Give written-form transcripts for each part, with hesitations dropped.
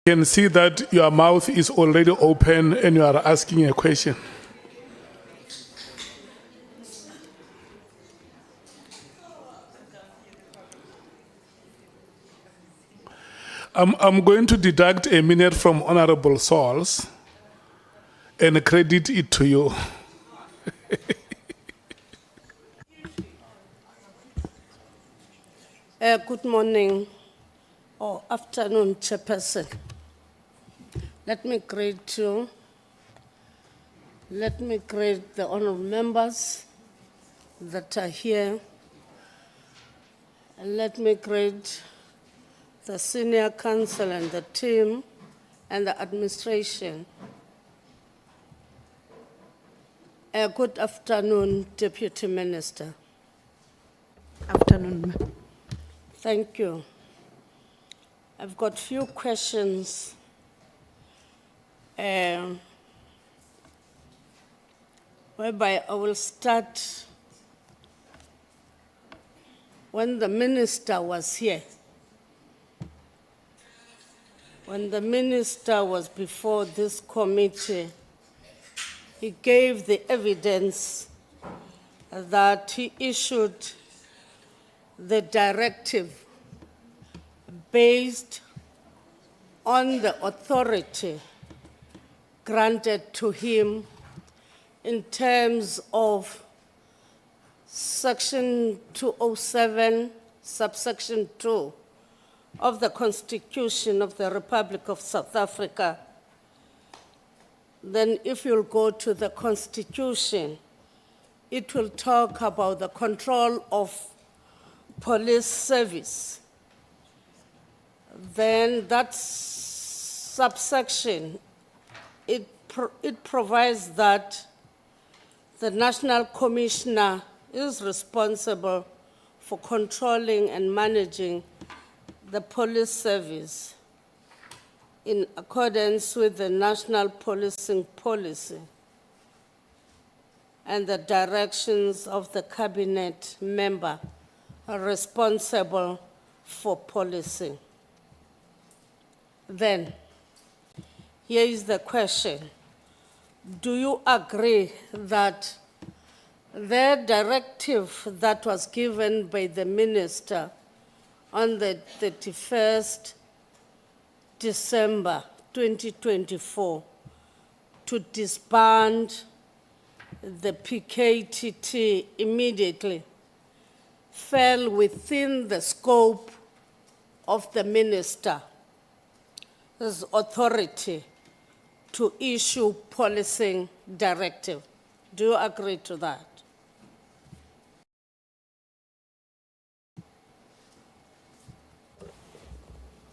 Can see that your mouth is already open and you are asking a question. I'm going to deduct a minute from Honorable Souls and credit it to you. Good morning or afternoon, Chairperson. Let me greet you. Let me greet the honorable members that are here. And let me greet the senior council and the team and the administration. Good afternoon, Deputy Minister. Afternoon, ma'am. Thank you. I've got few questions. Whereby I will start when the minister was here. When the minister was before this committee, he gave the evidence that he issued the directive based on the authority granted to him in terms of Section 207, subsection 2 of the Constitution of the Republic of South Africa. Then if you'll go to the Constitution, it will talk about the control of police service. Then that subsection, it provides that the National Commissioner is responsible for controlling and managing the police service in accordance with the National Policing Policy and the directions of the cabinet member responsible for policing. Then, here is the question. Do you agree that the directive that was given by the minister on the 31st December 2024 to disband the PKTT immediately fell within the scope of the minister's authority to issue policing directive? Do you agree to that?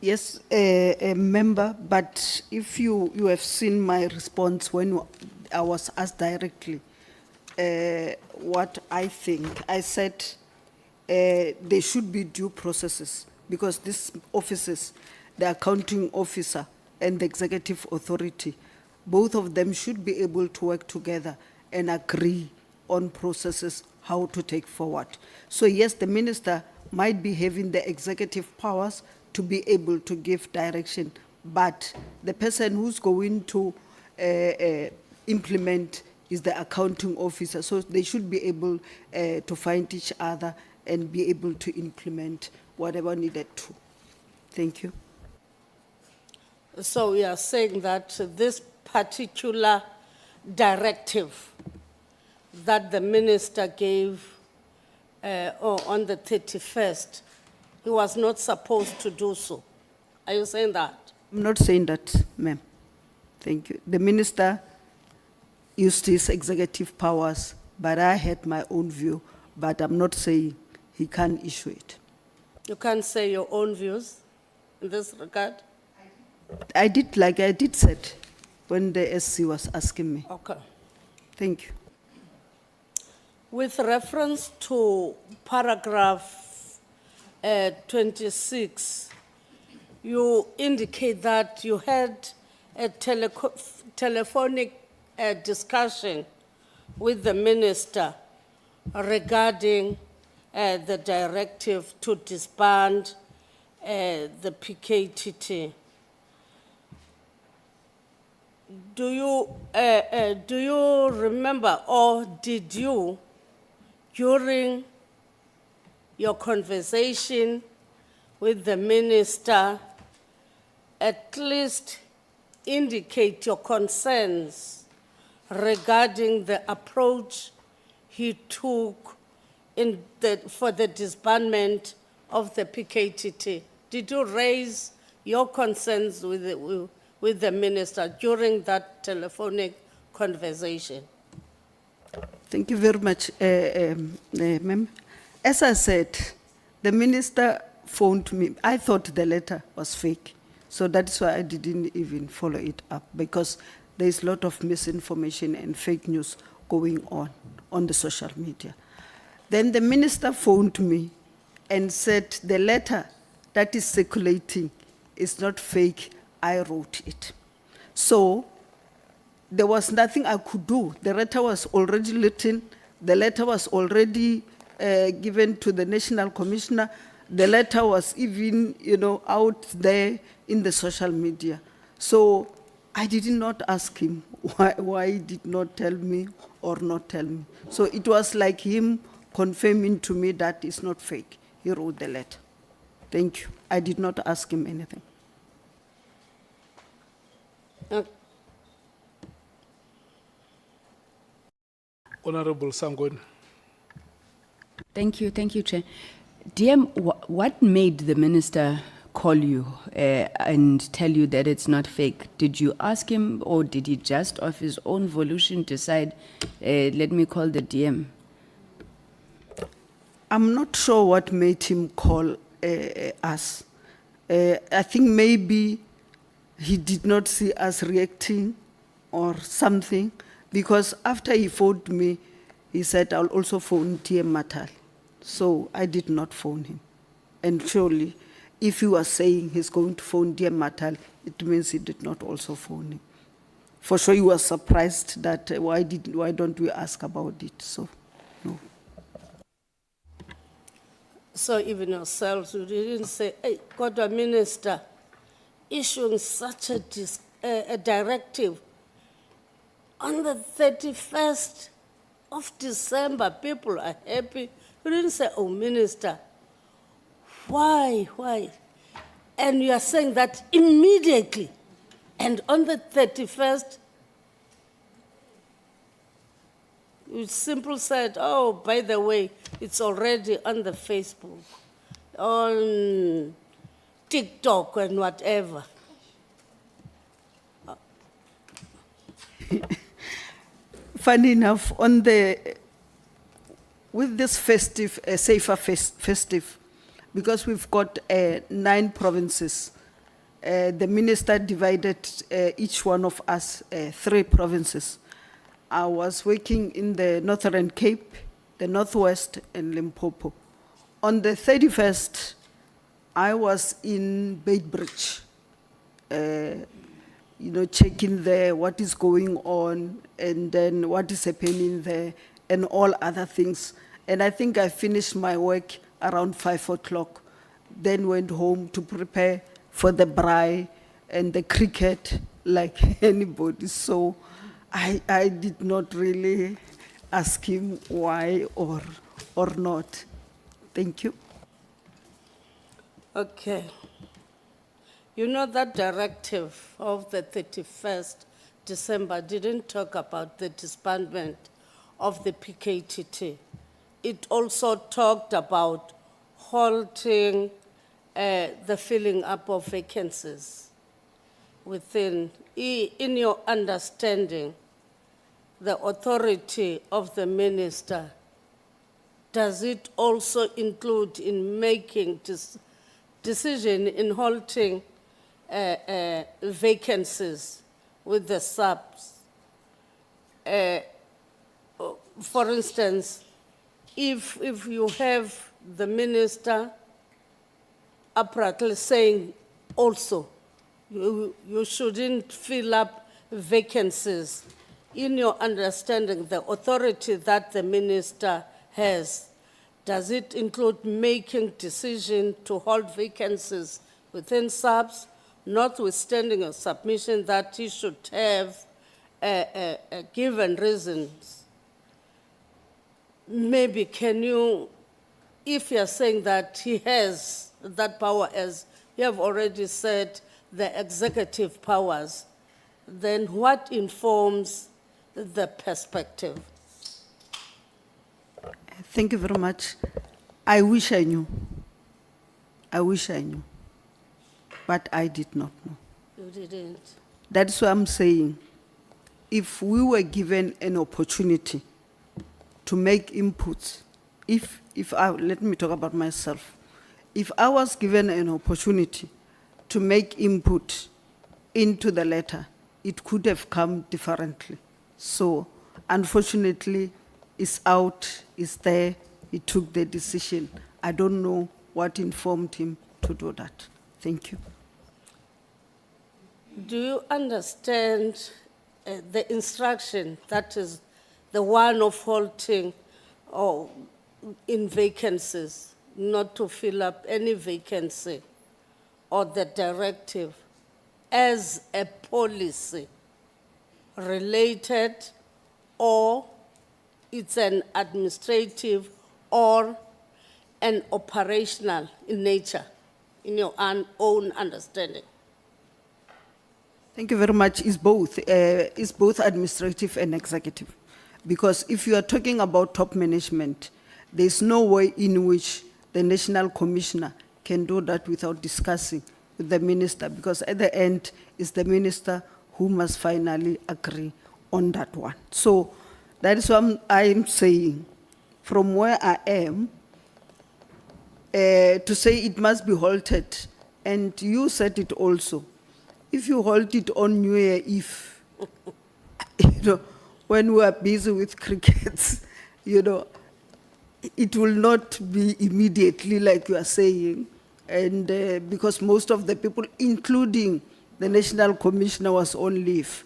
Yes, member, but if you have seen my response when I was asked directly what I think, I said there should be due processes because these offices, the accounting officer and the executive authority, both of them should be able to work together and agree on processes, how to take forward. So yes, the minister might be having the executive powers to be able to give direction, but the person who's going to implement is the accounting officer. So they should be able to find each other and be able to implement whatever needed to. Thank you. So we are saying that this particular directive that the minister gave on the 31st, he was not supposed to do so. Are you saying that? I'm not saying that, ma'am. Thank you. The minister used his executive powers, but I had my own view, but I'm not saying he can't issue it. You can't say your own views in this regard? I did, like I did said when the SC was asking me. Okay. Thank you. With reference to paragraph 26, you indicate that you had a telephonic discussion with the minister regarding the directive to disband the PKTT. do you remember, or did you, during your conversation with the minister, at least indicate your concerns regarding the approach he took for the disbandment of the PKTT? Did you raise your concerns with the minister during that telephonic conversation? Thank you very much, ma'am. As I said, the minister phoned me. I thought the letter was fake, so that's why I didn't even follow it up, because there is a lot of misinformation and fake news going on the social media. Then the minister phoned me and said the letter that is circulating is not fake, I wrote it. So there was nothing I could do. The letter was already written, the letter was already given to the National Commissioner, the letter was even, out there in the social media. So I did not ask him why he did not tell me or not tell me. So it was like him confirming to me that it's not fake. He wrote the letter. Thank you. I did not ask him anything. Honorable Sangweni. Thank you, Chair. DM, what made the minister call you and tell you that it's not fake? Did you ask him, or did he just of his own volition decide, let me call the DM? I'm not sure what made him call us. I think maybe he did not see us reacting or something, because after he phoned me, he said, I'll also phone DM Natal. So I did not phone him. And surely, if he was saying he's going to phone DM Natal, it means he did not also phone him. For sure, he was surprised that why don't we ask about it? So, no. So even yourselves, you didn't say, hey, Kodwa Minister, issuing such a directive on the 31st of December, people are happy. You didn't say, oh, Minister, why? And you are saying that immediately, and on the 31st, you simply said, oh, by the way, it's already on the Facebook, on TikTok and whatever. Funny enough, with this festive, safer festive, because we've got 9 provinces, the minister divided each one of us 3 provinces. I was working in the Northern Cape, the Northwest, and Limpopo. On the 31st, I was in Beitbridge, checking there what is going on, and then what is happening there, and all other things. And I think I finished my work around 5 o'clock, then went home to prepare for the braai and the cricket like anybody. So I did not really ask him why or not. Thank you. Okay. You know that directive of the 31st December didn't talk about the disbandment of the PKTT. It also talked about halting the filling up of vacancies within. In your understanding, the authority of the minister, does it also include in making decision in halting vacancies with the subs? For instance, if you have the minister apparently saying also you shouldn't fill up vacancies, in your understanding, the authority that the minister has, does it include making decision to hold vacancies within subs, notwithstanding a submission that he should have given reasons, maybe can you, if you're saying that he has that power, as you have already said, the executive powers, then what informs the perspective? Thank you very much. I wish I knew. I wish I knew. But I did not know. You didn't. That's what I'm saying. If we were given an opportunity to make inputs, let me talk about myself. If I was given an opportunity to make input into the letter, it could have come differently. So, unfortunately, it's out, it's there, he took the decision. I don't know what informed him to do that. Thank you. Do you understand the instruction, that is the one of halting or in vacancies, not to fill up any vacancy, or the directive as a policy related, or it's an administrative or an operational in nature, in your own understanding? Thank you very much. It's both administrative and executive. Because if you are talking about top management, there's no way in which the National Commissioner can do that without discussing with the minister, because at the end, it's the minister who must finally agree on that one. So that is what I'm saying. From where I am, to say it must be halted, and you said it also, if you halt it on New Year Eve, when we are busy with crickets, it will not be immediately like you are saying. And because most of the people, including the National Commissioner, was on leave.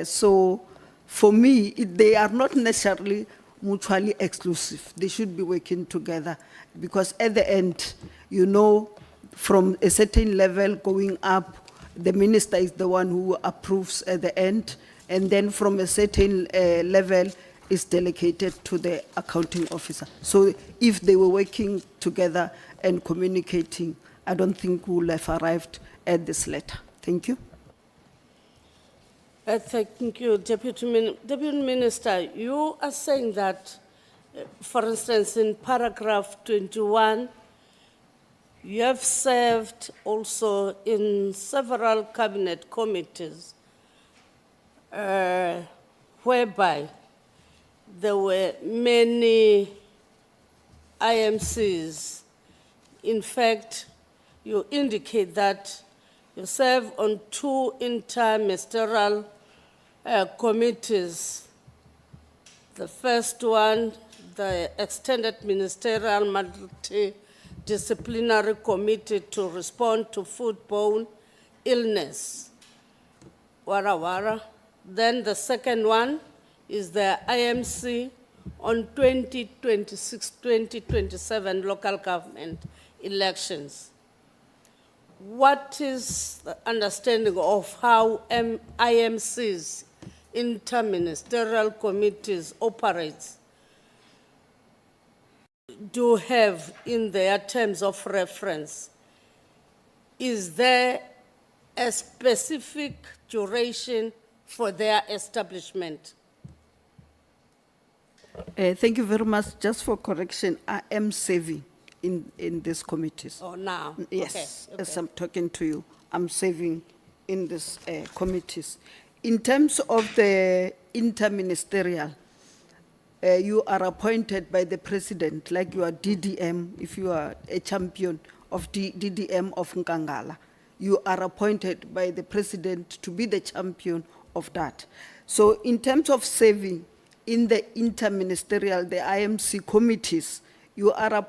So for me, they are not necessarily mutually exclusive. They should be working together, because at the end, from a certain level going up, the minister is the one who approves at the end, and then from a certain level is delegated to the accounting officer. So if they were working together and communicating, I don't think we will have arrived at this letter. Thank you. Thank you, Deputy Minister. You are saying that, for instance, in paragraph 21, you have served also in several cabinet committees whereby there were many IMCs. In fact, you indicate that you serve on 2 interministerial committees. The first one, the Extended Ministerial Multidisciplinary Committee to respond to foodborne illness, Wara Wara. Then the second one is the IMC on 2026-2027 local government elections. What is the understanding of how IMCs, interministerial committees, operates? Do have in their terms of reference, is there a specific duration for their establishment? Thank you very much. Just for correction, I am serving in these committees. Oh, now? Yes, Okay. as I'm talking to you, I'm serving in these committees. In terms of the interministerial, you are appointed by the president, like you are DDM, if you are a champion of DDM of Nhlanhla. You are appointed by the president to be the champion of that. So in terms of serving in the interministerial, the IMC committees, you are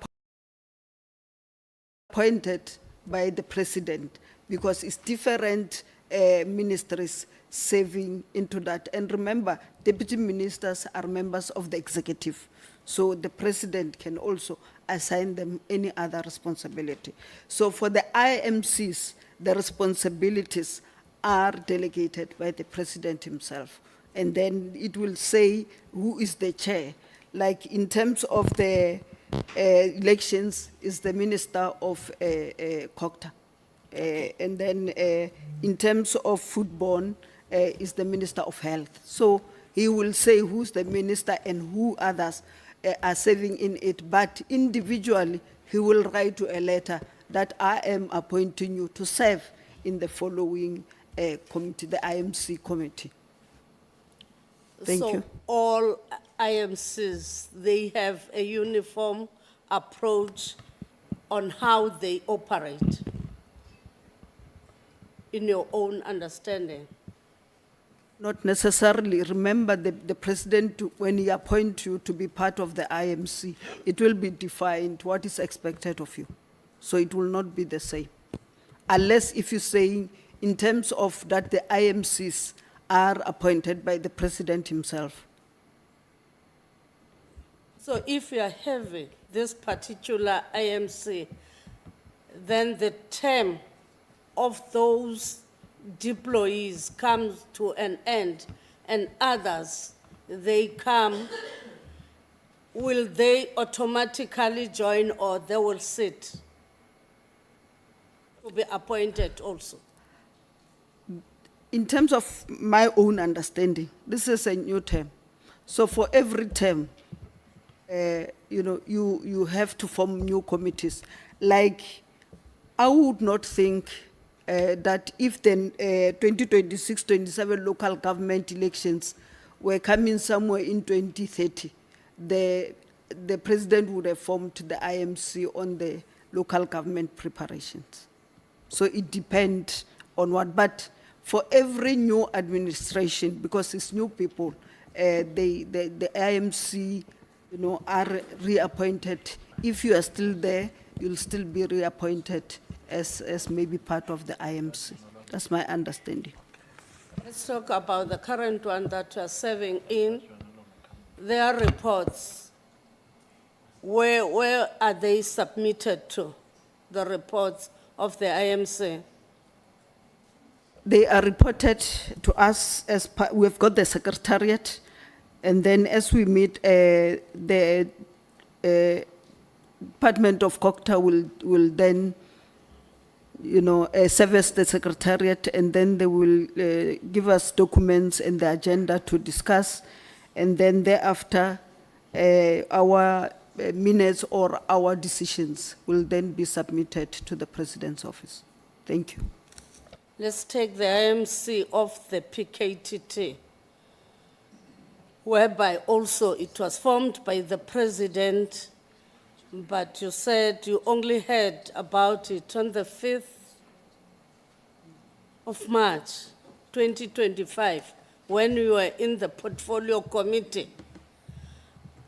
appointed by the president, because it's different ministries serving into that. And remember, deputy ministers are members of the executive, so the president can also assign them any other responsibility. So for the IMCs, the responsibilities are delegated by the president himself. and then it will say who is the chair. Like in terms of the elections, is the Minister of COCTA. And then in terms of foodborne, is the Minister of Health. So he will say who's the minister and who others are serving in it. But individually, he will write to a letter that I am appointing you to serve in the following committee, the IMC committee. Thank you. So all IMCs, they have a uniform approach on how they operate, in your own understanding? Not necessarily. Remember, the president, when he appoints you to be part of the IMC, it will be defined what is expected of you. So it will not be the same. Unless if you're saying in terms of that the IMCs are appointed by the president himself. So if you are having this particular IMC, then the term of those deployees comes to an end, and others, they come, will they automatically join or they will sit to be appointed also? In terms of my own understanding, this is a new term. So for every term, you have to form new committees. Like, I would not think that if the 2026-27 local government elections were coming somewhere in 2030, the president would have formed the IMC on the local government preparations. So it depends on what, but for every new administration, because it's new people, the IMC, are reappointed. If you are still there, you'll still be reappointed as maybe part of the IMC. That's my understanding. Let's talk about the current one that you are serving in. Their reports, where are they submitted to, the reports of the IMC? They are reported to us as we've got the secretariat, and then as we meet, the Department of COCTA will then, service the secretariat, and then they will give us documents and the agenda to discuss, and then thereafter, our minutes or our decisions will then be submitted to the President's office. Thank you. Let's take the IMC of the PKTT, whereby also it was formed by the President, but you said you only heard about it on the 5th of March, 2025, when we were in the Portfolio Committee.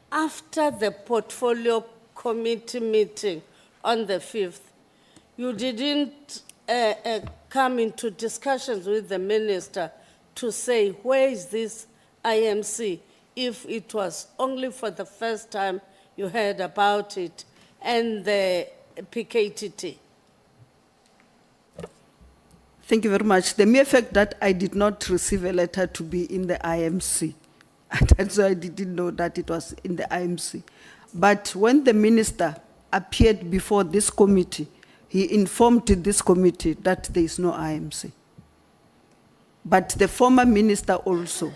After the Portfolio Committee meeting on the 5th, you didn't come into discussions with the minister to say, where is this IMC, if it was only for the first time you heard about it, and the PKTT? Thank you very much. The mere fact that I did not receive a letter to be in the IMC, that's why I didn't know that it was in the IMC. But when the minister appeared before this committee, he informed this committee that there is no IMC. But the former minister also,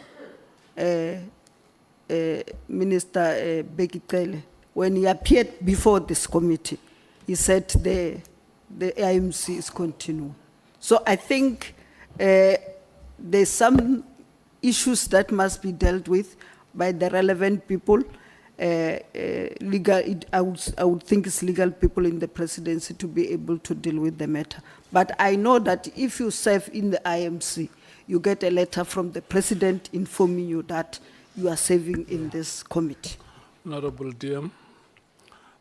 Minister Bekele, when he appeared before this committee, he said the IMC is continuing. So I think there's some issues that must be dealt with by the relevant people. I would think it's legal people in the presidency to be able to deal with the matter. But I know that if you serve in the IMC, you get a letter from the president informing you that you are serving in this committee. Honorable DM,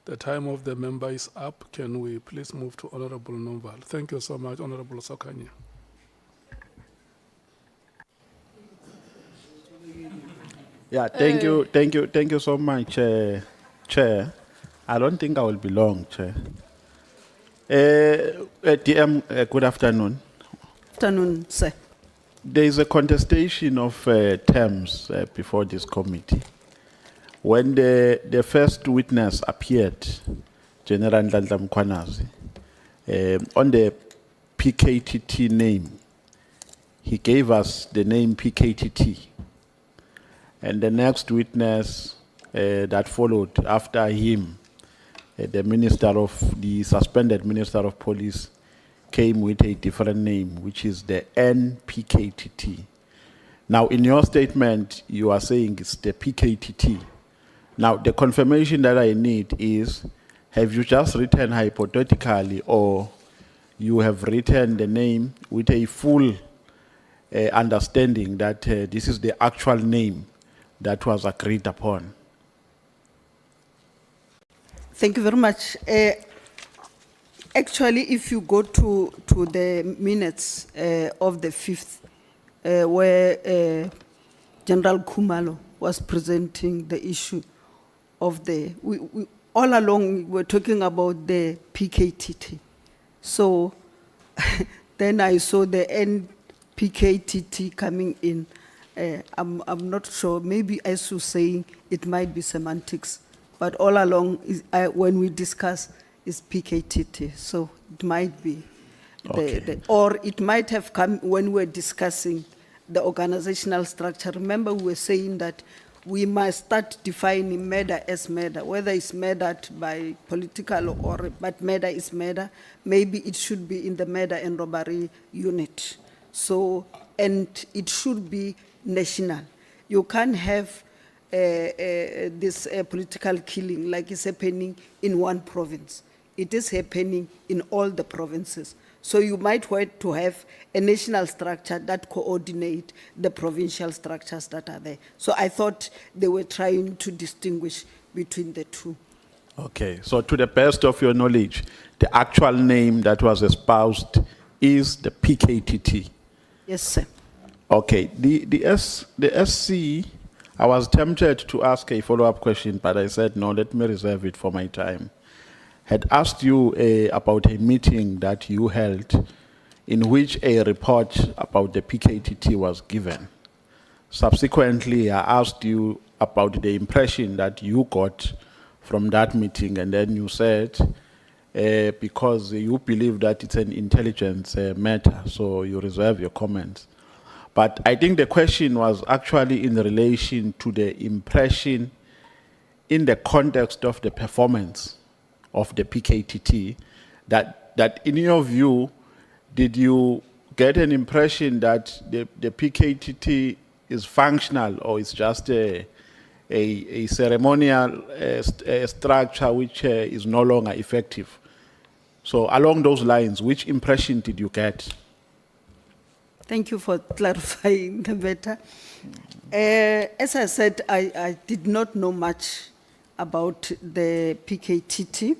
the time of the member is up. Can we please move to Honorable Nomval? Thank you so much, Honorable Sokanya. Yeah, thank you so much, Chair. I don't think I will be long, Chair. DM, good afternoon. Afternoon, sir. there is a contestation of terms before this committee. When the first witness appeared, General Nhlanhla Mkhwanazi, on the PKTT name, he gave us the name PKTT. And the next witness that followed after him, the suspended Minister of Police, came with a different name, which is the NPKTT. Now, in your statement, you are saying it's the PKTT. Now, the confirmation that I need is, have you just written hypothetically, or you have written the name with a full understanding that this is the actual name that was agreed upon? Thank you very much. Actually, if you go to the minutes of the 5th, where General Khumalo was presenting the issue of the, we all along we were talking about the PKTT. So then I saw the NPKTT coming in. I'm not sure, maybe as you're saying, it might be semantics, but all along, when we discuss, is PKTT, so it might be, or it might have come when we're discussing the organizational structure. Remember, we were saying that we must start defining murder as murder, whether it's murdered by political or, but murder is murder. Maybe it should be in the murder and robbery unit. So, and it should be national. You can't have this political killing like it's happening in one province. It is happening in all the provinces. So you might want to have a national structure that coordinate the provincial structures that are there. So I thought they were trying to distinguish between the two. Okay, so to the best of your knowledge, the actual name that was espoused is the PKTT. Yes, sir. Okay, the SC, I was tempted to ask a follow-up question, but I said, no, let me reserve it for my time. Had asked you about a meeting that you held in which a report about the PKTT was given. Subsequently, I asked you about the impression that you got from that meeting, and then you said, because you believe that it's an intelligence matter, so you reserve your comments. But I think the question was actually in relation to the impression in the context of the performance of the PKTT, that in your view, did you get an impression that the PKTT is functional, or it's just a ceremonial structure which is no longer effective? So along those lines, which impression did you get? Thank you for clarifying the matter. As I said, I did not know much about the PKTT.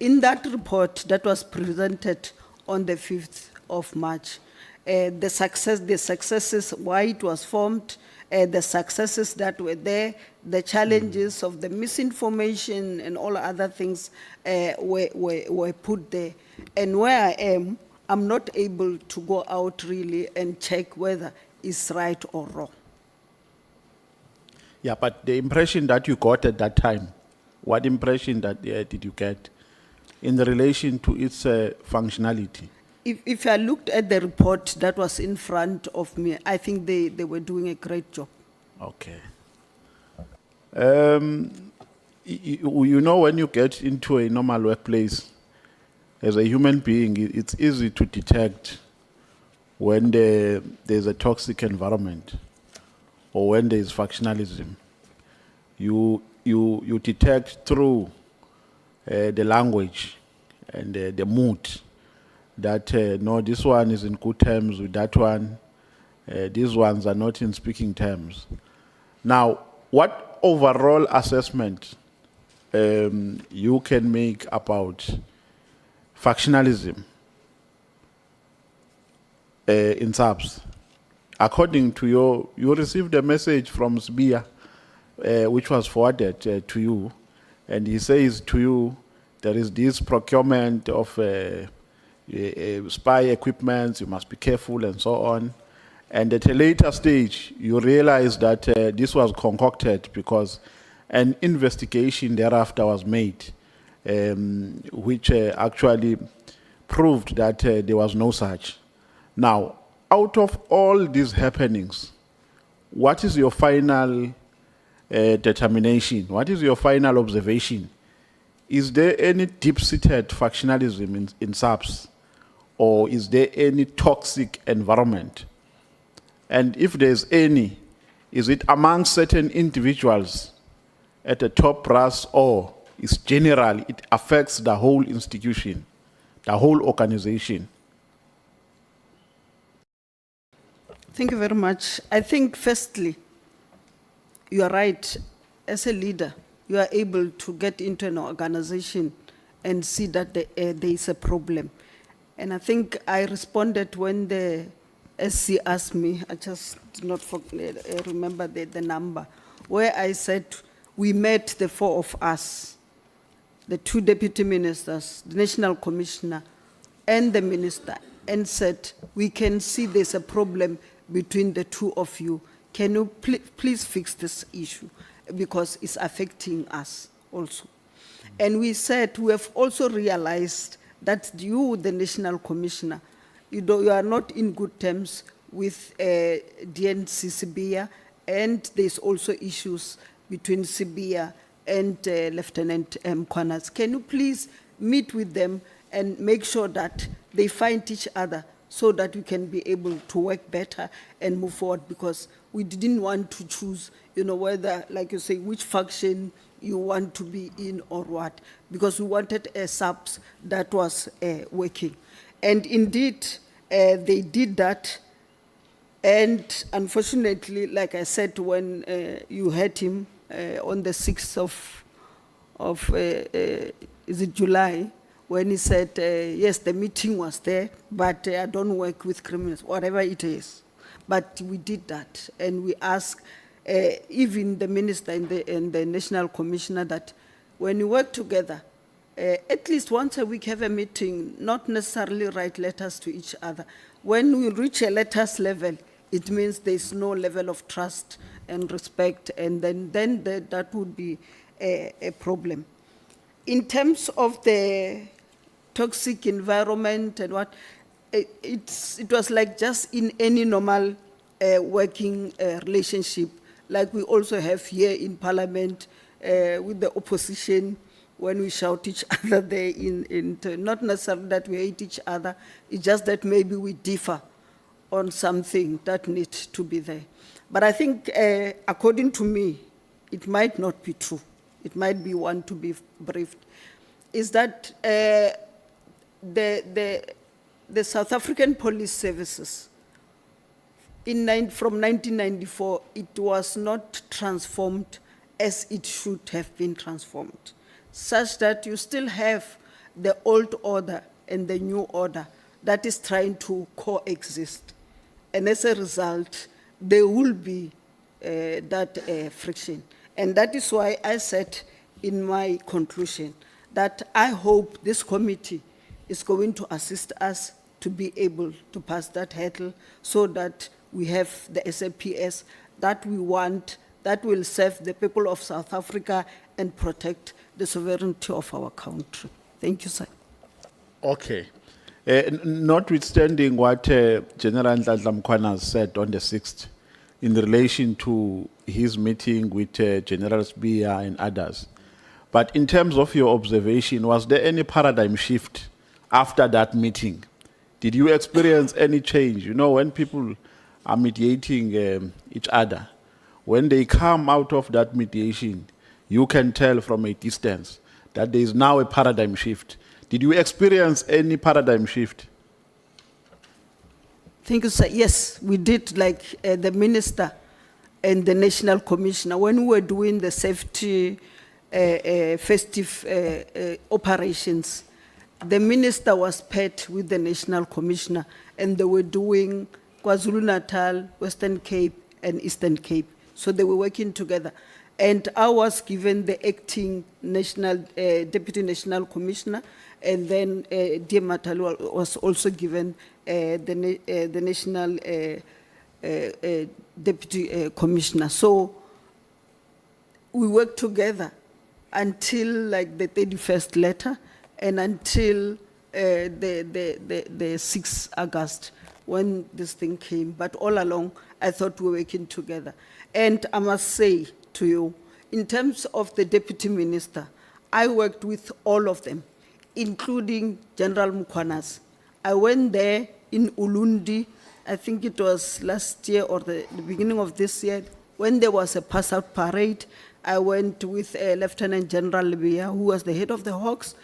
In that report that was presented on the 5th of March, the successes, why it was formed, the successes that were there, the challenges of the misinformation and all other things were put there. And where I am, I'm not able to go out really and check whether it's right or wrong. Yeah, but the impression that you got at that time, what impression did you get in relation to its functionality? If I looked at the report that was in front of me, I think they were doing a great job. Okay. You know, when you get into a normal workplace, as a human being, it's easy to detect when there's a toxic environment or when there's factionalism. You detect through the language and the mood that, no, this one is in good terms with that one, these ones are not in speaking terms. Now, what overall assessment you can make about factionalism in SAPS? According to you received a message from Sbia, which was forwarded to you, and he says to you, there is this procurement of, spy equipment, you must be careful and so on. And at a later stage, you realize that this was concocted because an investigation thereafter was made, which actually proved that there was no such. Now, out of all these happenings, what is your final determination? What is your final observation? Is there any deep-seated factionalism in SAPS? Or is there any toxic environment? And if there's any, is it among certain individuals at the top brass, or is general, it affects the whole institution, the whole organization? Thank you very much. I think firstly, you are right. As a leader, you are able to get into an organization and see that there is a problem. And I think I responded when the SC asked me, I just did not remember the number, where I said we met, the four of us, the two deputy ministers, the national commissioner, and the minister, and said, we can see there's a problem between the two of you. Can you please fix this issue? Because it's affecting us also. And we said, we have also realized that you, the national commissioner, you are not in good terms with DNC Sibia, and there's also issues between Sibia and Lieutenant Mkhwanazi. Can you please meet with them and make sure that they find each other so that we can be able to work better and move forward? Because we didn't want to choose, whether, like you say, which faction you want to be in or what, because we wanted a SAPS that was working. And indeed, they did that. And unfortunately, like I said, when you heard him on the 6th of is it July, when he said, yes, the meeting was there, but I don't work with criminals, whatever it is. But we did that, and we asked even the minister and the national commissioner that when you work together, at least once a week have a meeting, not necessarily write letters to each other. When we reach a letters level, it means there's no level of trust and respect, and then that would be a problem. In terms of the toxic environment and what, it was like just in any normal working relationship, like we also have here in Parliament with the opposition, when we shout each other there, not necessarily that we hate each other, it's just that maybe we differ on something that needs to be there. But I think, according to me, it might not be true. It might be one to be briefed. Is that the South African Police Services, from 1994, it was not transformed as it should have been transformed, such that you still have the old order and the new order that is trying to coexist. And as a result, there will be that friction. And that is why I said in my conclusion that I hope this committee is going to assist us to be able to pass that hurdle so that we have the SAPS that we want, that will serve the people of South Africa and protect the sovereignty of our country. Thank you, sir. Okay. Notwithstanding what General Nhlanhla Mkhwanazi said on the 6th in relation to his meeting with General Sibia and others, but in terms of your observation, was there any paradigm shift after that meeting? Did you experience any change? When people are mediating each other, when they come out of that mediation, you can tell from a distance that there is now a paradigm shift. Did you experience any paradigm shift? Thank you, sir. Yes, we did, like the minister and the national commissioner, when we were doing the safety festive operations, the minister was paired with the national commissioner, and they were doing KwaZulu Natal, Western Cape, and Eastern Cape. So they were working together. And I was given the acting national, deputy national commissioner, and then dear Natal was also given the national deputy commissioner. So we worked together until like the 31st letter and until the 6th August when this thing came. But all along, I thought we were working together. And I must say to you, in terms of the deputy minister, I worked with all of them, including General Mkhwanazi. I went there in Ulundi, I think it was last year or the beginning of this year, when there was a pass-out parade. I went with Lieutenant General Libya, who was the head of the Hawks,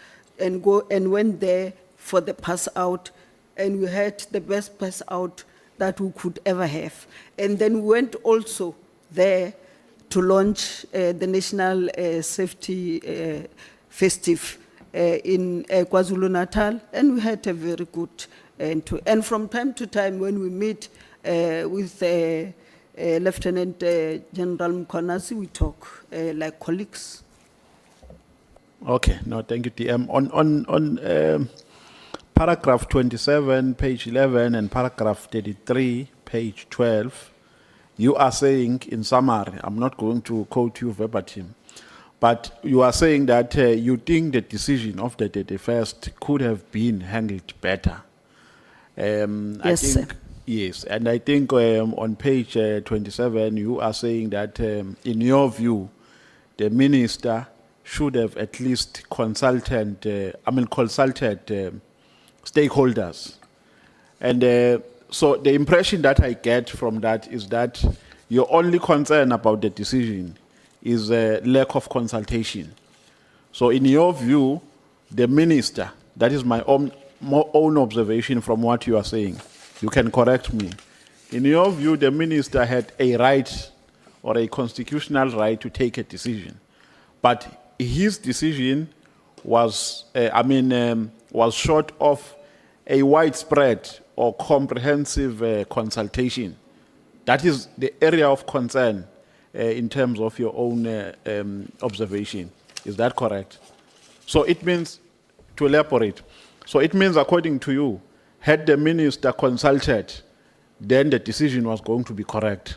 and went there for the pass-out, and we had the best pass-out that we could ever have. And then we went also there to launch the National Safety Festive in KwaZulu Natal, and we had a very good and from time to time when we meet with Lieutenant General Mkhwanazi, we talk like colleagues. Okay, no, thank you, TM. On paragraph 27, page 11, and paragraph 33, page 12, you are saying, in summary, I'm not going to quote you verbatim, but you are saying that you think the decision of the 31st could have been handled better. Yes, I think, sir. Yes, and I think on page 27, you are saying that, in your view, the minister should have at least consulted stakeholders. And so the impression that I get from that is that your only concern about the decision is a lack of consultation. So in your view, the minister, that is my own observation from what you are saying, you can correct me. In your view, the minister had a right or a constitutional right to take a decision. But his decision was, was short of a widespread or comprehensive consultation. That is the area of concern in terms of your own observation. Is that correct? So it means, to elaborate, so it means, according to you, had the minister consulted, then the decision was going to be correct.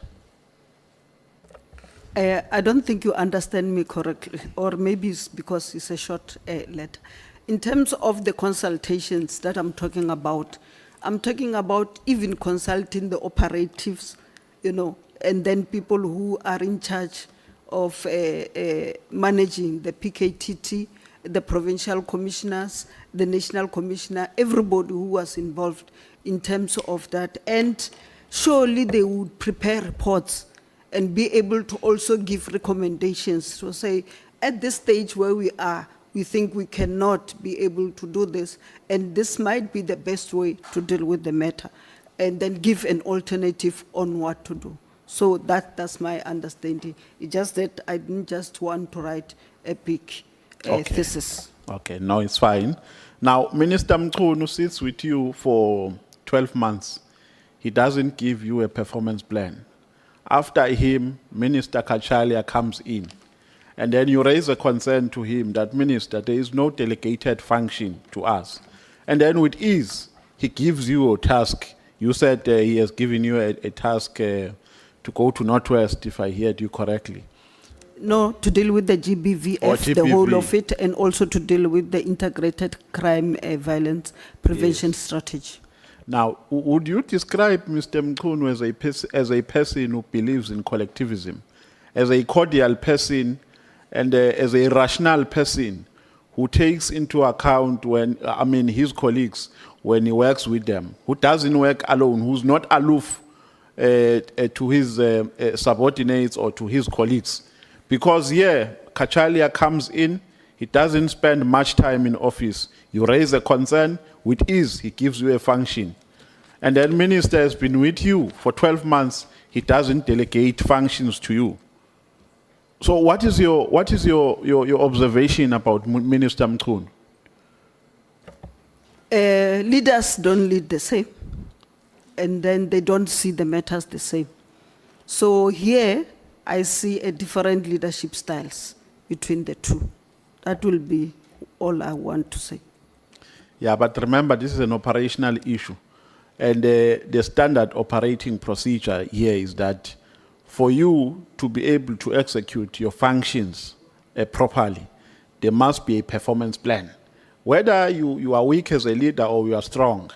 I don't think you understand me correctly, or maybe it's because it's a short letter. In terms of the consultations that I'm talking about even consulting the operatives, and then people who are in charge of managing the PKTT, the provincial commissioners, the national commissioner, everybody who was involved in terms of that. And surely they would prepare reports and be able to also give recommendations to say, at this stage where we are, we think we cannot be able to do this, and this might be the best way to deal with the matter, and then give an alternative on what to do. So that's my understanding. It's just that I didn't just want to write a big thesis. Okay, no, it's fine. Now, Minister Mkhunu sits with you for 12 months. He doesn't give you a performance plan. After him, Minister Cachalia comes in. And then you raise a concern to him that, Minister, there is no delegated function to us. And then with ease, he gives you a task. You said he has given you a task to go to Northwest, if I heard you correctly. No, to deal with the GBVF, the whole of it, and also to deal with the integrated crime violence prevention strategy. Now, would you describe Mr. Mkhunu as a person who believes in collectivism, as a cordial person, and as a rational person who takes into account his colleagues when he works with them, who doesn't work alone, who's not aloof to his subordinates or to his colleagues? Because here, Cachalia comes in, he doesn't spend much time in office. You raise a concern, with ease, he gives you a function. And then minister has been with you for 12 months, he doesn't delegate functions to you. So what is your observation about Minister Mkhunu? Leaders don't lead the same, and then they don't see the matters the same. So here, I see a different leadership styles between the two. That will be all I want to say. Yeah, but remember, this is an operational issue. And the standard operating procedure here is that for you to be able to execute your functions properly, there must be a performance plan. Whether you are weak as a leader or you are strong,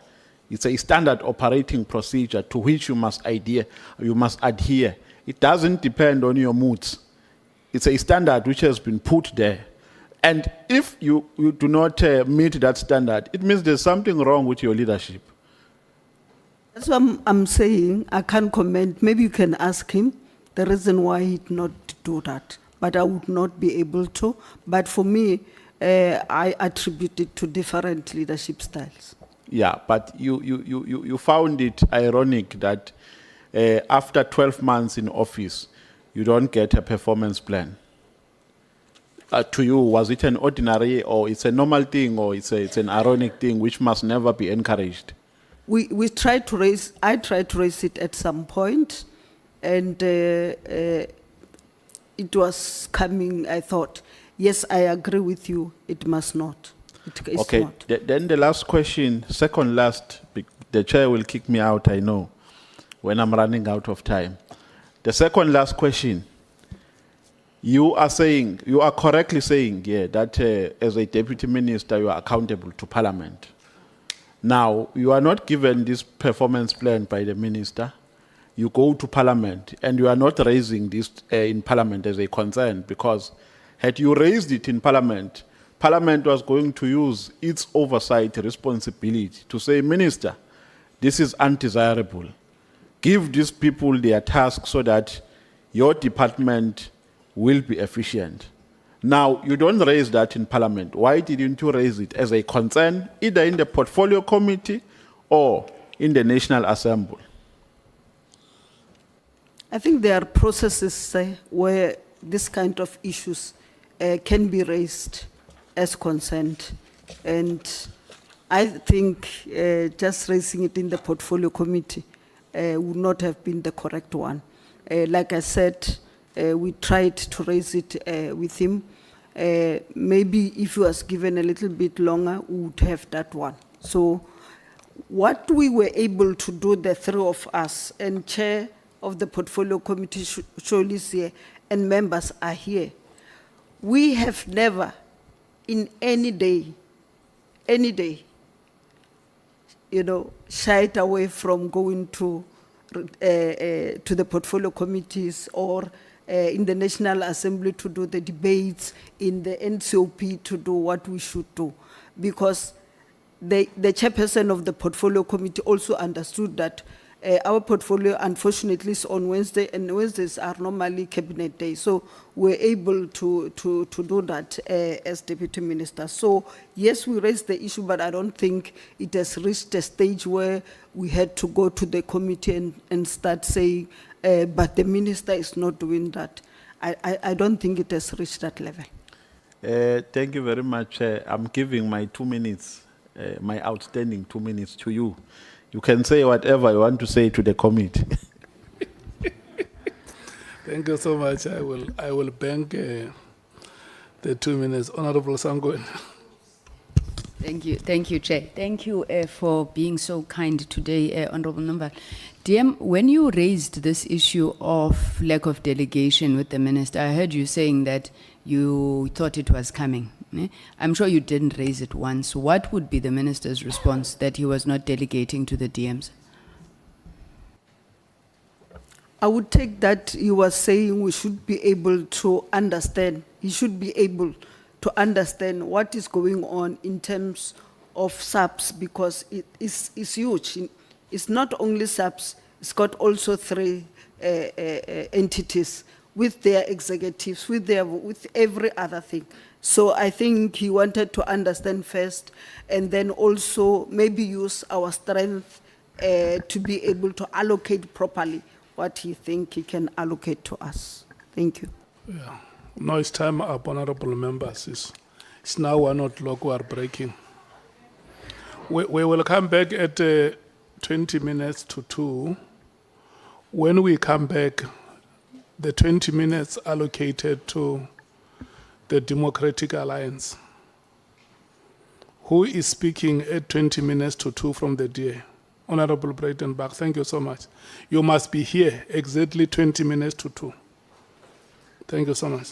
it's a standard operating procedure to which you must adhere. It doesn't depend on your moods. It's a standard which has been put there. And if you do not meet that standard, it means there's something wrong with your leadership. That's what I'm saying. I can't comment. Maybe you can ask him the reason why he did not do that. But I would not be able to. But for me, I attribute it to different leadership styles. Yeah, but you found it ironic that after 12 months in office, you don't get a performance plan. To you, was it an ordinary or it's a normal thing or it's an ironic thing which must never be encouraged? I tried to raise it at some point, and it was coming, I thought, yes, I agree with you, it must not. It's Okay, not. then the last question, second last, the chair will kick me out, I know, when I'm running out of time. The second last question, you are correctly saying, yeah, that as a deputy minister, you are accountable to Parliament. Now, you are not given this performance plan by the minister. You go to Parliament, and you are not raising this in Parliament as a concern, because had you raised it in Parliament, Parliament was going to use its oversight responsibility to say, Minister, this is undesirable. Give these people their task so that your department will be efficient. Now, you don't raise that in Parliament. Why didn't you raise it as a concern, either in the Portfolio Committee or in the National Assembly? I think there are processes where this kind of issues can be raised as consent. And I think just raising it in the Portfolio Committee would not have been the correct one. Like I said, we tried to raise it with him. Maybe if he was given a little bit longer, we would have that one. So what we were able to do, the three of us, and chair of the Portfolio Committee, Shirley is here, and members are here, we have never, in any day, shied away from going to the Portfolio Committees or in the National Assembly to do the debates, in the NCOP to do what we should do. Because the chairperson of the Portfolio Committee also understood that our portfolio, unfortunately, is on Wednesday, and Wednesdays are normally cabinet days. So we're able to do that as deputy minister. So yes, we raised the issue, but I don't think it has reached a stage where we had to go to the committee and start saying, but the minister is not doing that. I don't think it has reached that level. Thank you very much. I'm giving my 2 minutes, my outstanding 2 minutes to you. You can say whatever you want to say to the committee. Thank you so much. I will bank the 2 minutes. Honorable Sangwen. Thank you, Chair. Thank you for being so kind today, Honorable Nomval. DM, when you raised this issue of lack of delegation with the minister, I heard you saying that you thought it was coming. I'm sure you didn't raise it once. What would be the minister's response that he was not delegating to the DMs? I would take that he was saying we should be able to understand. He should be able to understand what is going on in terms of SAPS, because it's huge. It's not only SAPS, it's got also 3 entities with their executives, with every other thing. So I think he wanted to understand first, and then also maybe use our strength to be able to allocate properly what he thinks he can allocate to us. Thank you. Yeah. Now it's time up, honorable members. It's now 1 o'clock, we are breaking. We will come back at 20 minutes to 2. When we come back, the 20 minutes allocated to the Democratic Alliance. Who is speaking at 20 minutes to 2 from the DA? Honorable Breitenbach, thank you so much. You must be here exactly 20 minutes to 2. Thank you so much.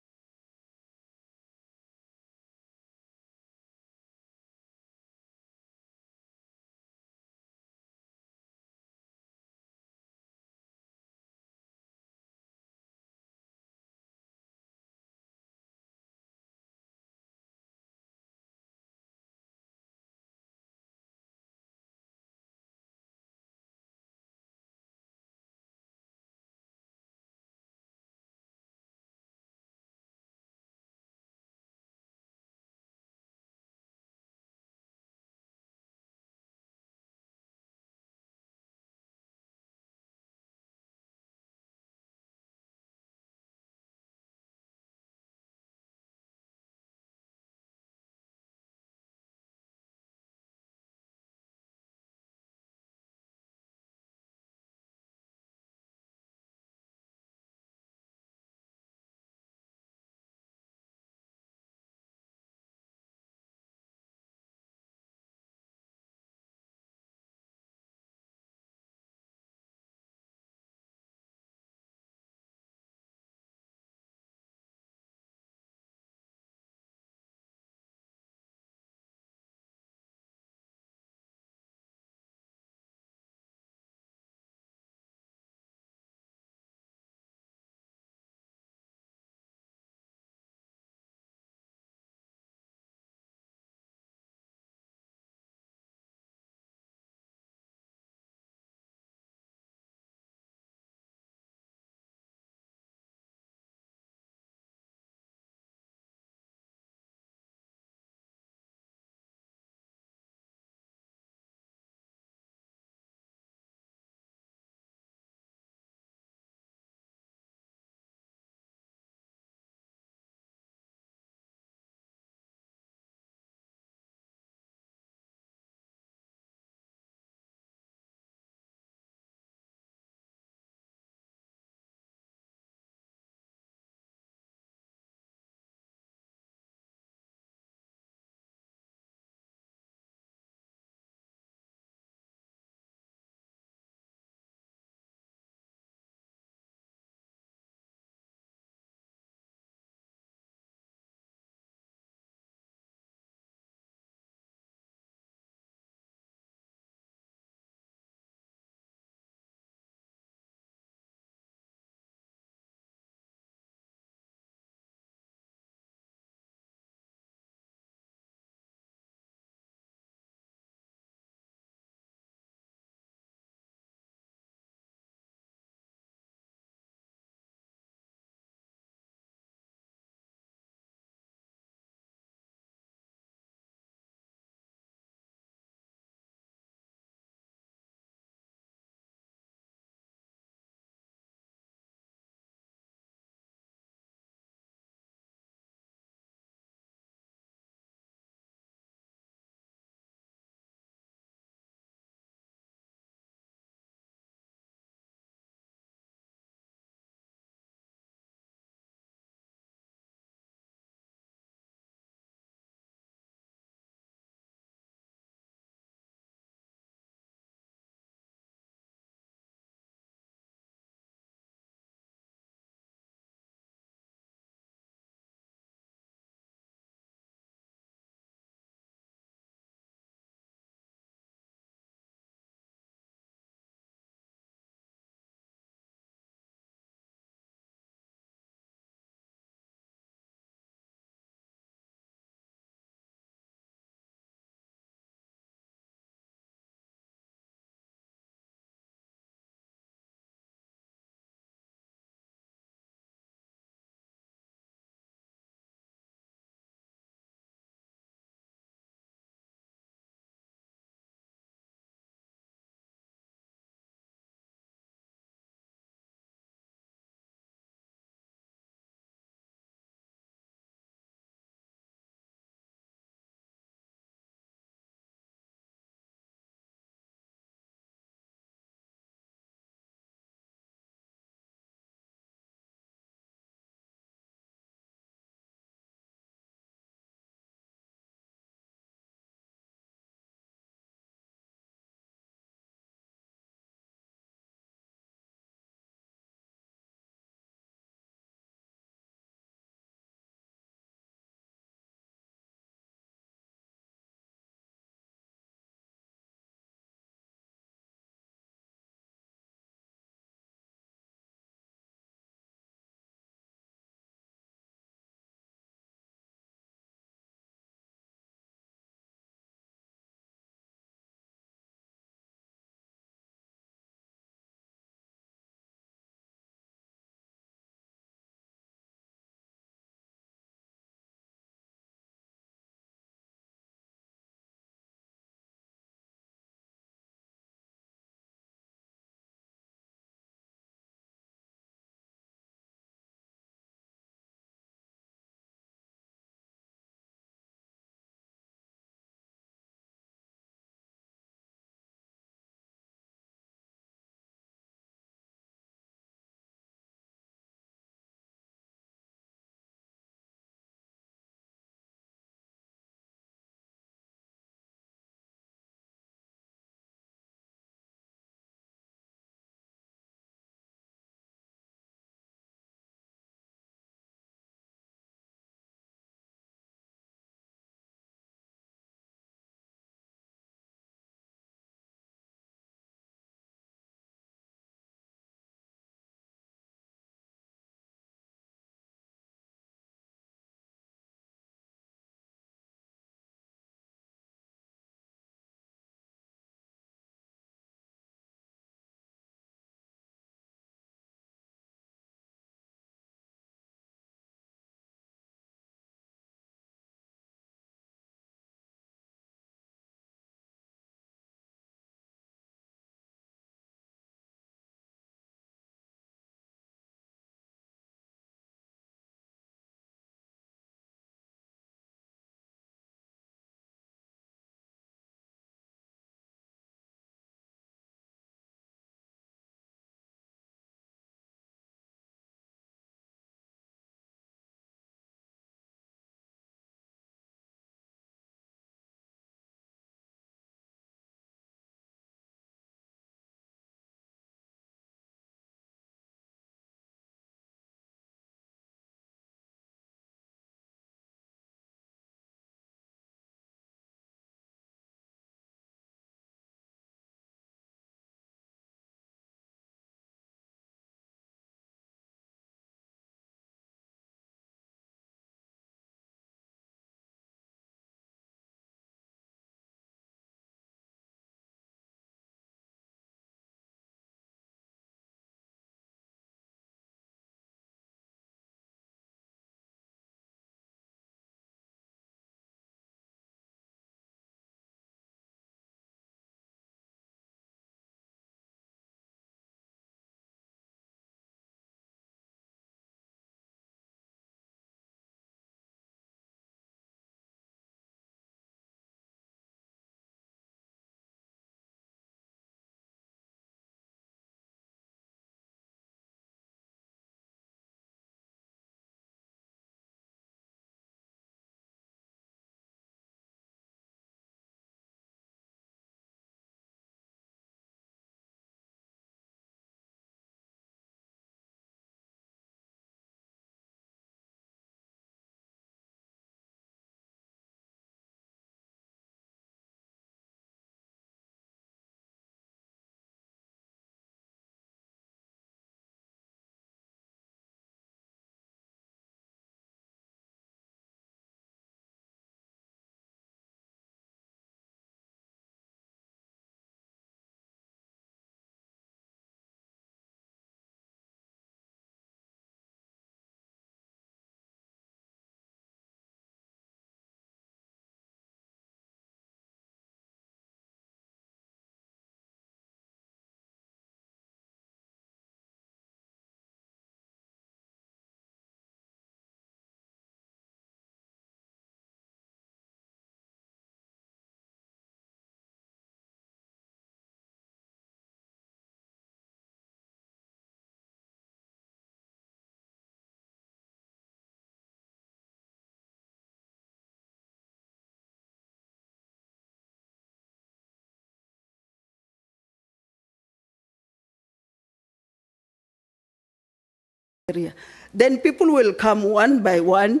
area. Then people will come one by one,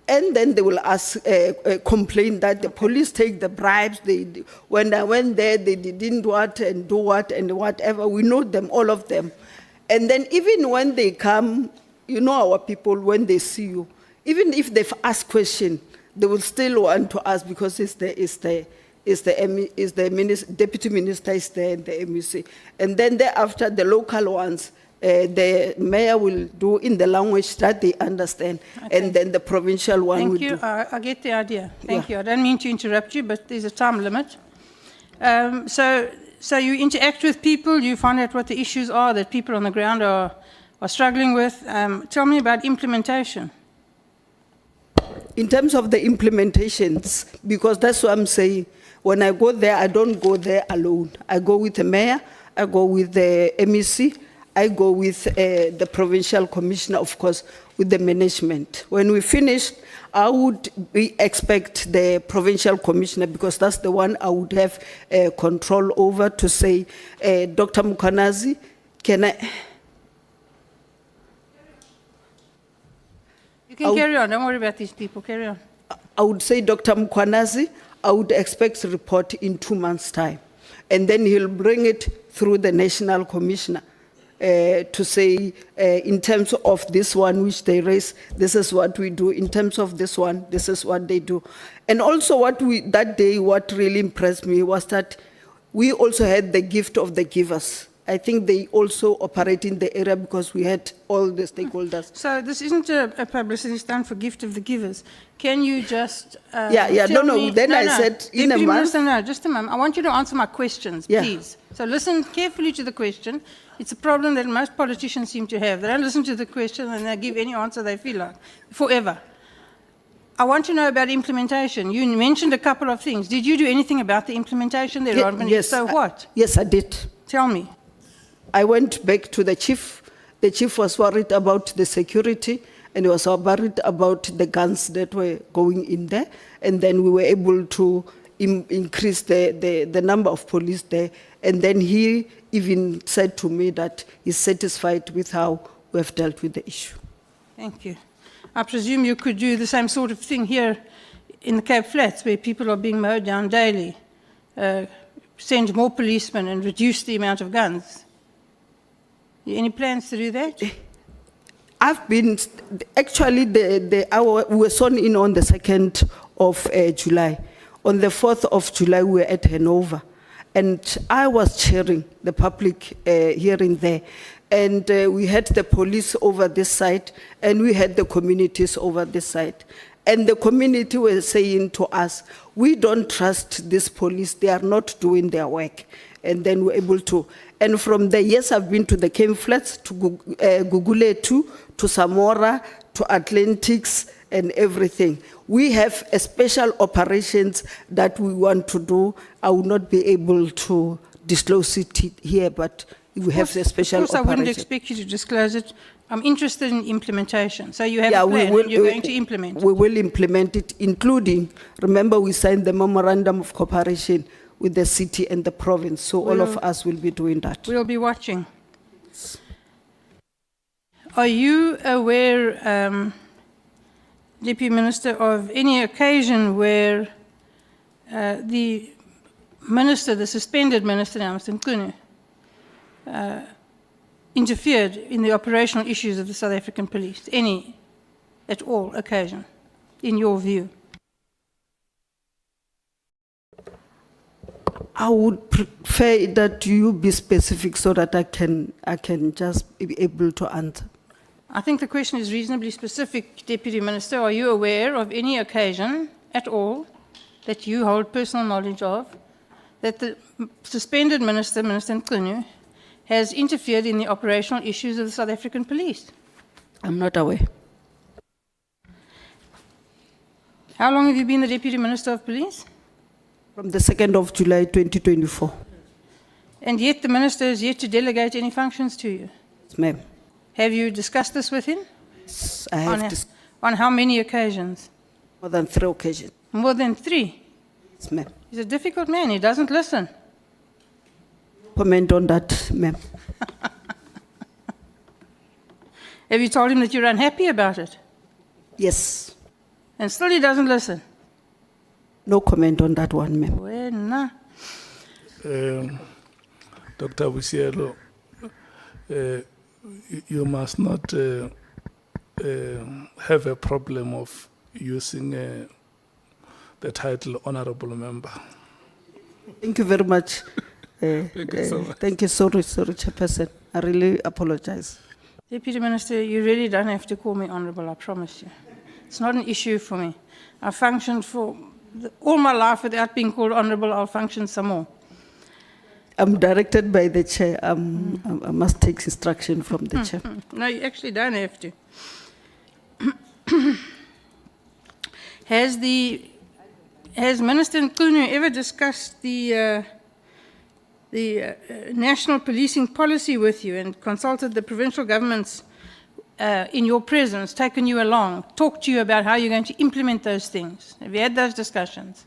and then they will ask, complain that the police take the bribes. When I went there, they didn't what and do what and whatever. We know them, all of them. And then even when they come, you know our people, when they see you, even if they've asked questions, they will still want to ask because the deputy minister is there and the MEC. And then thereafter, the local ones, the mayor will do in the language that they understand, and then the provincial one will do. Thank you. I get the idea. Thank you. I don't mean to interrupt you, but there's a time limit. So you interact with people, you find out what the issues are that people on the ground are struggling with. Tell me about implementation. In terms of the implementations, because that's what I'm saying, when I go there, I don't go there alone. I go with the mayor, I go with the MEC, I go with the provincial commissioner, of course, with the management. When we finish, I would expect the provincial commissioner, because that's the one I would have control over, to say, Dr. Mkhwanazi, can I... You can carry on. Don't worry about these people. Carry on. I would say, Dr. Mkhwanazi, I would expect a report in 2 months' time. And then he'll bring it through the national commissioner to say, in terms of this one which they raise, this is what we do. In terms of this one, this is what they do. And also that day, what really impressed me was that we also had the gift of the givers. I think they also operate in the area because we had all the stakeholders. So this isn't a publicity stunt for gift of the givers. Can you just tell me? Then I said, in a month. No, just a moment. I want you to answer my questions, please. So listen carefully to the question. It's a problem that most politicians seem to have. They don't listen to the question and they give any answer they feel like, forever. I want to know about implementation. You mentioned a couple of things. Did you do anything about the implementation there, Rodman? Yes. So what? Yes, I did. Tell me. I went back to the chief. The chief was worried about the security, and he was worried about the guns that were going in there. And then we were able to increase the number of police there. And then he even said to me that he's satisfied with how we have dealt with the issue. Thank you. I presume you could do the same sort of thing here in the Cape Flats, where people are being mowed down daily. Send more policemen and reduce the amount of guns. Any plans to do that? I've been, actually, we were sworn in on the 2nd of July. On the 4th of July, we were at Hanover. And I was chairing the public hearing there. And we had the police over this side, and we had the communities over this side. And the community were saying to us, we don't trust this police, they are not doing their work. And then we're able to. And from there, yes, I've been to the Cape Flats, to Guguletu, to Samora, to Atlantics, and everything. We have a special operations that we want to do. I will not be able to disclose it here, but we have a special operation. Of course, I wouldn't expect you to disclose it. I'm interested in implementation. So you have a plan and you're going to implement it. We will implement it, including, remember we signed the memorandum of cooperation with the city and the province, so all of us will be doing that. We'll be watching. Are you aware, Deputy Minister, of any occasion where the minister, the suspended minister now, Mr. Mkhwanazi, interfered in the operational issues of the South African police? Any at all occasion, in your view? I would prefer that you be specific so that I can just be able to answer. I think the question is reasonably specific, Deputy Minister. Are you aware of any occasion at all that you hold personal knowledge of that the suspended minister, Minister Mkhwanazi, has interfered in the operational issues of the South African police? I'm not aware. How long have you been the Deputy Minister of Police? From the 2nd of July, 2024. And yet the minister is yet to delegate any functions to you? Yes, ma'am. Have you discussed this with him? Yes, I have on how many occasions? more than 3 occasions. More than 3? Yes, ma'am. He's a difficult man. He doesn't listen. Comment on that, ma'am. Have you told him that you're unhappy about it? Yes. And still he doesn't listen? No comment on that one, ma'am. Well, nah. Dr. Boshielo, you must not have a problem of using the title honorable member. Thank you very much. Thank you so much. Thank you. Sorry, Chairperson. I really apologize. Deputy Minister, you really don't have to call me honourable, I promise you. It's not an issue for me. I functioned for all my life without being called honourable. I'll function some more. I'm directed by the chair. I must take instruction from the chair. No, you actually don't have to. Has Minister Nkunu ever discussed the national policing policy with you and consulted the provincial governments in your presence, taken you along, talked to you about how you're going to implement those things? Have you had those discussions?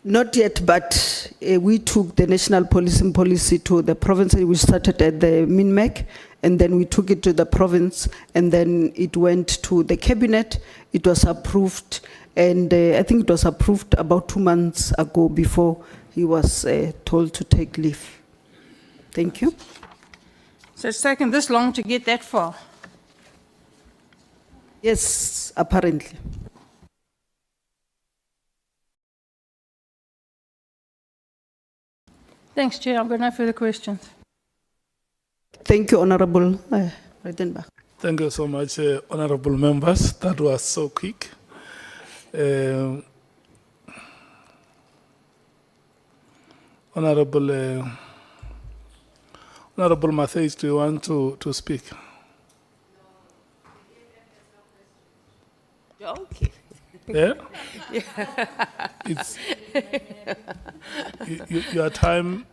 Not yet, but we took the national policing policy to the province. We started at the MINMEC, and then we took it to the province, and then it went to the cabinet. It was approved, and I think it was approved about 2 months ago before he was told to take leave. Thank you. So it's taken this long to get that far. Yes, apparently. Thanks, Chair. I've got no further questions. Thank you, Honorable Redenbach. Thank you so much, honorable members. That was so quick. Honorable Mathale, do you want to speak? Okay. Yeah? It's, your time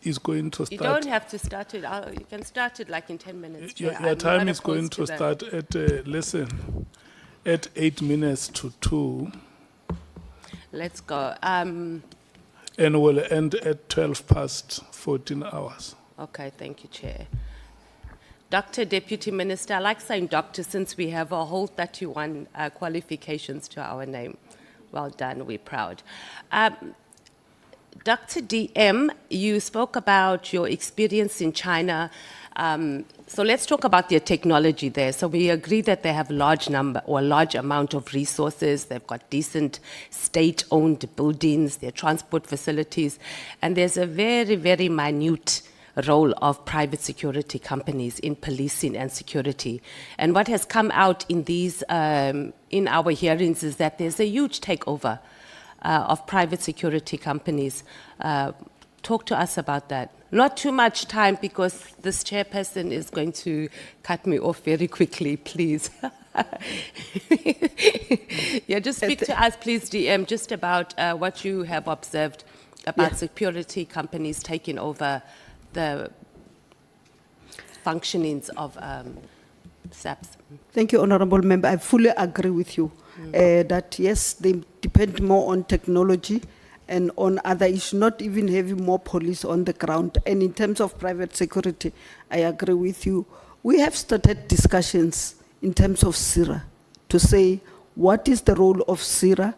is going to You start. don't have to start it. You can start it like in 10 minutes. Your Chair. I'm time not is going opposed to that. start at, listen, at 8 minutes to 2, Let's go. and will end at 12 past 14 hours. Okay, thank you, Chair. Dr. Deputy Minister, I like saying doctor since we have a whole 31 qualifications to our name. Well done, we're proud. Dr. DM, you spoke about your experience in China. So let's talk about their technology there. So we agree that they have a large amount of resources. They've got decent state-owned buildings, their transport facilities, and there's a very, very minute role of private security companies in policing and security. And what has come out in these, in our hearings is that there's a huge takeover of private security companies. Talk to us about that. Not too much time because this chairperson is going to cut me off very quickly, please. Yeah, just speak to us, please, DM, just about what you have observed about security companies taking over the functionings of SAPS. Thank you, Honorable Member. I fully agree with you that yes, they depend more on technology and on other issues, not even having more police on the ground. And in terms of private security, I agree with you. We have started discussions in terms of SIRA to say what is the role of SIRA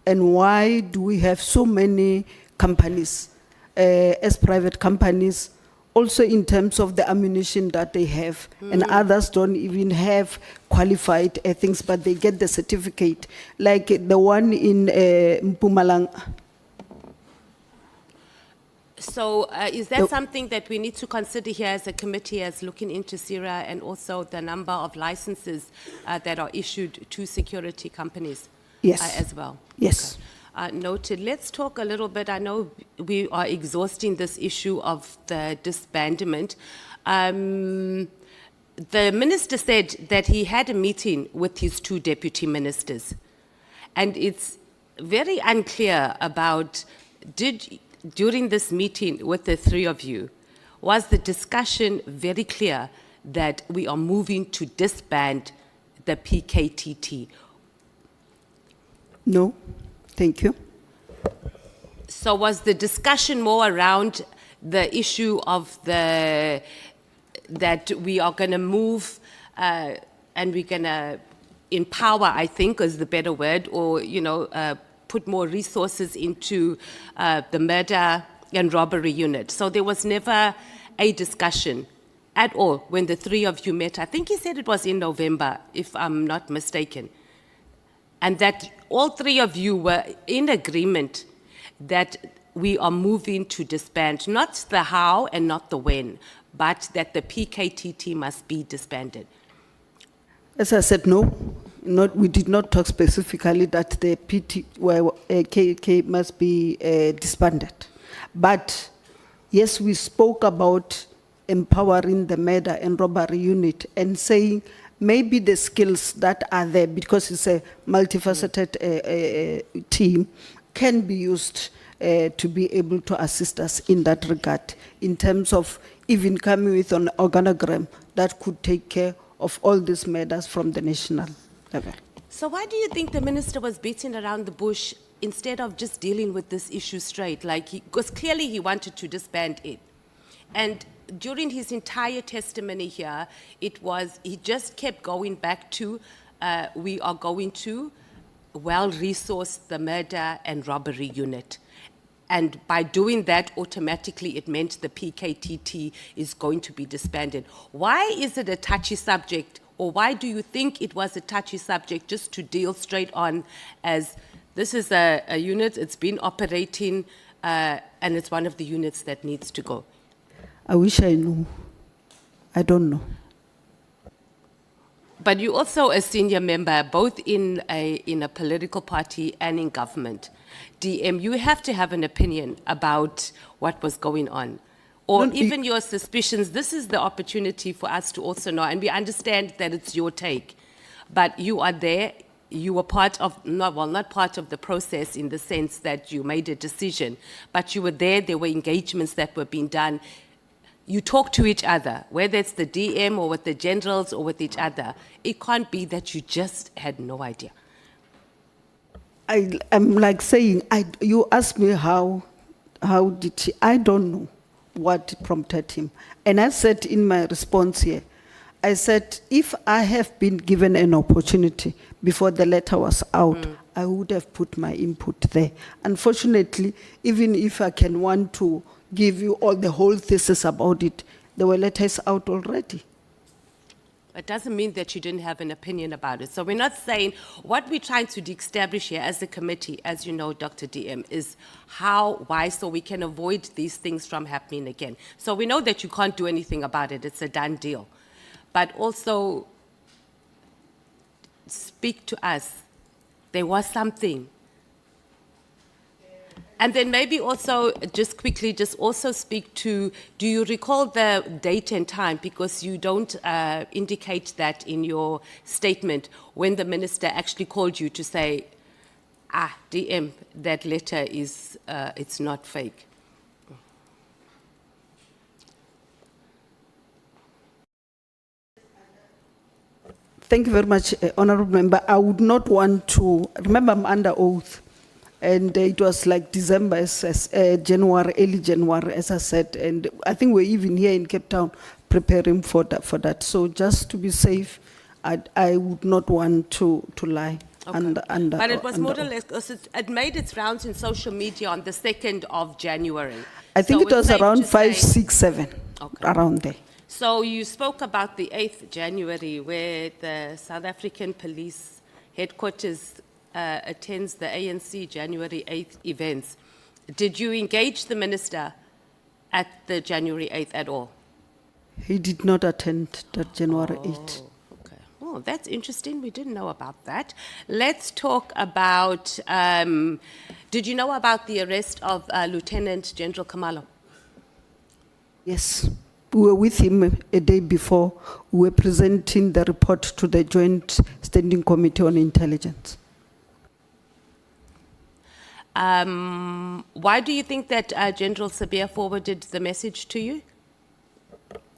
and why do we have so many companies as private companies, also in terms of the ammunition that they have, and others don't even have qualified things, but they get the certificate, like the one in Mpumalanga. So is that something that we need to consider here as a committee as looking into SIRA and also the number of licenses that are issued to security companies Yes. as well? Yes. Okay. Noted. Let's talk a little bit. I know we are exhausting this issue of the disbandment. The minister said that he had a meeting with his 2 deputy ministers, and it's very unclear about during this meeting with the 3 of you, was the discussion very clear that we are moving to disband the PKTT? No, thank you. So was the discussion more around the issue of the that we are going to move and we're going to empower, I think is the better word, or, put more resources into the murder and robbery unit. So there was never a discussion at all when the three of you met. I think he said it was in November, if I'm not mistaken. And that all three of you were in agreement that we are moving to disband, not the how and not the when, but that the PKTT must be disbanded. As I said, no, we did not talk specifically that the KK must be disbanded. But yes, we spoke about empowering the murder and robbery unit and saying maybe the skills that are there, because it's a multifaceted team, can be used to be able to assist us in that regard, in terms of even coming with an organogram that could take care of all these matters from the national level. So why do you think the minister was beating around the bush instead of just dealing with this issue straight? Because clearly he wanted to disband it. And during his entire testimony here, he just kept going back to, we are going to well-resource the murder and robbery unit. And by doing that, automatically it meant the PKTT is going to be disbanded. Why is it a touchy subject, or why do you think it was a touchy subject just to deal straight on as this is a unit, it's been operating, and it's one of the units that needs to go? I wish I knew. I don't know. But you're also a senior member, both in a political party and in government. DM, you have to have an opinion about what was going on. Or even your suspicions. This is the opportunity for us to also know. And we understand that it's your take. But you are there. You were part of, not part of the process in the sense that you made a decision. But you were there. There were engagements that were being done. You talk to each other, whether it's the DM or with the generals or with each other. It can't be that you just had no idea. I'm like saying, you asked me how did he, I don't know what prompted him. And I said in my response here, I said, if I have been given an opportunity before the letter was out, I would have put my input there. Unfortunately, even if I can want to give you all the whole thesis about it, there were letters out already. It doesn't mean that you didn't have an opinion about it. So we're not saying, what we're trying to establish here as a committee, as you know, Dr. DM, is why, so we can avoid these things from happening again. So we know that you can't do anything about it. It's a done deal. But also, speak to us. There was something. And then maybe also, just quickly, just also speak to, do you recall the date and time? Because you don't indicate that in your statement when the minister actually called you to say, DM, that letter is, it's not fake. Thank you very much, Honorable Member. I would not want to, remember I'm under oath. And it was like December, January, early January, as I said. And I think we're even here in Cape Town preparing for that. So just to be safe, I would not want to lie. Okay. But it was more or less, it made its rounds in social media on the 2nd of January. I think So it was safe around to 5, say- 6, 7, around there. So you spoke about the 8th January, where the South African Police Headquarters attends the ANC January 8th events. Did you engage the minister at the January 8th at all? He did not attend that January 8th. Okay. Oh, that's interesting. We didn't know about that. Let's talk about, did you know about the arrest of Lieutenant General Kamalo? Yes. We were with him a day before. We were presenting the report to the Joint Standing Committee on Intelligence. Why do you think that General Sabia forwarded the message to you?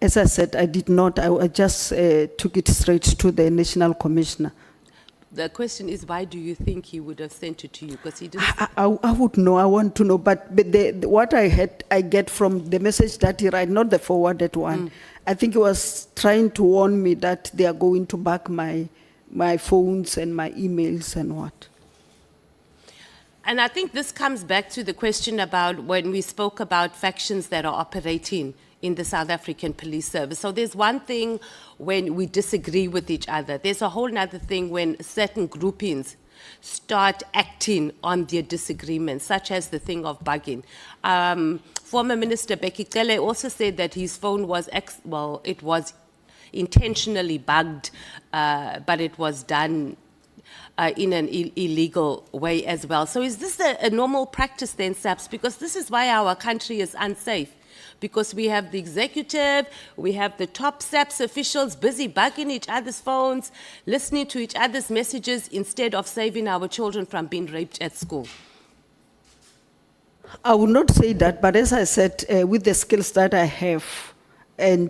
As I said, I did not. I just took it straight to the National Commissioner. The question is, why do you think he would have sent it to you? Because he didn't. I would know, I want to know, but what I get from the message that he write, not the forwarded one, I think he was trying to warn me that they are going to back my phones and my emails and what. And I think this comes back to the question about when we spoke about factions that are operating in the South African Police Service. So there's one thing when we disagree with each other. There's a whole other thing when certain groupings start acting on their disagreements, such as the thing of bugging. Former Minister Cachalia also said that his phone was, it was intentionally bugged, but it was done in an illegal way as well. So is this a normal practice then, SAPS? Because this is why our country is unsafe. Because we have the executive, we have the top SAPS officials busy bugging each other's phones, listening to each other's messages instead of saving our children from being raped at school. I would not say that, but as I said, with the skills that I have and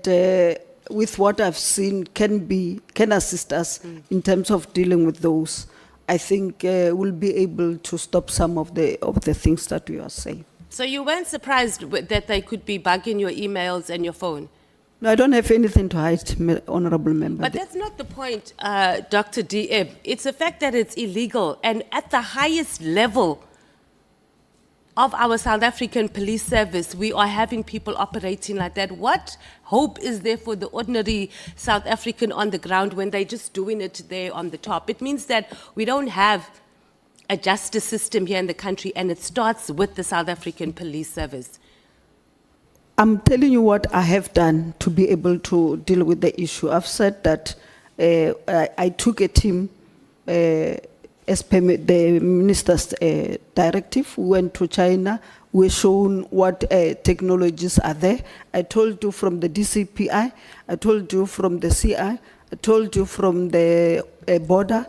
with what I've seen can assist us in terms of dealing with those, I think we'll be able to stop some of the things that we are saying. So you weren't surprised that they could be bugging your emails and your phone? No, I don't have anything to hide, Honorable Member. But that's not the point, Dr. DM. It's the fact that it's illegal. And at the highest level of our South African police service, we are having people operating like that. What hope is there for the ordinary South African on the ground when they're just doing it there on the top? It means that we don't have a justice system here in the country, and it starts with the South African Police Service. I'm telling you what I have done to be able to deal with the issue. I've said that I took a team as per the minister's directive. We went to China. We were shown what technologies are there. I told you from the DCPI. I told you from the CI. I told you from the border.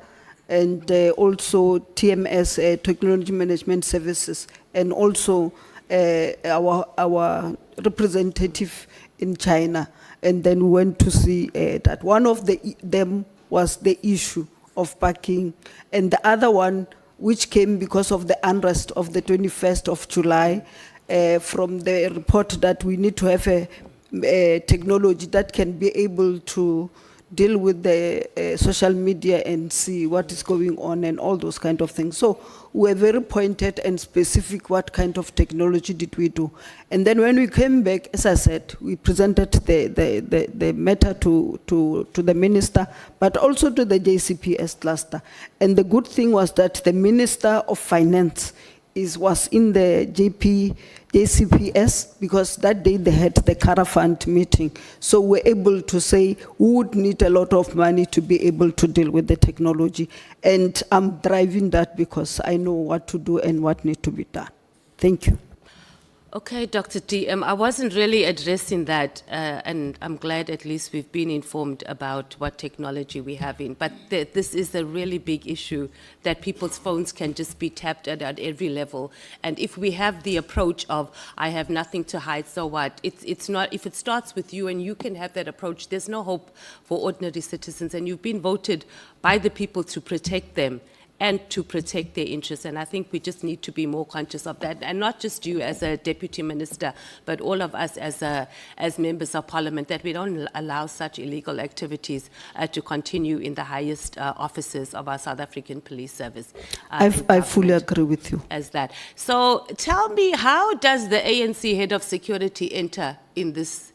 And also TMS, Technology Management Services, and also our representative in China. And then we went to see that one of them was the issue of parking, and the other one, which came because of the unrest of the 21st of July, from the report that we need to have a technology that can be able to deal with the social media and see what is going on and all those kind of things. So we're very pointed and specific what kind of technology did we do. And then when we came back, as I said, we presented the matter to the minister, but also to the JCPS cluster. And the good thing was that the Minister of Finance was in the JCPS, because that day they had the caravan meeting. So we're able to say we would need a lot of money to be able to deal with the technology. And I'm driving that because I know what to do and what needs to be done. Thank you. Okay, Dr. DM, I wasn't really addressing that, and I'm glad at least we've been informed about what technology we have in. But this is a really big issue, that people's phones can just be tapped at every level. And if we have the approach of, I have nothing to hide, so what? It's not, if it starts with you and you can have that approach, there's no hope for ordinary citizens. And you've been voted by the people to protect them and to protect their interests. And I think we just need to be more conscious of that. And not just you as a deputy minister, but all of us as members of parliament, that we don't allow such illegal activities to continue in the highest offices of our South African police service. I fully agree with you. As that. So tell me, how does the ANC head of security enter in this?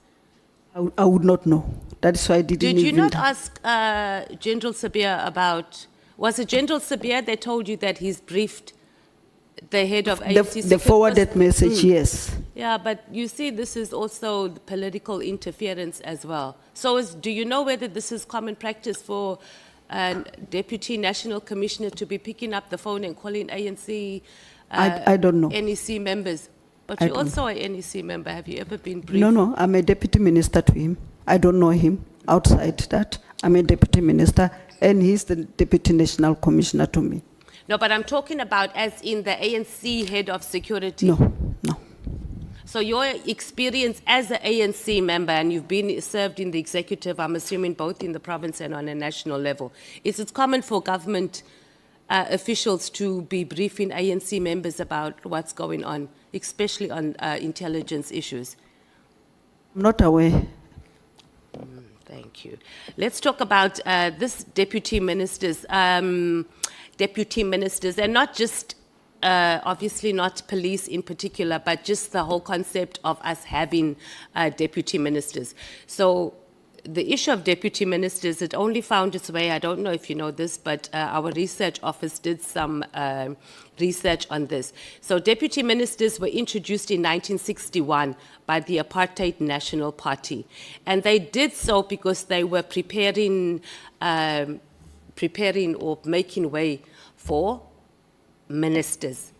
I would not know. That's why I didn't Did you even not ask General Sabia about... Was it General Sabia that told you that he's briefed the head of ANC? The forwarded message, yes. Yeah, but you see, this is also political interference as well. So do you know whether this is common practice for a Deputy National Commissioner to be picking up the phone and calling ANC I don't know. NEC members? But you're also an NEC member. Have you ever been briefed? No, I'm a deputy minister to him. I don't know him. Outside that, I'm a deputy minister, and he's the Deputy National Commissioner to me. No, but I'm talking about as in the ANC head of security. No. So your experience as an ANC member, and you've been served in the executive, I'm assuming both in the province and on a national level, is it common for government officials to be briefing ANC members about what's going on, especially on intelligence issues? I'm not aware. Thank you. Let's talk about this deputy ministers, and not just, obviously not police in particular, but just the whole concept of us having deputy ministers. So the issue of deputy ministers, it only found its way, I don't know if you know this, but our research office did some research on this. So deputy ministers were introduced in 1961 by the Apartheid National Party. And they did so because they were preparing or making way for ministers.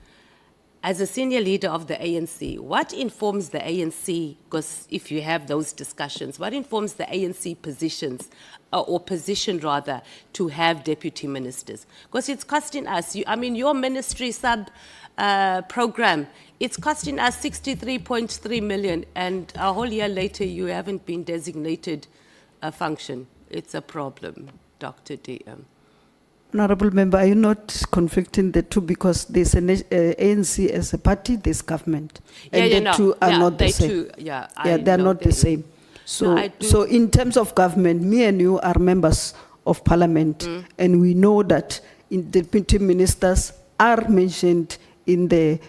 As a senior leader of the ANC, what informs the ANC, because if you have those discussions, what informs the ANC positions, or position rather, to have deputy ministers? Because it's costing us, your ministry program, it's costing us 63.3 million, and a whole year later you haven't been designated a function. It's a problem, Dr. DM. Honorable Member, are you not conflicting the two, because there's an ANC as a party, there's government, and the two are not the same. They're not the same. So, No, I do- so in terms of government, me and you are members of parliament, and we know that deputy ministers are mentioned in the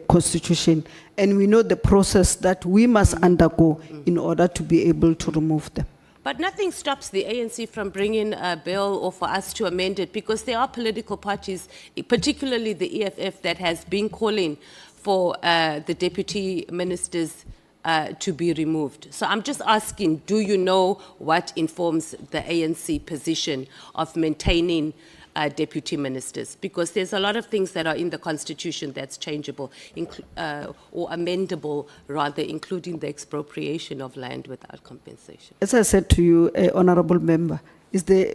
constitution, and we know the process that we must undergo in order to be able to remove them. But nothing stops the ANC from bringing a bill or for us to amend it, because there are political parties, particularly the EFF, that has been calling for the deputy ministers to be removed. So I'm just asking, do you know what informs the ANC position of maintaining deputy ministers? Because there's a lot of things that are in the constitution that's changeable, or amendable rather, including the expropriation of land without compensation. As I said to you, Honorable Member, is the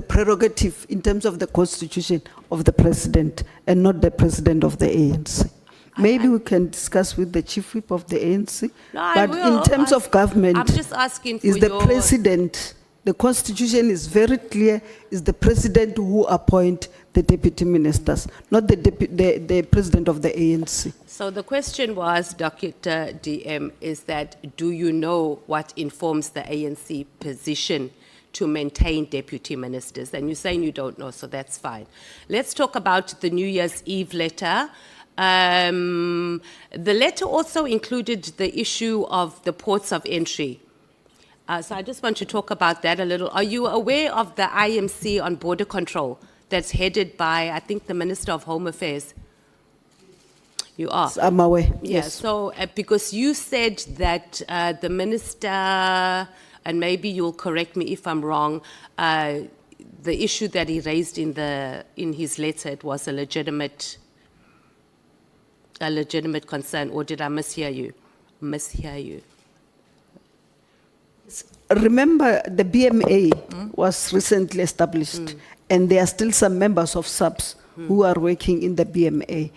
prerogative in terms of the constitution of the president and not the president of the ANC. Maybe we can discuss with the chief whip of the ANC. No, I but will. in terms of government, I'm just asking for is the your- president, the constitution is very clear, is the president who appoint the deputy ministers, not the president of the ANC. So the question was, Dr. DM, is that do you know what informs the ANC position to maintain deputy ministers? And you're saying you don't know, so that's fine. Let's talk about the New Year's Eve letter. The letter also included the issue of the ports of entry. So I just want to talk about that a little. Are you aware of the IMC on border control that's headed by, I think, the Minister of Home Affairs? You are? I'm aware, Yeah, yes. so because you said that the minister, and maybe you'll correct me if I'm wrong, the issue that he raised in his letter, it was a legitimate concern, or did I mishear you? Remember, the BMA was recently established, and there are still some members of SAPS who are working in the BMA.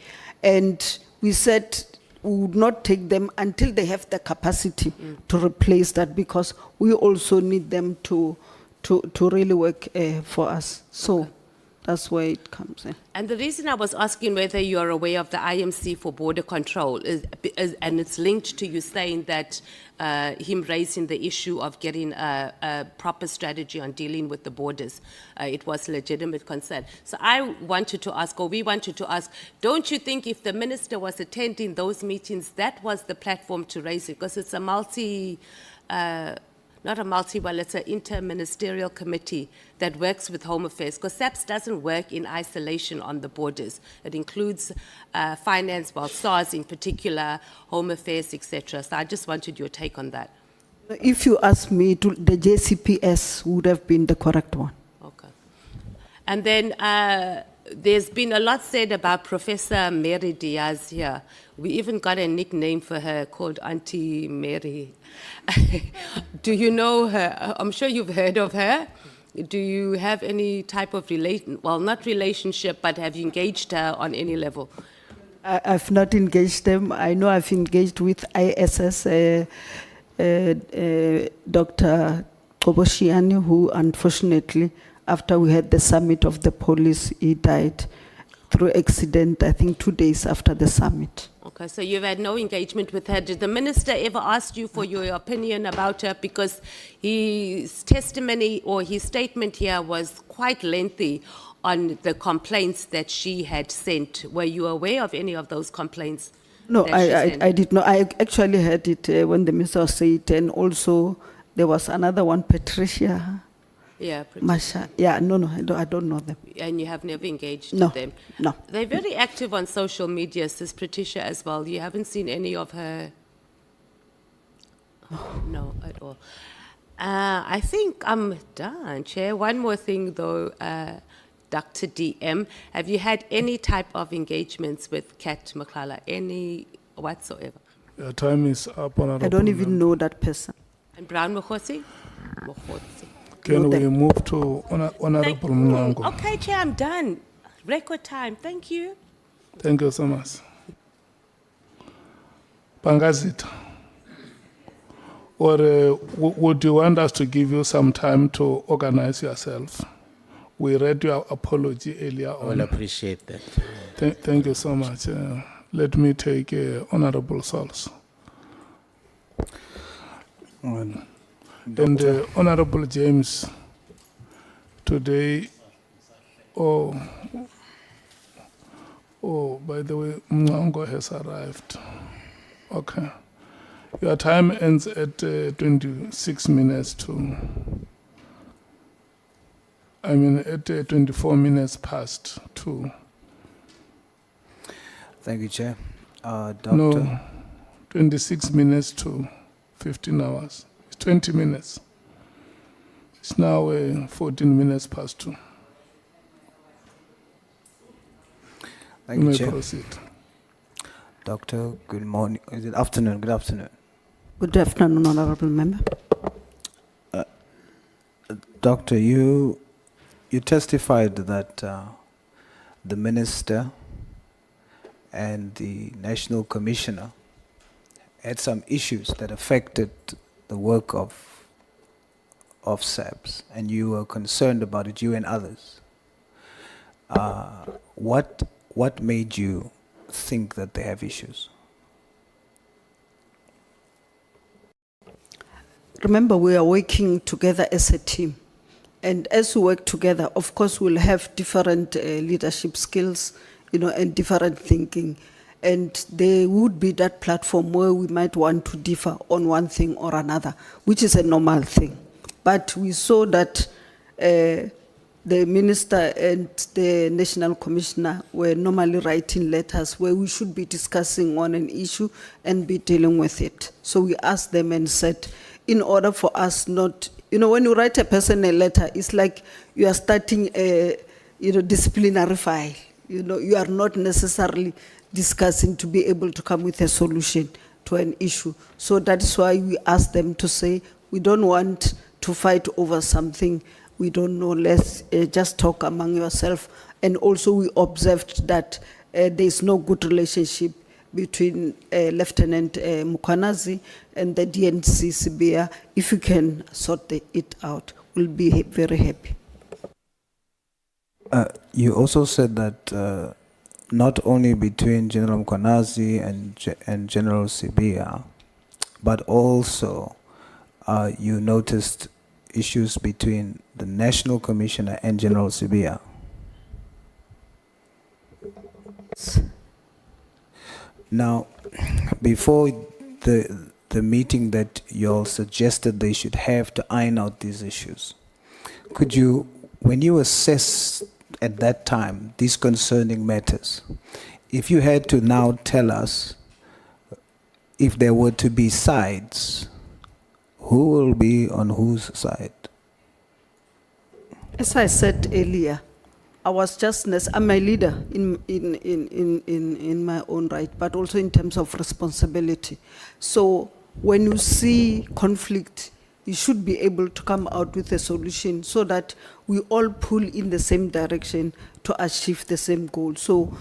And we said we would not take them until they have the capacity to replace that, because we also need them to really work for us. So that's where it comes in. And the reason I was asking whether you're aware of the IMC for border control is and it's linked to you saying that him raising the issue of getting a proper strategy on dealing with the borders. It was a legitimate concern. So I wanted to ask, or we wanted to ask, don't you think if the minister was attending those meetings, that was the platform to raise it? Because it's a it's an inter-ministerial committee that works with Home Affairs, because SAPS doesn't work in isolation on the borders. It includes finance, well, SARS in particular, Home Affairs, etc. So I just wanted your take on that. If you ask me, the JCPS would have been the correct one. Okay. And then there's been a lot said about Professor Mary Diaz here. We even got a nickname for her called Auntie Mary. Do you know her? I'm sure you've heard of her. Do you have any type of not relationship, but have you engaged her on any level? I've not engaged them. I know I've engaged with ISS, Dr. Boshielo, who unfortunately, after we had the summit of the police, he died through accident, I think 2 days after the summit. Okay, so you've had no engagement with her. Did the minister ever ask you for your opinion about her? Because his testimony or his statement here was quite lengthy on the complaints that she had sent. Were you aware of any of those complaints? No, that she sent? I did not. I actually heard it when the minister said, and also there was another one, Patricia Yeah, pretty- Masha. Yeah, no, I don't know them. and you have never engaged No, with them? no. They're very active on social media, says Patricia as well. You haven't seen any of her? No, at all. I think I'm done, Chair. One more thing though, Dr. DM, have you had any type of engagements with Kat Nhlanhla, any whatsoever? Your time is up, Honorable I don't Member. even know that person. And Brown Mkhwanazi? Mkhwanazi. Can No, we thank- move to Honorable Mnyango? Okay, Chair, I'm done. Record time. Thank you. Thank you so much. Pangazita. Or would you want us to give you some time to organize yourself? We read your apology earlier I will on. appreciate that. Thank you so much. Let me take Honorable Sols. And Honorable James, today, oh, by the way, Mnyango has arrived. Okay. Your time ends at 26 minutes to, at 24 minutes past 2. Thank you, Chair. Doctor. No, 26 minutes to 15 hours. It's 20 minutes. It's now 14 minutes past 2. Thank You you, may Chair. proceed. Doctor, good morning. Is it afternoon? Good afternoon. Good afternoon, honorable member. Doctor, you testified that the minister and the national commissioner had some issues that affected the work of SAPS, and you were concerned about it, you and others. What made you think that they have issues? Remember, we are working together as a team. And as we work together, of course, we'll have different leadership skills, and different thinking. And there would be that platform where we might want to differ on one thing or another, which is a normal thing. But we saw that the minister and the national commissioner were normally writing letters where we should be discussing on an issue and be dealing with it. So we asked them and said, in order for us not, when you write a person a letter, it's like you are starting a, disciplinary file. You are not necessarily discussing to be able to come with a solution to an issue. So that is why we asked them to say, we don't want to fight over something we don't know, let's just talk among yourself. And also we observed that there is no good relationship between Lieutenant Mkhwanazi and the DNC Sibia. If you can sort it out, we'll be very happy. You also said that not only between General Mkhwanazi and General Sibia, but also you noticed issues between the National Commissioner and General Sibia. Now, before the meeting that you all suggested they should have to iron out these issues, could you, when you assess at that time these concerning matters, if you had to now tell us if there were to be sides, who will be on whose side? As I said earlier, I was I'm a leader in my own right, but also in terms of responsibility. So when you see conflict you should be able to come out with a solution so that we all pull in the same direction to achieve the same goal. So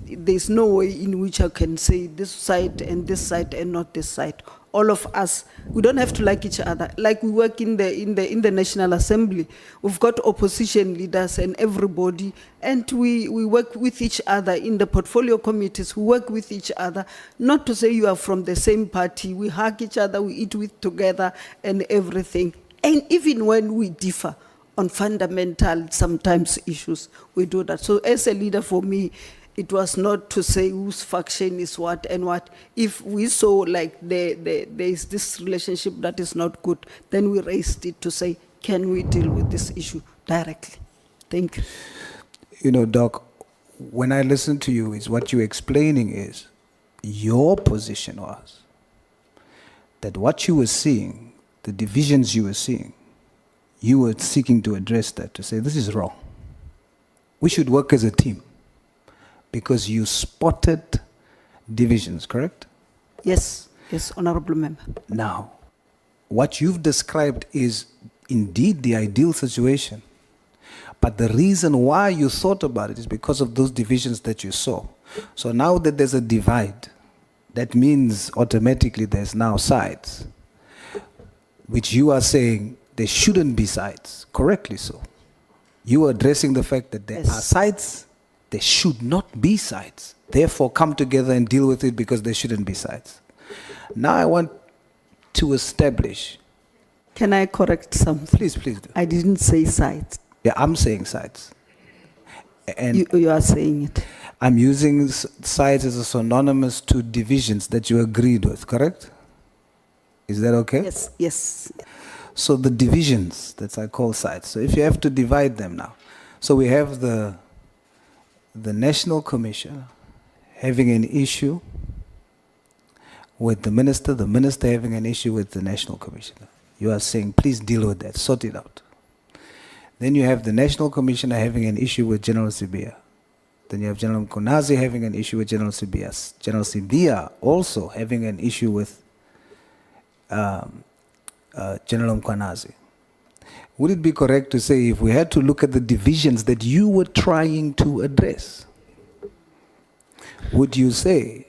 there's no way in which I can say this side and not this side. All of us, we don't have to like each other. Like we work in the National Assembly, we've got opposition leaders and everybody, and we work with each other in the portfolio committees. We work with each other. Not to say you are from the same party. We hug each other, we eat with together, and everything. And even when we differ on fundamental sometimes issues, we do that. So as a leader, for me, it was not to say whose faction is what and what. If we saw like there is this relationship that is not good, then we raised it to say, can we deal with this issue directly? Thank you. You know, Doc, when I listen to you, is what you're explaining is your position was that what you were seeing, the divisions you were seeing, you were seeking to address that, to say this is wrong. We should work as a team. Because you spotted divisions, correct? Yes, yes, Honorable Member. Now, what you've described is indeed the ideal situation. But the reason why you thought about it is because of those divisions that you saw. So now that there's a divide, that means automatically there's now sides, which you are saying there shouldn't be sides, correctly so. You are addressing the fact that there Yes. are sides. There should not be sides. Therefore, come together and deal with it because there shouldn't be sides. Now I want to establish. Can I correct something? Please do. I didn't say sides. Yeah, I'm saying sides. And You are saying it. I'm using sides as a synonymous to divisions that you agreed with, correct? Is that okay? Yes, yes. So the divisions that I call sides. So if you have to divide them now. So we have the National Commission having an issue with the minister having an issue with the National Commissioner. You are saying, please deal with that, sort it out. Then you have the National Commissioner having an issue with General Sibia. Then you have General Mkhwanazi having an issue with General Sibia. General Sibia also having an issue with General Mkhwanazi. Would it be correct to say if we had to look at the divisions that you were trying to address, would you say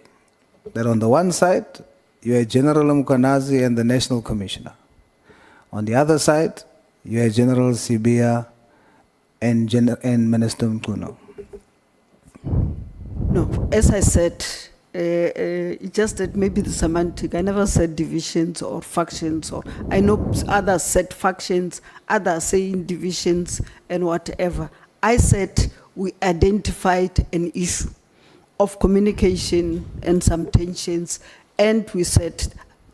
that on the one side, you had General Mkhwanazi and the National Commissioner. On the other side, you had General Sibia and Minister Mkhwanazi? No, as I said, it's just that maybe the semantic. I never said divisions or factions, or I know others said factions, others saying divisions and whatever. I said we identified an issue of communication and some tensions, and we said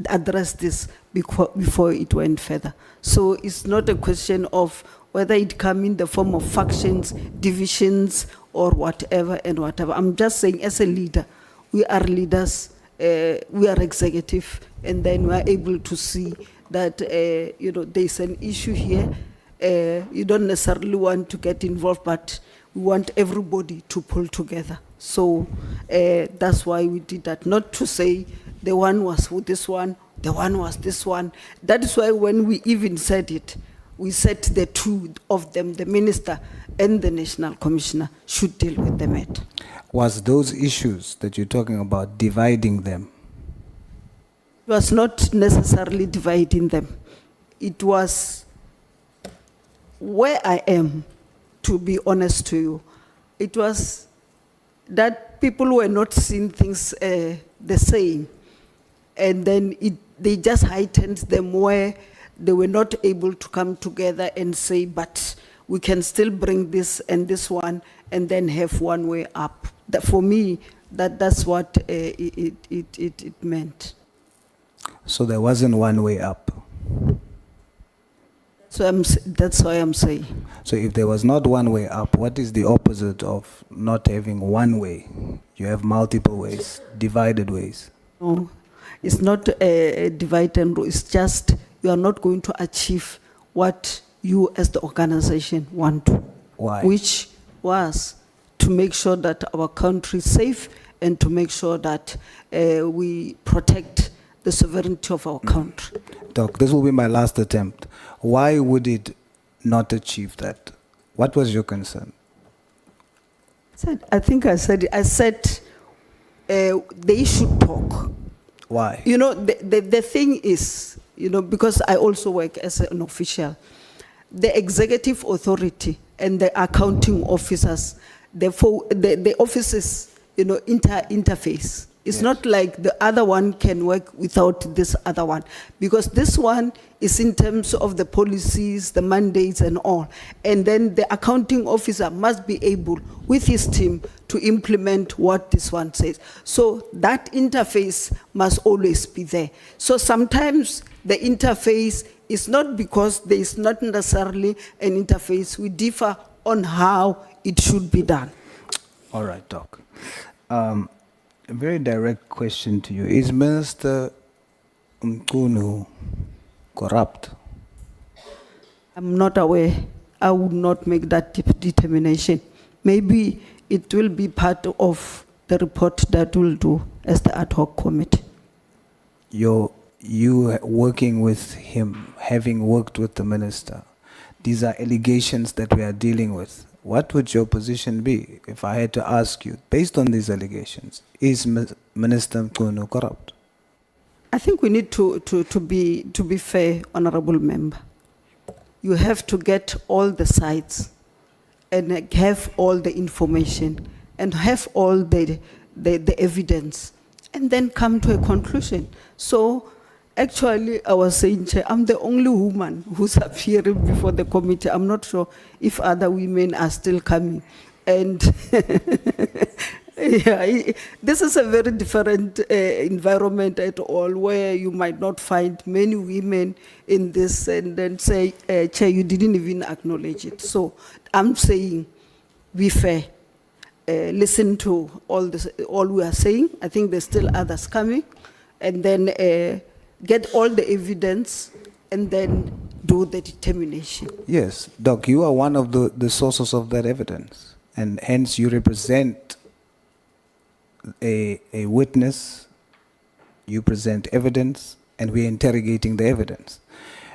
address this before it went further. So it's not a question of whether it come in the form of factions, divisions, or whatever and whatever. I'm just saying as a leader, we are leaders, we are executive, and then we are able to see that there's an issue here. You don't necessarily want to get involved, but we want everybody to pull together. So that's why we did that. Not to say the one was with this one, the one was this one. That is why when we even said it, we said the two of them, the minister and the National Commissioner, should deal with the matter. Was those issues that you're talking about dividing them? It was not necessarily dividing them. It was where I am, to be honest to you. It was that people were not seeing things the same. And then they just heightened them where they were not able to come together and say, but we can still bring this and this one and then have one way up. That, for me, that's what it meant. So there wasn't one way up. So that's why I'm saying. So if there was not one way up, what is the opposite of not having one way? You have multiple ways, divided ways. No, it's not a divide and rule. It's just you are not going to achieve what you as the organization want to. Why? Which was to make sure that our country is safe and to make sure that we protect the sovereignty of our country. Doc, this will be my last attempt. Why would it not achieve that? What was your concern? I think I said they should talk. Why? You know, the thing is, you know, because I also work as an official, the executive authority and the accounting officers, the offices, you know, interface. It's Yes. not like the other one can work without this other one, because this one is in terms of the policies, the mandates and all. And then the accounting officer must be able, with his team, to implement what this one says. So that interface must always be there. So sometimes the interface is not because there is not necessarily an interface. We differ on how it should be done. All right, Doc. A very direct question to you. Is Minister Mkhwanazi corrupt? I'm not aware. I would not make that determination. Maybe it will be part of the report that we'll do as the Ad Hoc Committee. You working with him, having worked with the minister, these are allegations that we are dealing with. What would your position be if I had to ask you, based on these allegations, is Minister Mkhwanazi corrupt? I think we need to be fair, honorable member. You have to get all the sides and have all the information and have all the evidence and then come to a conclusion. So actually, I was saying, Chair, I'm the only woman who's appearing before the committee. I'm not sure if other women are still coming. And yeah, this is a very different environment at all, where you might not find many women in this and then say, Chair, you didn't even acknowledge it. So I'm saying, be fair. Listen to all we are saying. I think there's still others coming. And then get all the evidence and then do the determination. Yes, Doc, you are one of the sources of that evidence, and hence you represent a witness, you present evidence, and we're interrogating the evidence.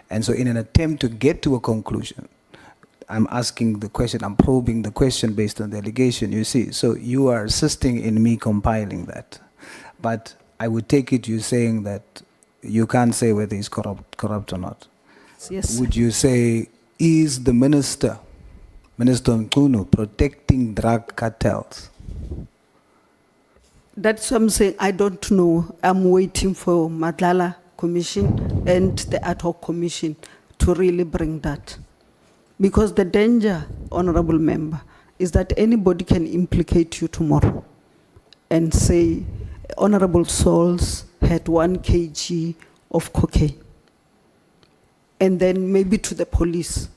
And so in an attempt to get to a conclusion, I'm asking the question, I'm probing the question based on the allegation, you see. So you are assisting in me compiling that. But I would take it you saying that you can't say whether he's corrupt or not. Yes. Would you say, is the Minister Mkhwanazi, protecting drug cartels? That's what I'm saying. I don't know. I'm waiting for Nhlanhla Commission and the Ad Hoc Commission to really bring that. Because the danger, honorable member, is that anybody can implicate you tomorrow and say, Honorable Souls had 1 kg of cocaine. And then maybe to the police.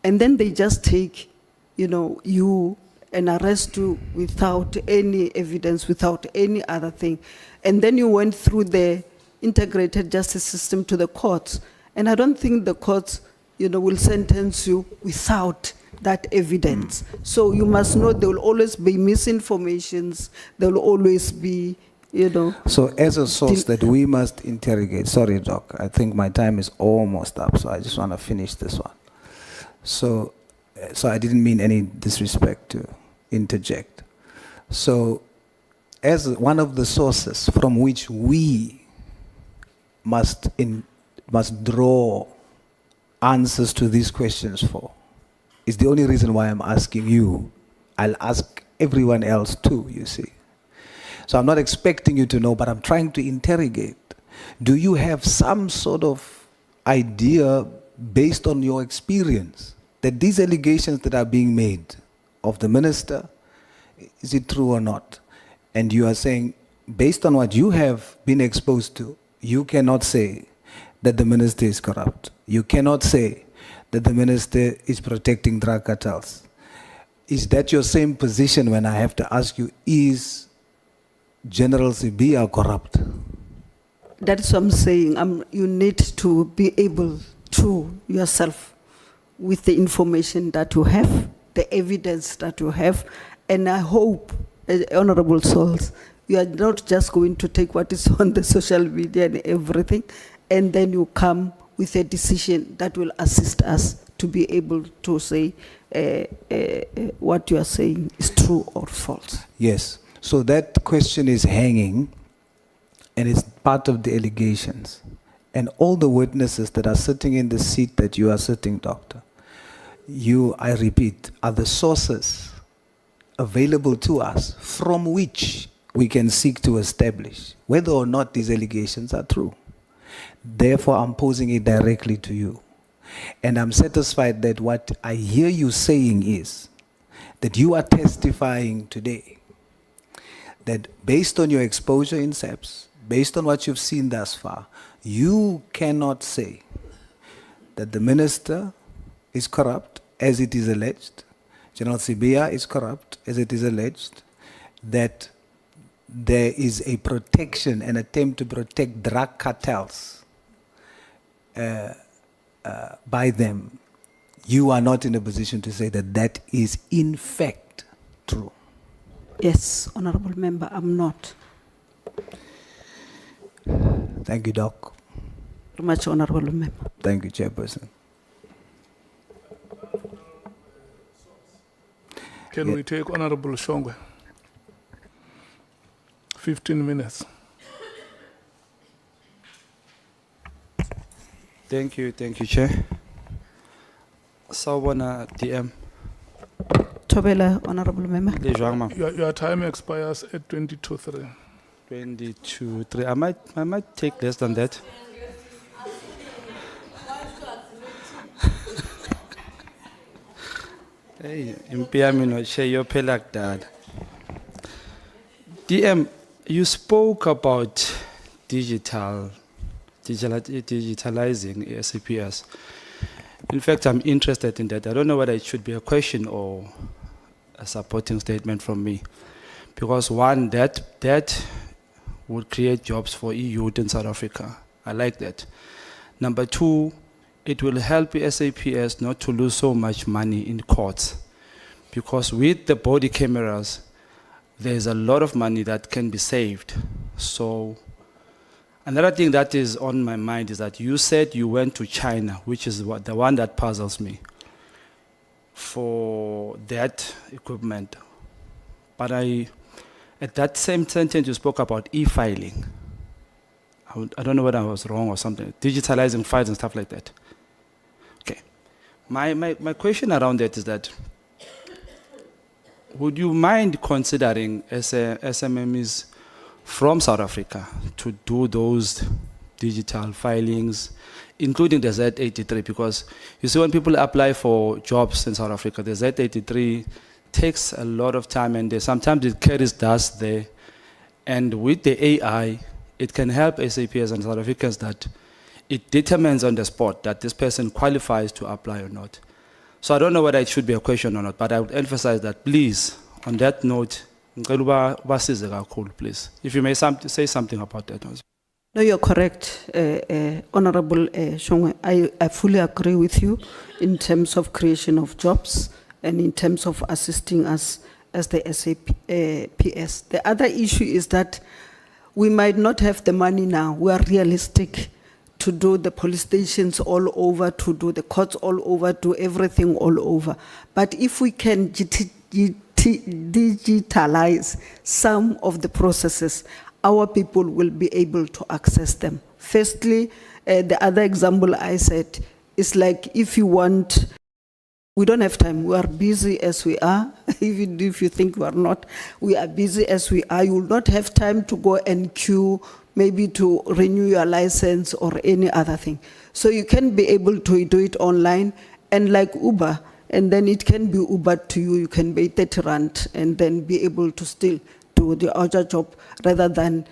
And then they just take, you know, you and arrest you without any evidence, without any other thing. And then you went through the integrated justice system to the courts. And I don't think the courts, you know, will sentence you without that evidence. So you must know there will always be misinformations. There will always be, you know. So as a source that we must interrogate, sorry, Doc, I think my time is almost up, so I just want to finish this one. So I didn't mean any disrespect to interject. So as one of the sources from which we must draw answers to these questions for, is the only reason why I'm asking you. I'll ask everyone else too, you see. So I'm not expecting you to know, but I'm trying to interrogate. Do you have some sort of idea based on your experience that these allegations that are being made of the minister, is it true or not? And you are saying, based on what you have been exposed to, you cannot say that the minister is corrupt. You cannot say that the minister is protecting drug cartels. Is that your same position when I have to ask you, is General Sibia corrupt? That's what I'm saying. You need to be able to yourself, with the information that you have, the evidence that you have, and I hope, Honorable Souls, You are not just going to take what is on the social media and everything, and then you come with a decision that will assist us to be able to say what you are saying is true or false. Yes. So that question is hanging, and it's part of the allegations. And all the witnesses that are sitting in the seat that you are sitting, Doctor, you, I repeat, are the sources available to us from which we can seek to establish whether or not these allegations are true. Therefore, I'm posing it directly to you. And I'm satisfied that what I hear you saying is that you are testifying today that based on your exposure in SAPS, based on what you've seen thus far, you cannot say that the minister is corrupt as it is alleged, General Sibia is corrupt as it is alleged, that there is a protection, an attempt to protect drug cartels by them. You are not in a position to say that that is in fact true. Yes, Honorable Member, I'm not. Thank you, Doc. Very much, Honorable Member. Thank you, Chairperson. Can we take Honorable Shongwe? 15 minutes. Thank you, Chair. Sawubona DM. Tobela, Honorable Member. Le jwang, ma'am? Your time expires at 22:03. 22-3. I might take less than that. Hey, impiyami no Chair, you're phela kudala. DM, you spoke about digitalizing SAPS. In fact, I'm interested in that. I don't know whether it should be a question or a supporting statement from me. Because one, that would create jobs for EU in South Africa. I like that. Number two, it will help SAPS not to lose so much money in courts. Because with the body cameras, there's a lot of money that can be saved. So another thing that is on my mind is that you said you went to China, which is the one that puzzles me, for that equipment. But at that same sentence, you spoke about e-filing. I don't know whether I was wrong or something, digitalizing files and stuff like that. Okay. My question around that is that, would you mind considering SMMEs from South Africa to do those digital filings, including the Z83? Because you see, when people apply for jobs in South Africa, the Z83 takes a lot of time, and sometimes it carries dust there. And with the AI, it can help SAPs and South Africans that it determines on the spot that this person qualifies to apply or not. So I don't know whether it should be a question or not, but I would emphasize that, please, on that note, please, if you may say something about that. No, you're correct, Honorable Shongwe. I fully agree with you in terms of creation of jobs and in terms of assisting us as the SAPS. The other issue is that we might not have the money now. We are realistic to do the police stations all over, to do the courts all over, do everything all over. But if we can digitalize some of the processes, our people will be able to access them. Firstly, the other example I said is like, if you want, we don't have time. We are busy as we are. Even if you think we are not, we are busy as we are. You will not have time to go and queue, maybe to renew your license or any other thing. So you can be able to do it online, and like Uber, and then it can be Ubered to you. You can pay 30 rand and then be able to still do the other job rather than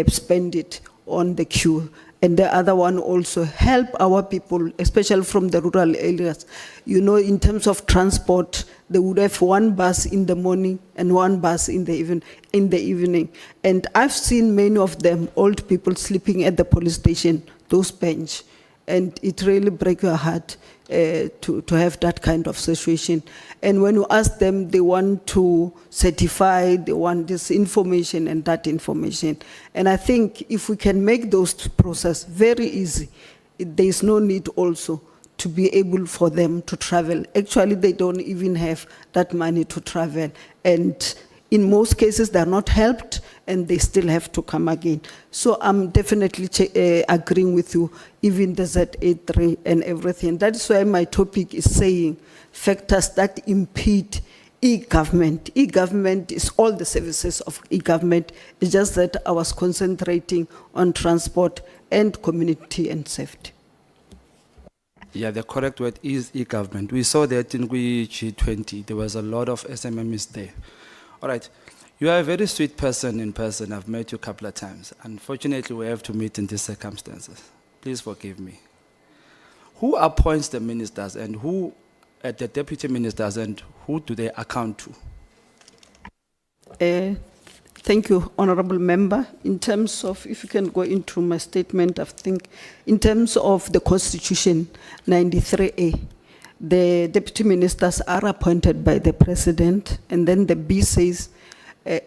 spend it on the queue. And the other one also help our people, especially from the rural areas. You know, in terms of transport, they would have one bus in the morning and one bus in the evening. And I've seen many of them, old people sleeping at the police station, those bench. And it really breaks your heart to have that kind of situation. And when you ask them, they want to certify, they want this information and that information. And I think if we can make those process very easy, there is no need also to be able for them to travel. Actually, they don't even have that money to travel. And in most cases, they're not helped and they still have to come again. So I'm definitely agreeing with you, even the ZA3 and everything. That is why my topic is saying factors that impede e-government. E-government is all the services of e-government. It's just that I was concentrating on transport and community and safety. Yeah, the correct word is e-government. We saw that in G20. There was a lot of SMMs there. All right. You are a very sweet person in person. I've met you a couple of times. Unfortunately, we have to meet in these circumstances. Please forgive me. Who appoints the ministers and who, the deputy ministers, and who do they account to? Thank you, Honorable Member. In terms of, if you can go into my statement, I think, in terms of the Constitution 93A, the deputy ministers are appointed by the President, and then the B says,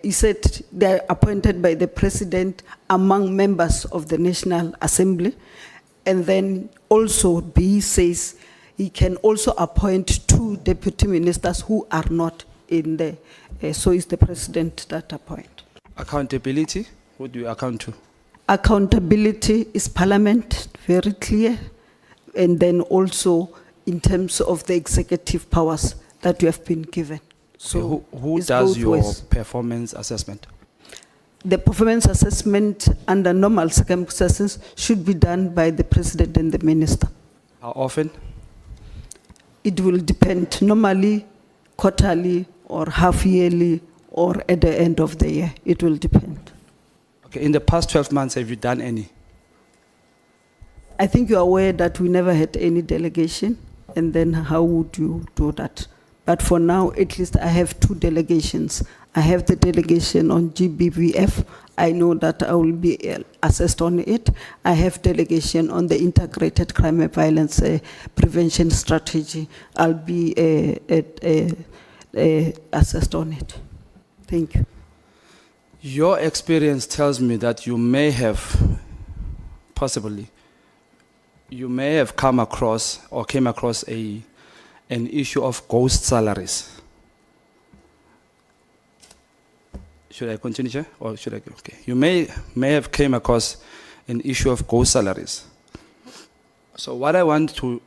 he said they're appointed by the President among members of the National Assembly, and then also B says he can also appoint 2 deputy ministers who are not in there. So it's the President that appoints. Accountability, who do you account to? Accountability is Parliament, very clear, and then also in terms of the executive powers that you have been given. So who it's does both your ways. performance assessment? The performance assessment under normal circumstances should be done by the President and the Minister. How often? It will depend, normally quarterly or half yearly or at the end of the year. It will depend. Okay, in the past 12 months, have you done any? I think you're aware that we never had any delegation, and then how would you do that? But for now, at least I have 2 delegations. I have the delegation on GBVF. I know that I will be assessed on it. I have delegation on the integrated crime and violence prevention strategy. I'll be assessed on it. Thank you. Your experience tells me that you may have, possibly, you may have come across or came across an issue of ghost salaries. Should I continue, Chair, or should I go? Okay. You may have came across an issue of ghost salaries. So what I want you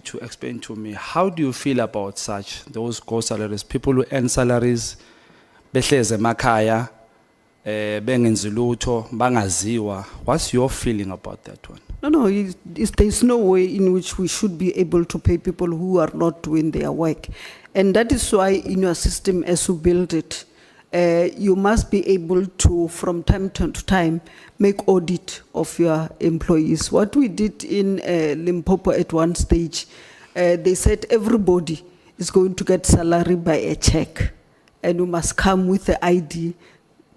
to explain to me, how do you feel about those ghost salaries? People who earn salaries, behleze emakhaya, bengenzi lutho, bangaziwa. What's your feeling about that one? No, there's no way in which we should be able to pay people who are not doing their work. And that is why in your system, as you build it, you must be able to, from time to time, make audit of your employees. What we did in Limpopo at one stage, they said everybody is going to get salary by a check, and you must come with the ID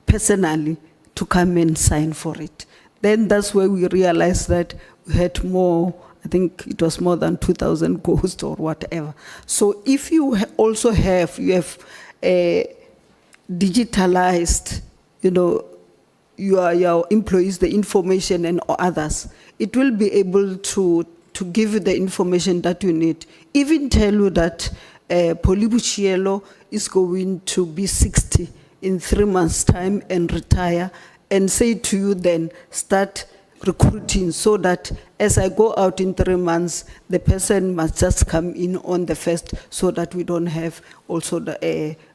personally to come and sign for it. Then that's where we realized that we had more, I think it was more than 2,000 ghosts or whatever. So if you also have digitalized, your employees, the information and others, it will be able to give you the information that you need. Even tell you that Polly Boshielo is going to be 60 in 3 months' time and retire, and say to you then, start recruiting so that as I go out in 3 months, the person must just come in on the 1st so that we don't have also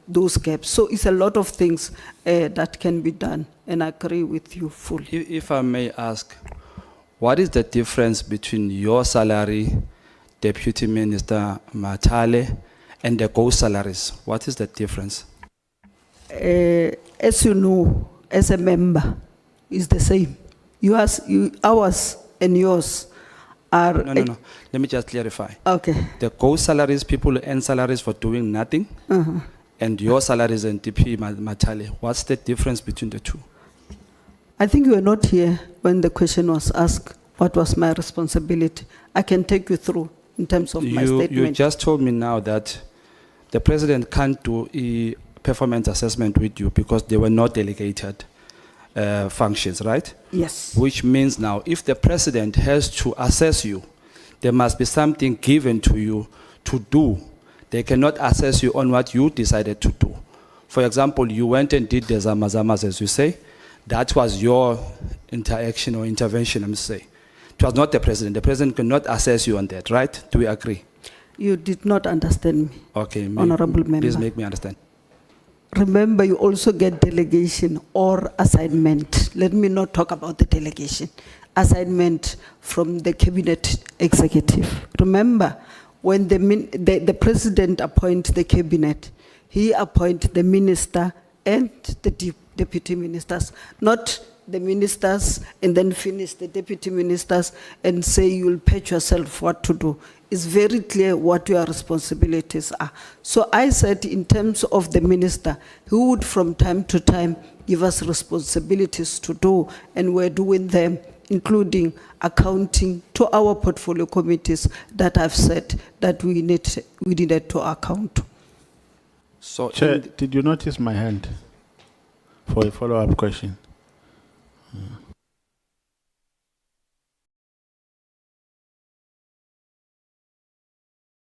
those gaps. So it's a lot of things that can be done, and I agree with you fully. If I may ask, what is the difference between your salary, Deputy Minister Mathale, and the ghost salaries? What is the difference? As you know, as a member, is the same. Ours and yours are... No. Let me just clarify. Okay. The ghost salaries, people who earn salaries for doing nothing, and your salaries and DP Mathale. What's the difference between the two? I think you were not here when the question was asked what was my responsibility. I can take you through in terms of my You statement. just told me now that the president can't do a performance assessment with you because they were not delegated functions, right? Yes. Which means now, if the president has to assess you, there must be something given to you to do. They cannot assess you on what you decided to do. For example, you went and did the zamazamas, as you say. That was your interaction or intervention, I'm saying. It was not the president. The president cannot assess you on that, right? Do we agree? You did not understand me. Okay, Honorable member. please make me understand. Remember, you also get delegation or assignment. Let me not talk about the delegation. Assignment from the cabinet executive. Remember, when the president appoints the cabinet, he appoints the minister and the deputy ministers, not the ministers and then finish the deputy ministers and say you'll patch yourself what to do. It's very clear what your responsibilities are. So I said in terms of the minister, who would from time to time give us responsibilities to do, and we're doing them, including accounting to our portfolio committees that I've said that we needed to account to. So, Chair, did you notice my hand for a follow-up question?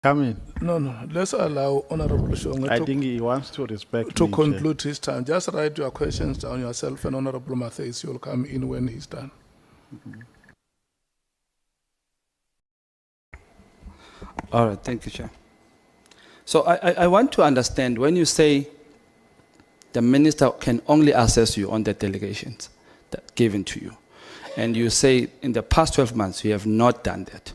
Come in. No, let's allow Honorable Shonga I think he wants to respect to me, Chair. conclude his time. Just write your questions down yourself, and Honorable Mathale, you'll come in when he's done. all right, thank you, Chair. So I want to understand, when you say the minister can only assess you on the delegations that given to you, and you say in the past 12 months you have not done that.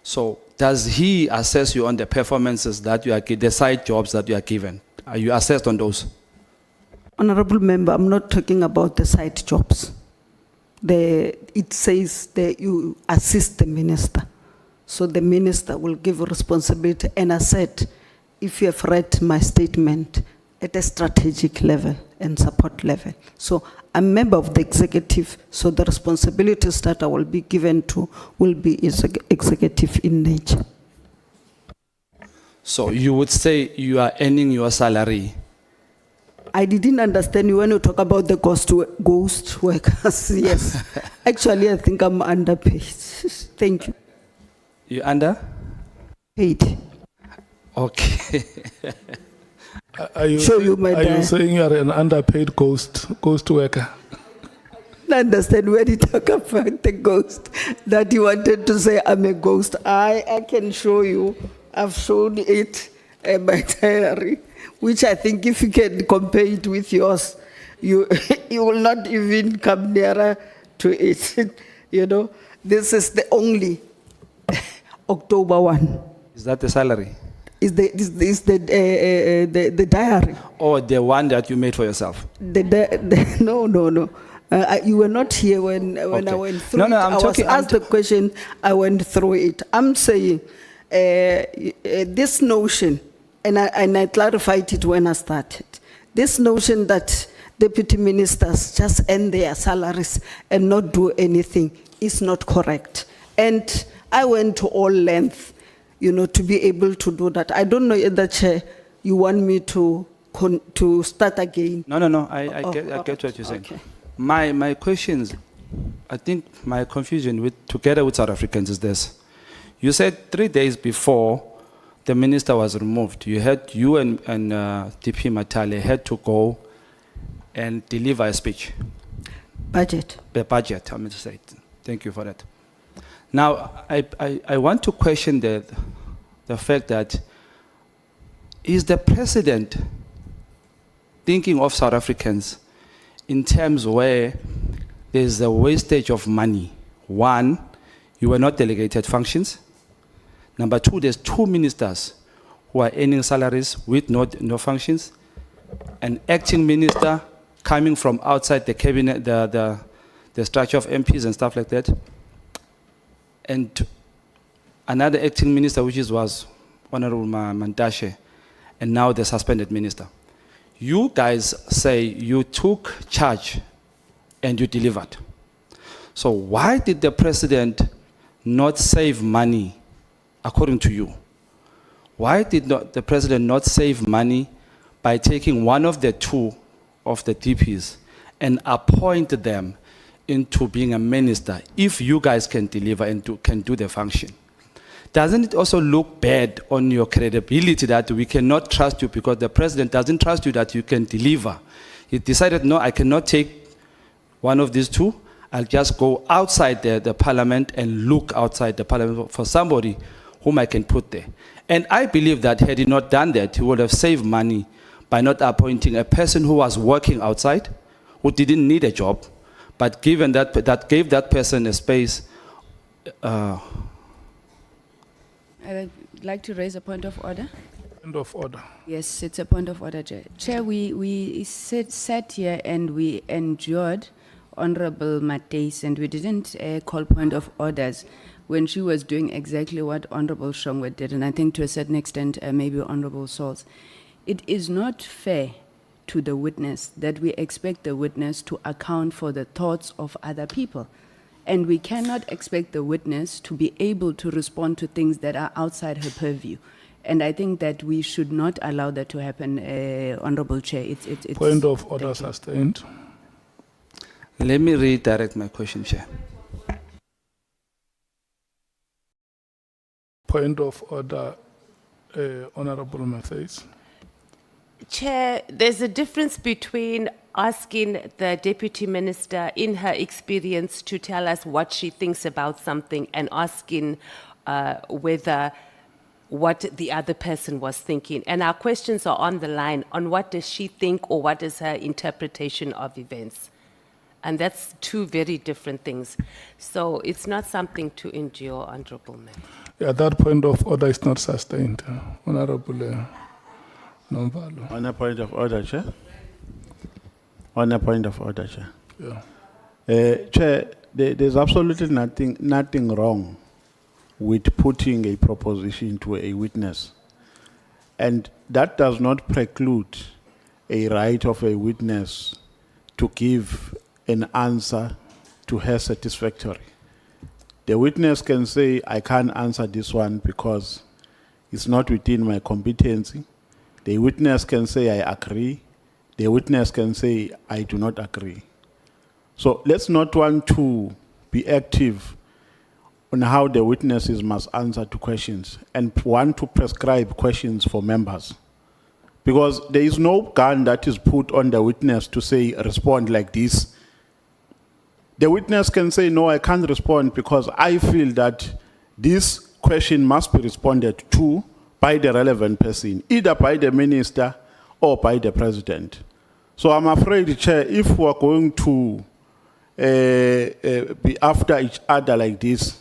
So does he assess you on the performances that you are, the side jobs that you are given? Are you assessed on those? Honorable member, I'm not talking about the side jobs. It says that you assist the minister. So the minister will give a responsibility. And I said, if you have read my statement, at a strategic level and support level. So I'm a member of the executive, so the responsibilities that I will be given to will be executive in nature. So you would say you are earning your salary. I didn't understand you when you talk about the ghost workers. Yes. Actually, I think I'm underpaid. Thank you. You under? Paid. Okay. Are you, Show you my are you diary. saying you are an underpaid ghost worker? I understand when you talk about the ghost, that you wanted to say I'm a ghost. I can show you. I've shown it in my diary, which I think if you can compare it with yours, you will not even come nearer to it. You know, this is the only October 1. Is that the salary? Is the diary? Or the one that you made for yourself? No. You were not here when I Okay. went through No, it. I'm I was talking- I'm asked the question, I went through it. I'm saying this notion, and I clarified it when I started, this notion that deputy ministers just earn their salaries and not do anything is not correct. And I went to all length, you know, to be able to do that. I don't know either, Chair, you want me to start again? No. I get what you're saying. Okay. My questions, I think my confusion together with South Africans is this. You said 3 days before the minister was removed, you and DP Mathale had to go and deliver a speech. Budget. The budget, I meant to say it. Thank you for that. Now, I want to question the fact that, is the president thinking of South Africans in terms where there's a wastage of money? One, you were not delegated functions. Number two, there's 2 ministers who are earning salaries with no functions. An acting minister coming from outside the cabinet, the structure of MPs and stuff like that. And another acting minister, which was Honorable Mantashe, and now the suspended minister. You guys say you took charge and you delivered. So why did the president not save money, according to you? Why did the president not save money by taking one of the two of the DPs and appoint them into being a minister if you guys can deliver and can do the function? Doesn't it also look bad on your credibility that we cannot trust you because the president doesn't trust you that you can deliver? He decided, no, I cannot take one of these two. I'll just go outside the parliament and look outside the parliament for somebody whom I can put there. And I believe that had he not done that, he would have saved money by not appointing a person who was working outside, who didn't need a job, but given that gave that person a space. I'd like to raise a point of order. Point of order. Yes, it's a point of order, Chair. Chair, we sat here and we endured Honorable Mathale, and we didn't call point of orders when she was doing exactly what Honorable Shongwe did, and I think to a certain extent, maybe Honorable Sauls. It is not fair to the witness that we expect the witness to account for the thoughts of other people. And we cannot expect the witness to be able to respond to things that are outside her purview. And I think that we should not allow that to happen, Honorable Chair. It's Point of order sustained. Let me redirect my question, Chair. Point of order, Honorable Mathale. Chair, there's a difference between asking the Deputy Minister in her experience to tell us what she thinks about something and asking whether what the other person was thinking. And our questions are on the line on what does she think or what is her interpretation of events. And that's two very different things. So it's not something to endure, Honorable Member. Yeah, that point of order is not sustained, Honorable Nomvalo. On a point of order, Chair. On a point of order, Chair. Yeah. Chair, there's absolutely nothing wrong with putting a proposition to a witness. And that does not preclude a right of a witness to give an answer to her satisfactory. The witness can say, I can't answer this one because it's not within my competency. The witness can say, I agree. The witness can say, I do not agree. So let's not want to be active on how the witnesses must answer to questions and want to prescribe questions for members. Because there is no gun that is put on the witness to say, respond like this. The witness can say, no, I can't respond because I feel that this question must be responded to by the relevant person, either by the minister or by the president. So I'm afraid, Chair, if we're going to be after each other like this,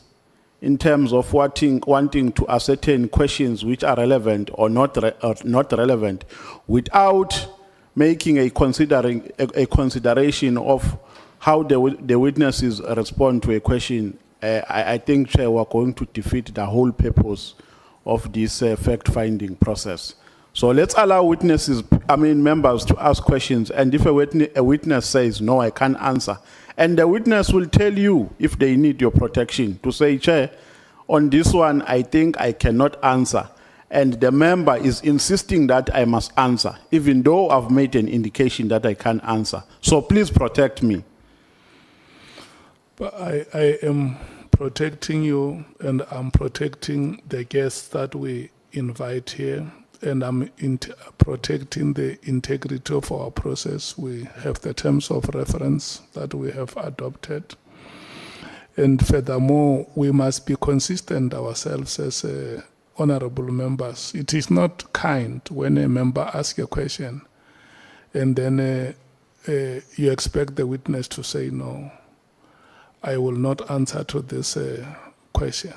in terms of wanting to ascertain questions which are relevant or not relevant, without making a consideration of how the witnesses respond to a question, I think, Chair, we're going to defeat the whole purpose of this fact-finding process. So let's allow members to ask questions, and if a witness says, no, I can't answer, and the witness will tell you if they need your protection to say, Chair, on this one, I think I cannot answer. And the member is insisting that I must answer, even though I've made an indication that I can't answer. So please protect me. But I am protecting you, and I'm protecting the guests that we invite here, and I'm protecting the integrity of our process. We have the terms of reference that we have adopted. And furthermore, we must be consistent ourselves as honorable members. It is not kind when a member asks a question and then you expect the witness to say, no, I will not answer to this question.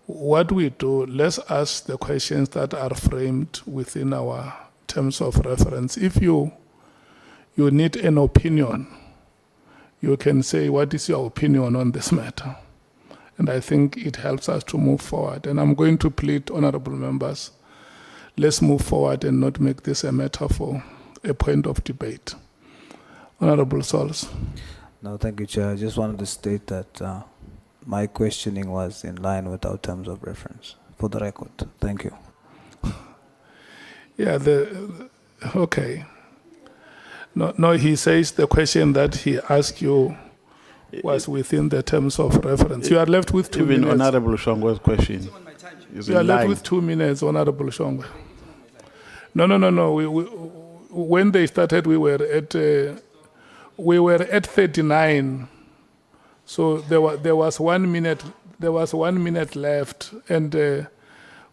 What we do, let's ask the questions that are framed within our terms of reference. If you need an opinion, you can say, what is your opinion on this matter? And I think it helps us to move forward. And I'm going to plead, honorable members, let's move forward and not make this a matter for a point of debate. Honorable Sauls. No, thank you, Chair. I just wanted to state that my questioning was in line with our terms of reference, for the record. Thank you. Yeah, okay. No, he says the question that he asked you was within the terms of reference. You are left with 2 Even minutes. Honorable Shongwe's question is You are in left line. with 2 minutes, Honorable Shongwe. No. When they started, we were at 39. So there was 1 minute. There was 1 minute left, and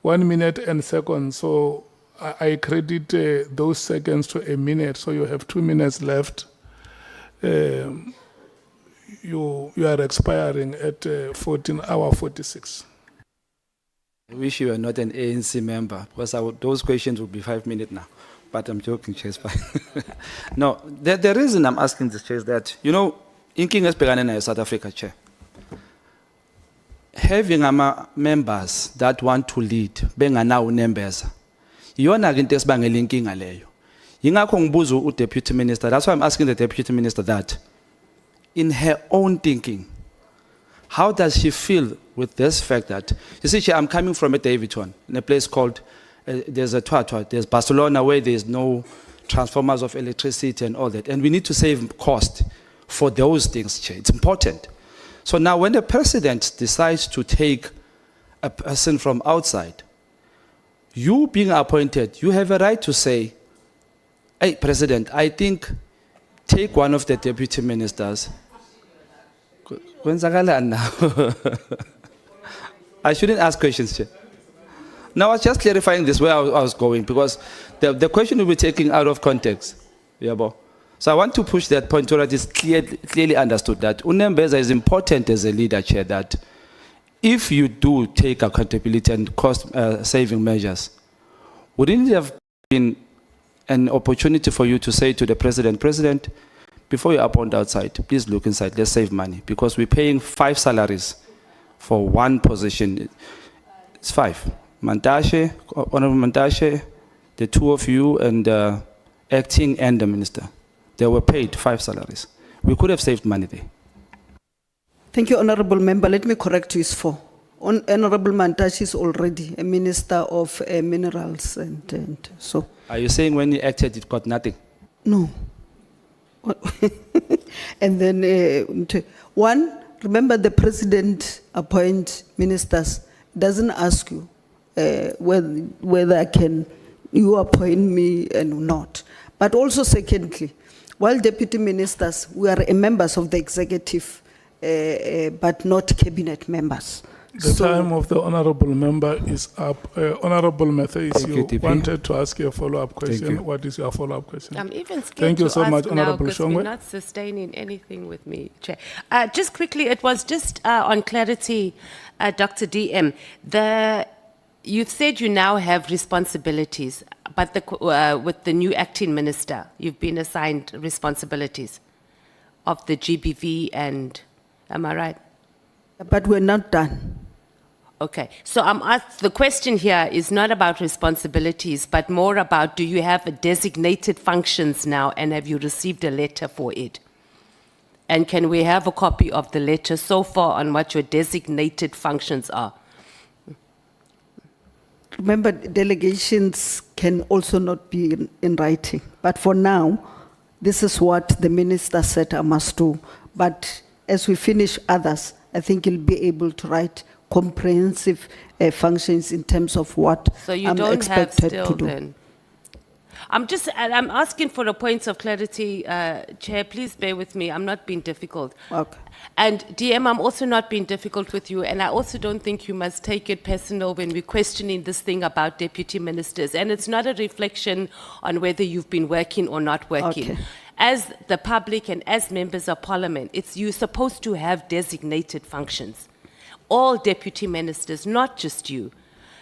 1 minute and seconds. So I credit those seconds to a minute. So you have 2 minutes left. You are expiring at 14:46. I wish you were not an ANC member, because those questions would be 5 minutes now. But I'm joking, Chair, it's fine. No, the reason I'm asking this, Chair, is that, you know, in King Espeganena, South Africa, Chair, having members that want to lead, benganawo members, yona into esibangela inkinga leyo. Yingakho ngibuza u-Deputy Minister, that's why I'm asking the Deputy Minister that, in her own thinking, how does she feel with this fact that, you see, I'm coming from a Davidton, in a place called, there's a Twatwa, there's Barcelona where there's no transformers of electricity and all that, and we need to save cost for those things, Chair. It's important. So now when the President decides to take a person from outside, you being appointed, you have a right to say, hey, President, I think take one of the Deputy Ministers. Kwenzakalani now? I shouldn't ask questions, Chair. Now, I was just clarifying this where I was going, because the question will be taken out of context. Yeah, bo. So I want to push that point so that it's clearly understood that Unembeza is important as a leader, Chair, that if you do take accountability and cost-saving measures, wouldn't it have been an opportunity for you to say to the President, President, before you appoint outside, please look inside, let's save money, because we're paying 5 salaries for one position. It's 5. Mantashe, Honorable Mantashe, the 2 of you, and acting and the minister. They were paid 5 salaries. We could have saved money there. Thank you, Honorable Member. Let me correct you, it's 4. Honorable Mantashe is already a Minister of Minerals and so. Are you saying when he acted, it got nothing? No. And then, one, remember the President appoint ministers, doesn't ask you whether you appoint me and not. But also secondly, while deputy ministers, we are members of the executive, but not cabinet members. The time of the honourable member is up. Honourable Mathale, you DP. wanted to ask your follow-up question. you. What is your follow-up question? I'm even scared Thank you to so ask much, now Honourable because we're Shongwe. not sustaining anything with me, Chair. Just quickly, it was just on clarity, Dr. DM. You've said you now have responsibilities, but with the new acting minister, you've been assigned responsibilities of the GBV and, am I right? But we're not done. Okay, so the question here is not about responsibilities, but more about, do you have a designated functions now, and have you received a letter for it? And can we have a copy of the letter so far on what your designated functions are? Remember, delegations can also not be in writing. But for now, this is what the minister said I must do. But as we finish others, I think you'll be able to write comprehensive functions in terms of what So you I'm don't have expected still to do. then? I'm asking for a point of clarity, Chair, please bear with me, I'm not being difficult. Okay. And DM, I'm also not being difficult with you, and I also don't think you must take it personal when we're questioning this thing about deputy ministers. And it's not a reflection on whether you've been working or not working. Okay. As the public and as members of parliament, you're supposed to have designated functions. All deputy ministers, not just you.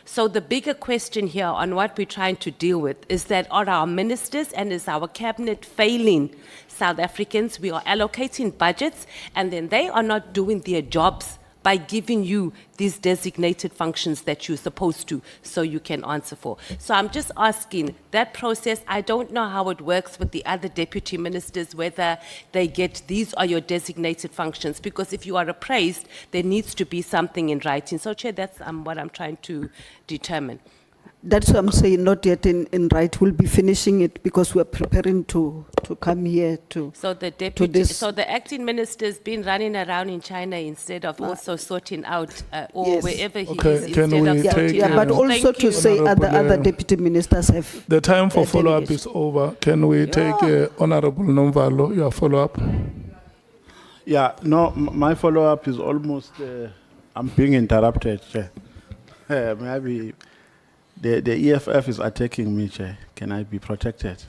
So the bigger question here on what we're trying to deal with is that are our ministers and is our cabinet failing South Africans? We are allocating budgets and then they are not doing their jobs by giving you these designated functions that you're supposed to, so you can answer for. So I'm just asking, that process, I don't know how it works with the other deputy ministers, whether they get, these are your designated functions, because if you are appraised, there needs to be something in writing. So Chair, that's what I'm trying to determine. That's what I'm saying, not yet in right. We'll be finishing it because we're preparing to come here to. So the to deputy, this. so the acting minister's been running around in China instead of also sorting out, or Yes. wherever he Okay, is, can instead we of Yeah, sorting yeah, out. but also Thank to you. say other Honourable, deputy ministers have. The time for their follow-up delegation. is over. Can we take Honorable Nomvalo, your follow-up? Yeah, no, my follow-up is almost, I'm being interrupted, Chair. Maybe the EFF is attacking me, Chair. Can I be protected?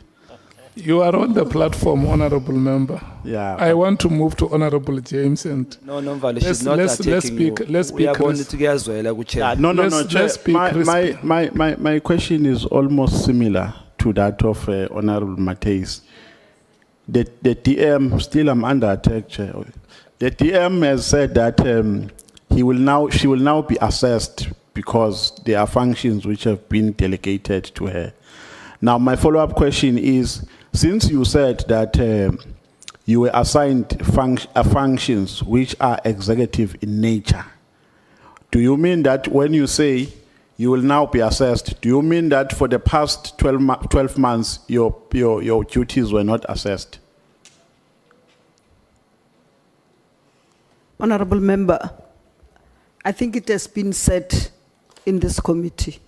You are on the platform, Honorable Member. Yeah. I want to move to Honorable James and No, no, Vale, Let's- she's not let's attacking speak- you. let's We are speak going res- together, Chair. Yeah, no, Let's- Chair. let's speak My question is almost similar to that of Honorable Mathale. The DM, still I'm under attack, Chair. The DM has said that she will now be assessed because there are functions which have been delegated to her. Now, my follow-up question is, since you said that you were assigned functions which are executive in nature, do you mean that when you say you will now be assessed, do you mean that for the past 12 months your duties were not assessed? Honorable Member, I think it has been said in this committee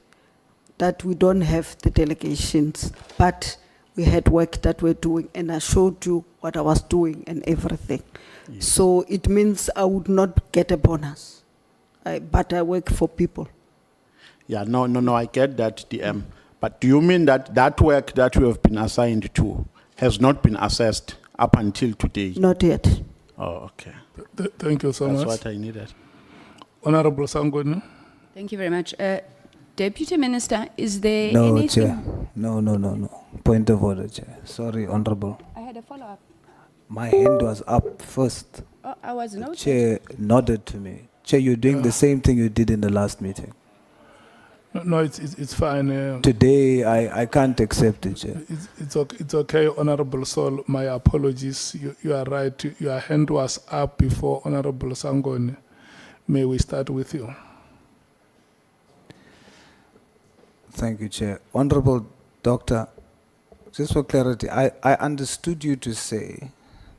that we don't have the delegations, but we had work that we're doing, and I showed you what I was doing and everything. Yes. So it means I would not get a bonus, but I work for people. Yeah, no, I get that, DM. But do you mean that that work that you have been assigned to has not been assessed up until today? Not yet. Oh, okay. thank you so That's much. what I needed. Honorable Sangoni. Thank you very much. Deputy Minister, is there No, anything? Chair. No. Point of order, Chair. Sorry, Honorable. I had a follow-up. My hand was up first. Oh, I was noted. Chair nodded to me. Chair, you're doing the same thing you did in the last meeting. No, it's fine. Today, I can't accept it, Chair. It's okay, Honorable Sol. My apologies. You are right. Your hand was up before Honorable Sangoni. May we start with you? Thank you, Chair. Honorable Doctor, just for clarity, I understood you to say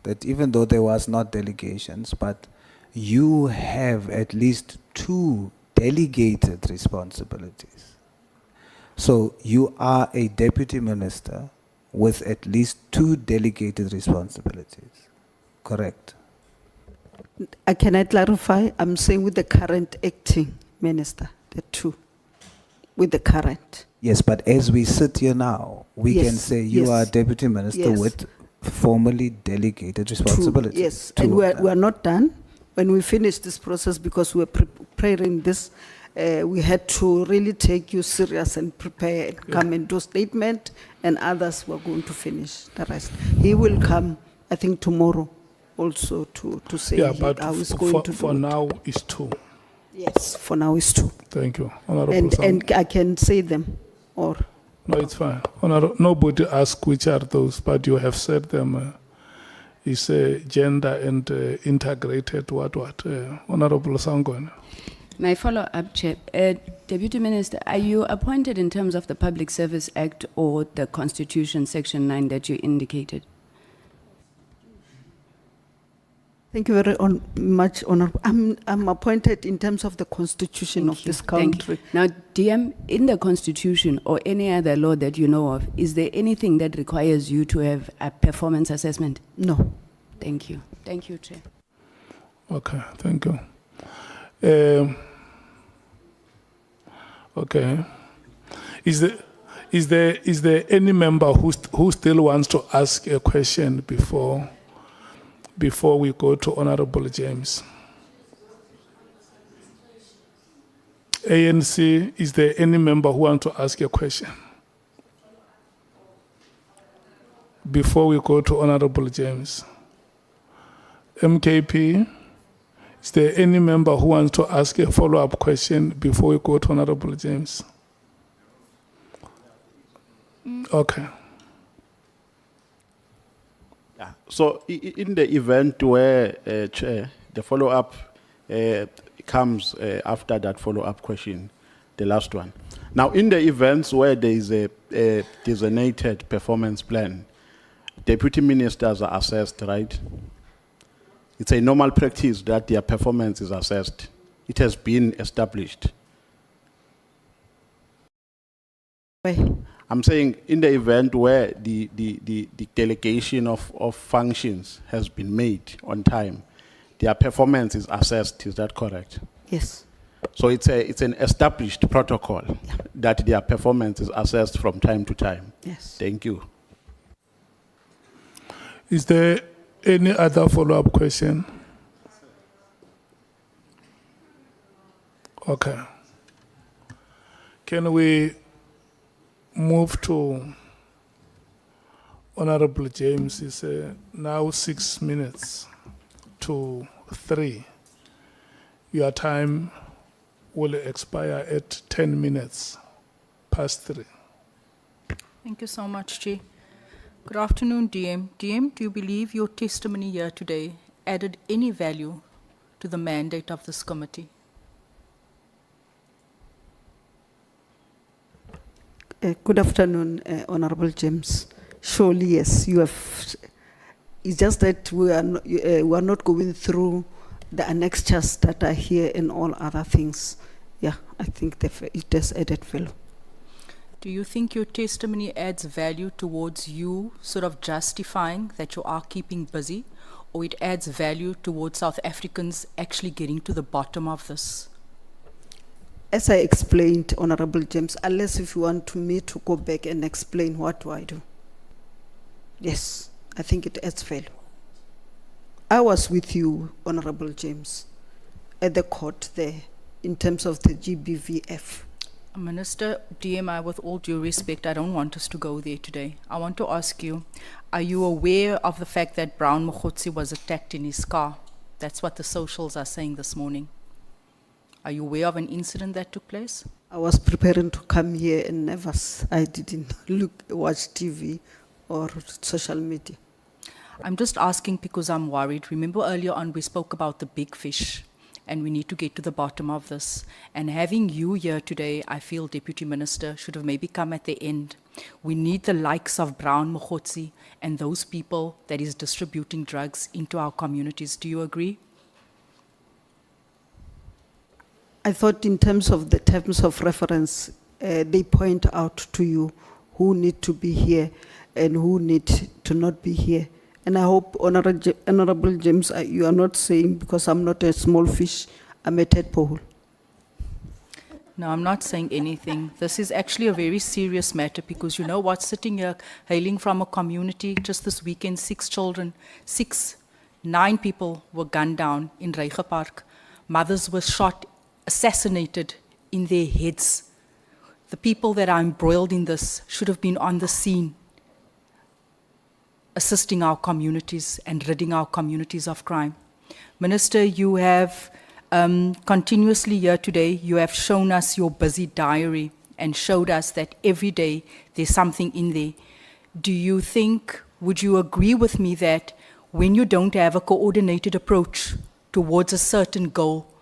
that even though there was not delegations, but you have at least 2 delegated responsibilities. So you are a deputy minister with at least 2 delegated responsibilities, correct? Can I clarify? I'm saying with the current acting minister, the 2, with the current. Yes, but as we sit here now, we Yes, can say you yes, are a deputy minister yes. with formally delegated 2, responsibilities. yes, 2 and of them. we're not done. When we finish this process, because we're preparing this, we had to really take you serious and prepare and come and do statement, and others were going to finish the rest. He will come, I think, tomorrow also to say Yeah, but how he's going to for do it. now it's 2. Yes, for now it's 2. Thank you, Honorable And I can say them, or No, it's fine. Nobody asked which are those, but you have said them. It's gender and integrated what. Honorable Sangoni. My follow-up, Chair. Deputy Minister, are you appointed in terms of the Public Service Act or the Constitution, Section 9 that you indicated? thank you very much, Honorable. I'm appointed in terms of the constitution of this Thank country. you. Now, DM, in the Constitution or any other law that you know of, is there anything that requires you to have a performance assessment? No. Thank you. Thank you, Chair. Okay, thank you. Okay. Is there any member who still wants to ask a question before we go to Honorable James? ANC, is there any member who wants to ask a question before we go to Honorable James? MKP, Is there any member who wants to ask a follow-up question before we go to Honorable James? Okay. Yeah. So in the event where, Chair, the follow-up comes after that follow-up question, the last one. Now, in the events where there is a designated performance plan, deputy ministers are assessed, right? It's a normal practice that their performance is assessed. It has been established. I'm saying in the event where the delegation of functions has been made on time, their performance is assessed. Is that correct? Yes. So it's an established protocol that their performance is assessed from time to time. Yes. Thank you. Is there any other follow-up question? Okay. Can we move to Honorable James? It's now 6 minutes to 3. Your time will expire at 10 minutes past 3. Thank you so much, Chair. Good afternoon, DM. DM, do you believe your testimony here today added any value to the mandate of this committee? Good afternoon, Honorable James. Surely, yes, you have. It's just that we are not going through the annexures that are here and all other things. Yeah, I think it has added value. Do you think your testimony adds value towards you sort of justifying that you are keeping busy, or it adds value towards South Africans actually getting to the bottom of this? As I explained, Honorable James, unless if you want me to go back and explain what do I do. Yes, I think it adds value. I was with you, Honorable James, at the court there in terms of the GBVF. Minister, DM, with all due respect, I don't want us to go there today. I want to ask you, are you aware of the fact that Brown Mkhwanazi was attacked in his car? That's what the socials are saying this morning. Are you aware of an incident that took place? I was preparing to come here and I didn't watch TV or social media. I'm just asking because I'm worried. Remember earlier on we spoke about the big fish, and we need to get to the bottom of this. And having you here today, I feel Deputy Minister should have maybe come at the end. We need the likes of Brown Mkhwanazi and those people that is distributing drugs into our communities. Do you agree? I thought in terms of the terms of reference, they point out to you who need to be here and who need to not be here. And I hope, Honorable James, you are not saying because I'm not a small fish, I'm a tadpole. No, I'm not saying anything. This is actually a very serious matter because you know what, sitting here, hailing from a community, just this weekend, 9 people were gunned down in Reiche Park. Mothers were shot, assassinated in their heads. The people that are embroiled in this should have been on the scene, assisting our communities and ridding our communities of crime. Minister, you have continuously here today, you have shown us your busy diary and showed us that every day there's something in there. Do you think, would you agree with me that when you don't have a coordinated approach towards a certain goal,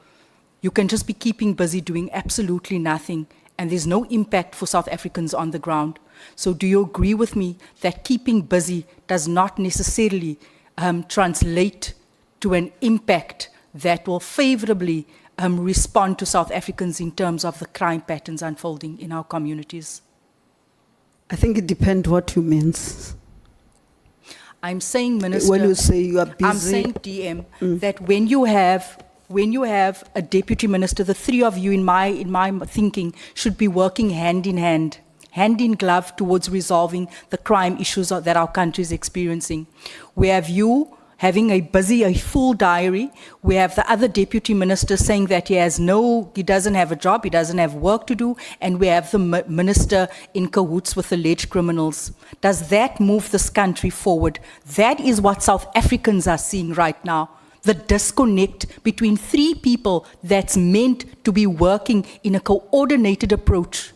you can just be keeping busy doing absolutely nothing and there's no impact for South Africans on the ground? So do you agree with me that keeping busy does not necessarily translate to an impact that will favorably respond to South Africans in terms of the crime patterns unfolding in our communities? I think it depends what you mean. I'm saying, Minister, when you say you are busy, I'm saying, DM, that when you have a deputy minister, the three of you in my thinking should be working hand in hand, hand in glove towards resolving the crime issues that our country is experiencing. We have you having a full diary. We have the other deputy minister saying that he doesn't have a job, he doesn't have work to do, and we have the minister in cahoots with alleged criminals. Does that move this country forward? That is what South Africans are seeing right now. the disconnect between three people that's meant to be working in a coordinated approach.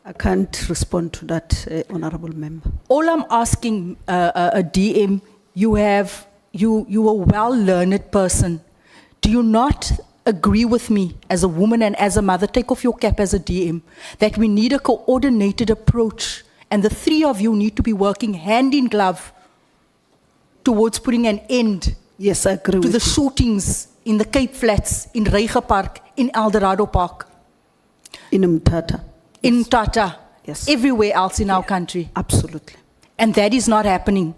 I can't respond to that, honorable member. All I'm asking, a DM, you are a well-learned person. Do you not agree with me as a woman and as a mother, take off your cap as a DM, that we need a coordinated approach and the three of you need to be working hand in glove towards putting an end Yes, I agree to with the you. shootings in the Cape Flats, in Reiger Park, in Eldorado Park, In Mtata. in Tata, Yes. everywhere else in our country. Absolutely. And that is not happening.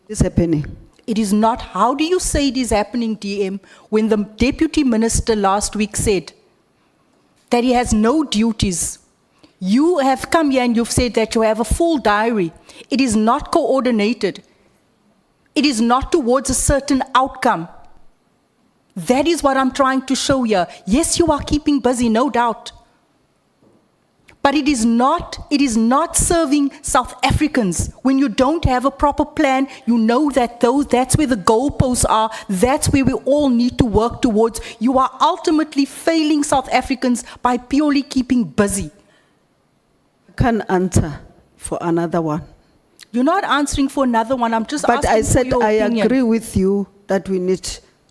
It's happening. It is not. How do you say it is happening, DM, when the Deputy Minister last week said that he has no duties? You have come here and you've said that you have a full diary. It is not coordinated. It is not towards a certain outcome. That is what I'm trying to show here. Yes, you are keeping busy, no doubt. But it is not serving South Africans. When you don't have a proper plan, you know that that's where the goalposts are. That's where we all need to work towards. You are ultimately failing South Africans by purely keeping busy. I can't answer for another one. You're not answering for another one. I'm just But asking I for said your I opinion. agree with you that we need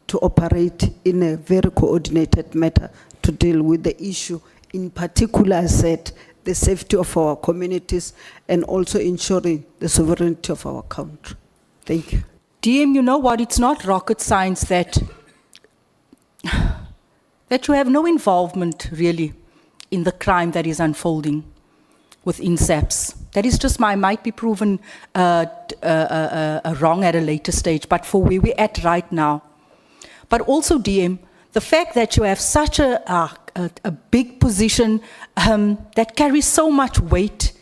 to operate in a very coordinated manner to deal with the issue. In particular, I said the safety of our communities and also ensuring the sovereignty of our country. Thank you. DM, you know what? It's not rocket science that you have no involvement, really, in the crime that is unfolding within SAPS. That is just might be proven wrong at a later stage, but for where we're at right now. But also, DM, the fact that you have such a big position that carries so much weight,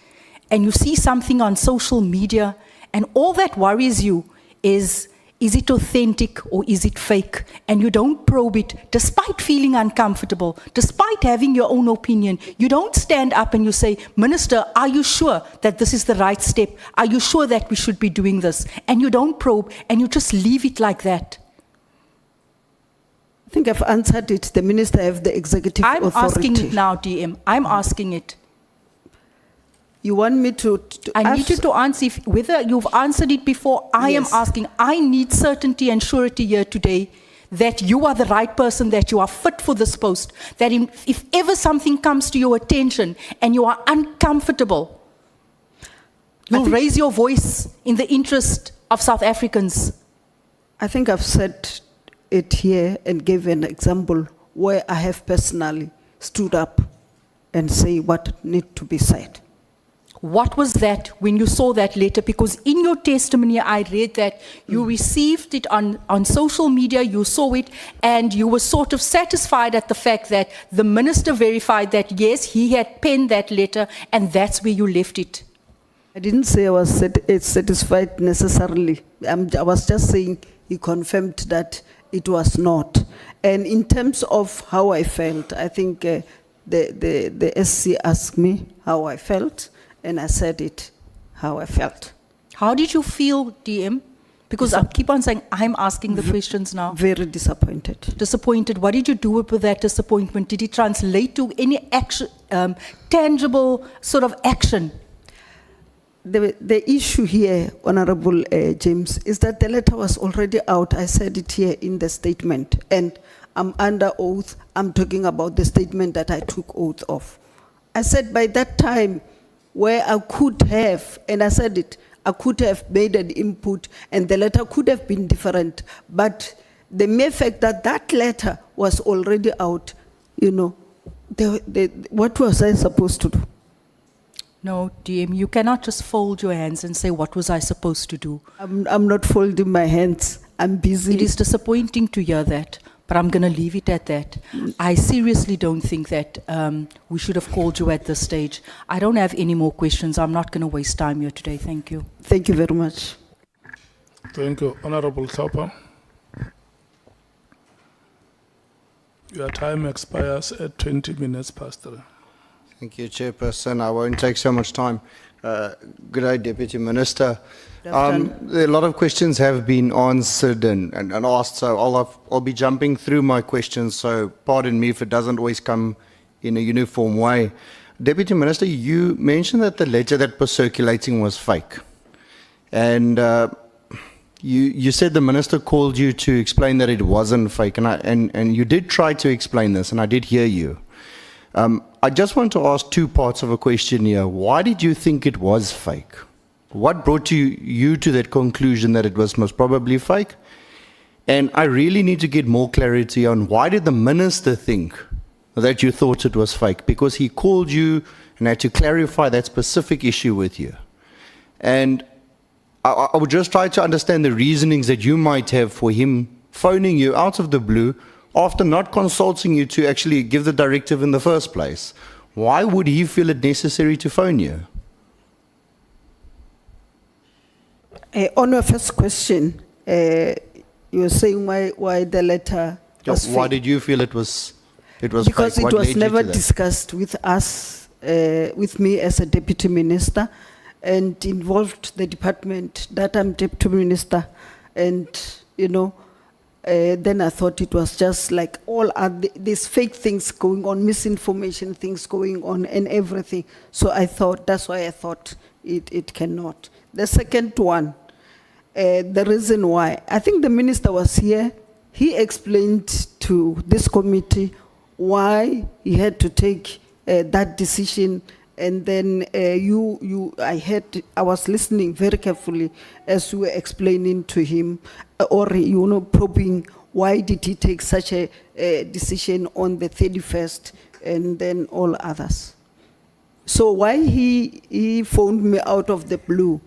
and you see something on social media, and all that worries you is it authentic or is it fake? And you don't probe it, despite feeling uncomfortable, despite having your own opinion. You don't stand up and you say, Minister, are you sure that this is the right step? Are you sure that we should be doing this? And you don't probe, and you just leave it like that. I think I've answered it. The minister have the executive authority. I'm asking it now, DM. I'm asking it. You want me to I need you to answer whether you've answered it before. I am Yes. asking. I need certainty and surety here today that you are the right person, that you are fit for this post, that if ever something comes to your attention and you are uncomfortable, you'll raise your voice in the interest of South Africans. I think I've said it here and gave an example where I have personally stood up and say what need to be said. What was that when you saw that letter? Because in your testimony, I read that you received it on social media, you saw it, and you were sort of satisfied at the fact that the minister verified that, yes, he had penned that letter, and that's where you left it. I didn't say I was satisfied necessarily. I was just saying he confirmed that it was not. And in terms of how I felt, I think the SC asked me how I felt, and I said it how I felt. How did you feel, DM? Because I keep on saying, I'm asking the questions now. Very disappointed. Disappointed. What did you do with that disappointment? Did it translate to any action, tangible sort of action? The issue here, Honorable James, is that the letter was already out. I said it here in the statement, and I'm under oath. I'm talking about the statement that I took oath of. I said by that time, where I could have, and I said it, I could have made an input, and the letter could have been different, but the mere fact that that letter was already out, you know, what was I supposed to do? No, DM, you cannot just fold your hands and say, what was I supposed to do? I'm not folding my hands. I'm busy. It is disappointing to hear that, but I'm going to leave it at that. I seriously don't think that we should have called you at this stage. I don't have any more questions. I'm not going to waste time here today. Thank you. Thank you very much. Thank you, Honorable Tlhopha. Your time expires at 20 minutes past 3. Thank you, Chairperson. I won't take so much time. Good day, Deputy Minister. Good afternoon. A lot of questions have been answered and asked, so I'll be jumping through my questions, so pardon me if it doesn't always come in a uniform way. Deputy Minister, you mentioned that the letter that was circulating was fake. And you said the Minister called you to explain that it wasn't fake, and you did try to explain this, and I did hear you. I just want to ask two parts of a question here. Why did you think it was fake? What brought you to that conclusion that it was most probably fake? And I really need to get more clarity on why did the Minister think that you thought it was fake? Because he called you and had to clarify that specific issue with you. And I would just try to understand the reasonings that you might have for him phoning you out of the blue after not consulting you to actually give the directive in the first place. Why would he feel it necessary to phone you? On your first question, you were saying why the letter was Why fake. did you feel it was Because fake? it What led was you never to that? discussed with us, with me as a deputy minister, and involved the department that I'm deputy minister. And, then I thought it was just like all these fake things going on, misinformation things going on and everything. So that's why I thought it cannot. The second one, the reason why, I think the minister was here, he explained to this committee why he had to take that decision, and then I was listening very carefully as you were explaining to him, or probing why did he take such a decision on the 31st and then all others. So why he phoned me out of the blue,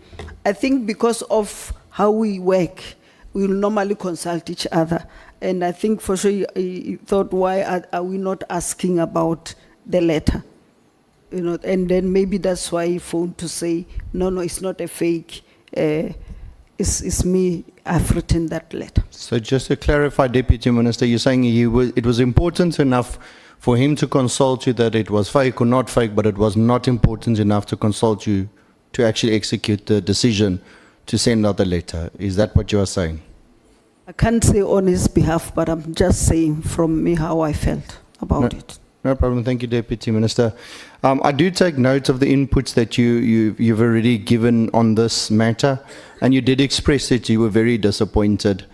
I think because of how we work, we will normally consult each other. And I think for sure he thought, why are we not asking about the letter? And then maybe that's why he phoned to say, no, it's not a fake, it's me, I've written that letter. So just to clarify, Deputy Minister, you're saying it was important enough for him to consult you that it was fake or not fake, but it was not important enough to consult you to actually execute the decision to send out the letter. Is that what you are saying? I can't say on his behalf, but I'm just saying from me how I felt about it. No problem. Thank you, Deputy Minister. I do take note of the inputs that you've already given on this matter, and you did express that you were very disappointed.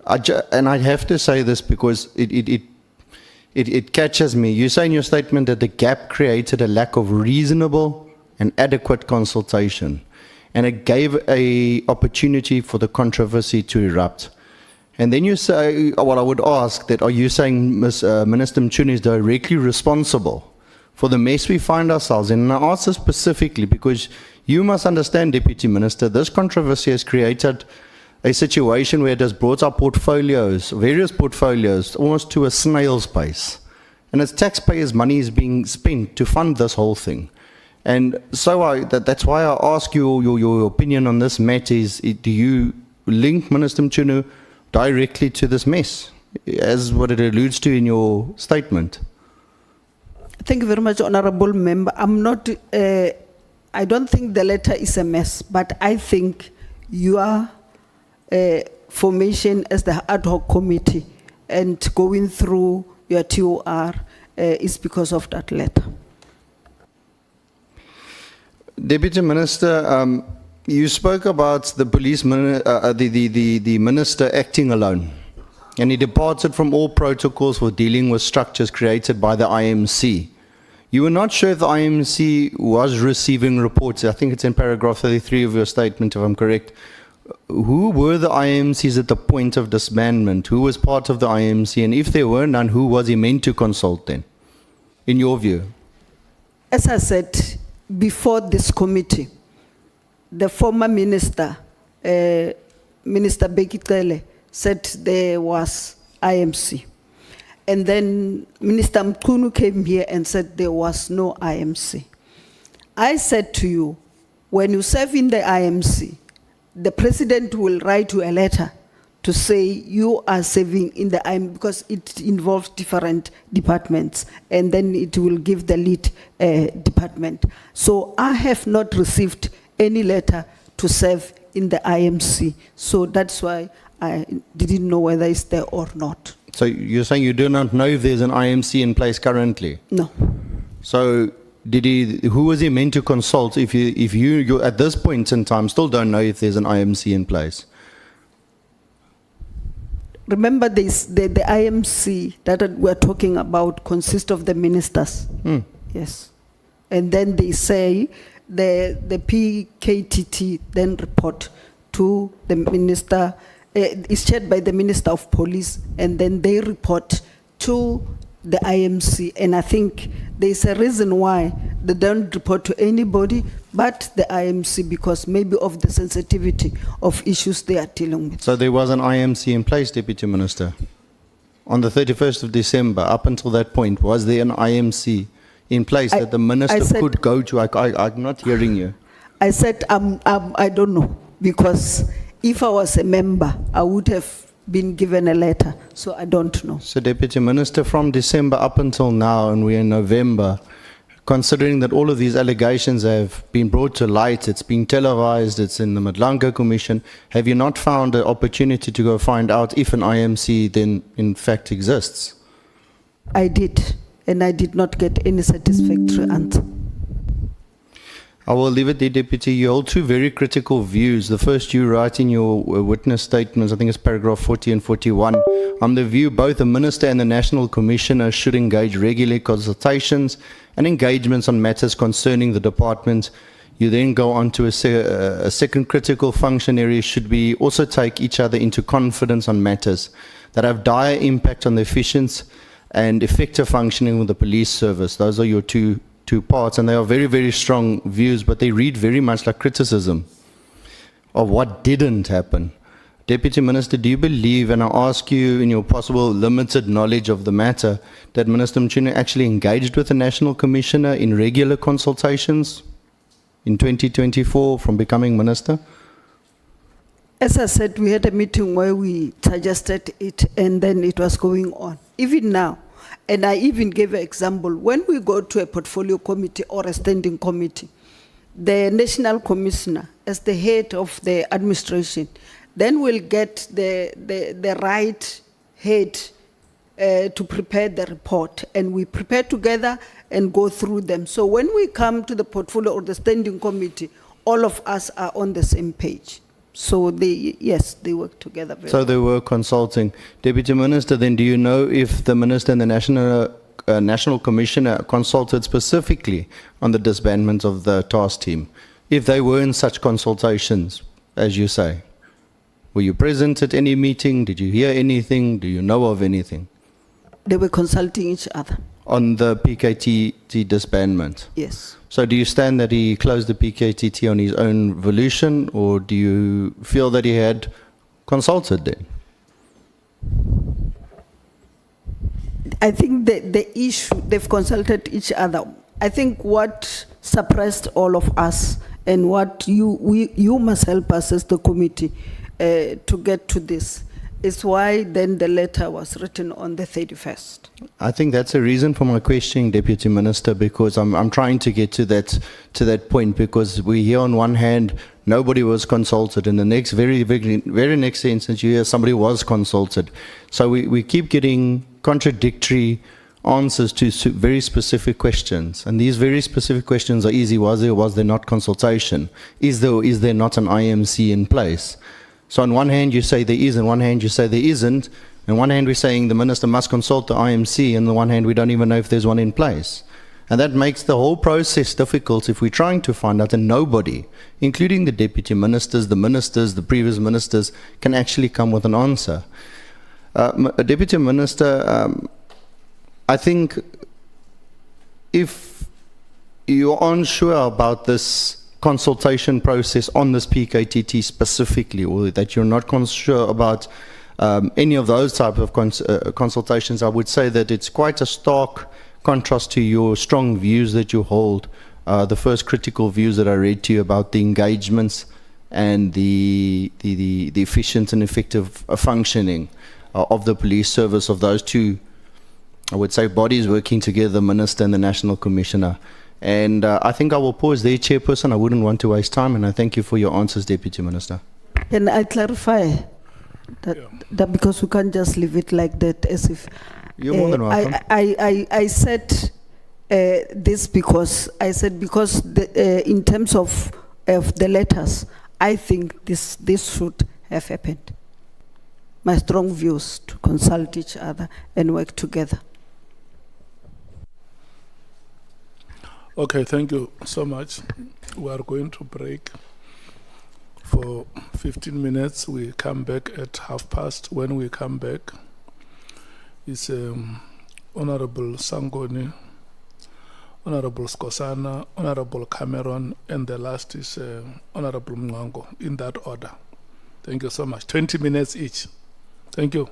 And I have to say this because it catches me. You say in your statement that the gap created a lack of reasonable and adequate consultation, and it gave an opportunity for the controversy to erupt. And then you say, well, I would ask that, are you saying Minister Mkhwanazi is directly responsible for the mess we find ourselves in? And I ask this specifically because you must understand, Deputy Minister, this controversy has created a situation where it has brought our portfolios, various portfolios, almost to a snail's pace. And it's taxpayers' money is being spent to fund this whole thing. And so that's why I ask you your opinion on this matter is, do you link Minister Mkhwanazi directly to this mess, as what it alludes to in your statement? Thank you very much, Honorable Member. I don't think the letter is a mess, but I think your formation as the Ad Hoc Committee and going through your TOR is because of that letter. Deputy Minister, you spoke about the the minister acting alone, and he departed from all protocols for dealing with structures created by the IMC. You were not sure if the IMC was receiving reports. I think it's in paragraph 33 of your statement, if I'm correct. Who were the IMCs at the point of disbandment? Who was part of the IMC? And if there were none, who was he meant to consult then, in your view? As I said, before this committee, the former minister, Minister Bekitele, said there was IMC. And then Minister Mkhwanazi came here and said there was no IMC. I said to you, when you serve in the IMC, the president will write you a letter to say you are serving in the IM, because it involves different departments, and then it will give the lead department. So I have not received any letter to serve in the IMC. So that's why I didn't know whether it's there or not. So you're saying you do not know if there's an IMC in place currently? No. So who was he meant to consult if you at this point in time still don't know if there's an IMC in place? Remember this, the IMC that we're talking about consists of the ministers. Yes. And then they say the PKTT then report to the minister, is chaired by the Minister of Police, and then they report to the IMC. And I think there's a reason why they don't report to anybody but the IMC, because maybe of the sensitivity of issues they are dealing with. So there was an IMC in place, Deputy Minister? On the 31st of December, up until that point, was there an IMC in place that the minister could go to? I'm not hearing you. I said, I don't know, because if I was a member, I would have been given a letter, so I don't know. So, Deputy Minister, from December up until now, and we're in November, considering that all of these allegations have been brought to light, it's been televised, it's in the Nhlanhla Commission, have you not found an opportunity to go find out if an IMC then in fact exists? I did, and I did not get any satisfactory answer. I will leave it there, Deputy. You hold two very critical views. The first, you write in your witness statements, I think it's paragraph 40 and 41, on the view both the Minister and the National Commissioner should engage regular consultations and engagements on matters concerning the department. You then go on to a second critical functionary should be also take each other into confidence on matters that have dire impact on the efficiency and effective functioning of the police service. Those are your two parts, and they are very, very strong views, but they read very much like criticism of what didn't happen. Deputy Minister, do you believe, and I ask you in your possible limited knowledge of the matter, that Minister Mkhwanazi actually engaged with the National Commissioner in regular consultations in 2024 from becoming Minister? As I said, we had a meeting where we suggested it, and then it was going on. Even now, and I even gave an example, when we go to a portfolio committee or a standing committee, the National Commissioner, as the head of the administration, then will get the right head to prepare the report, and we prepare together and go through them. So when we come to the portfolio or the standing committee, all of us are on the same page. So yes, they work together very well. So they were consulting. Deputy Minister, then do you know if the Minister and the National Commissioner consulted specifically on the disbandment of the task team? If they were in such consultations, as you say, were you present at any meeting? Did you hear anything? Do you know of anything? They were consulting each other. On the PKTT disbandment? Yes. So do you stand that he closed the PKTT on his own volition, or do you feel that he had consulted then? I think the issue, they've consulted each other. I think what suppressed all of us, and what you must help us as the committee to get to this, is why then the letter was written on the 31st. I think that's a reason for my questioning, Deputy Minister, because I'm trying to get to that point, because we hear on one hand nobody was consulted, and the next very next instance you hear somebody was consulted. So we keep getting contradictory answers to very specific questions, and these very specific questions are easy. Was there or was there not consultation? Is there or is there not an IMC in place? So on one hand you say there is, on one hand you say there isn't. On one hand we're saying the Minister must consult the IMC, and on the one hand we don't even know if there's one in place. And that makes the whole process difficult if we're trying to find out, and nobody, including the Deputy Ministers, the previous Ministers, can actually come with an answer. Deputy Minister, I think if you're unsure about this consultation process on this PKTT specifically, or that you're not sure about any of those type of consultations, I would say that it's quite a stark contrast to your strong views that you hold, the first critical views that I read to you about the engagements and the efficient and effective functioning of the police service, of those two, I would say, bodies working together, the Minister and the National Commissioner. And I think I will pause there, Chairperson. I wouldn't want to waste time, and I thank you for your answers, Deputy Minister. Can I clarify that because we can't just leave it like that as if... You're more than welcome. I said this because in terms of the letters, I think this should have happened. My strong views to consult each other and work together. Okay, thank you so much. We are going to break for 15 minutes. We come back at past. When we come back, it's Honorable Sangoni, Honorable Skosana, Honorable Cameron, and the last is Honorable Mngango, in that order. Thank you so much. 20 minutes each. Thank you.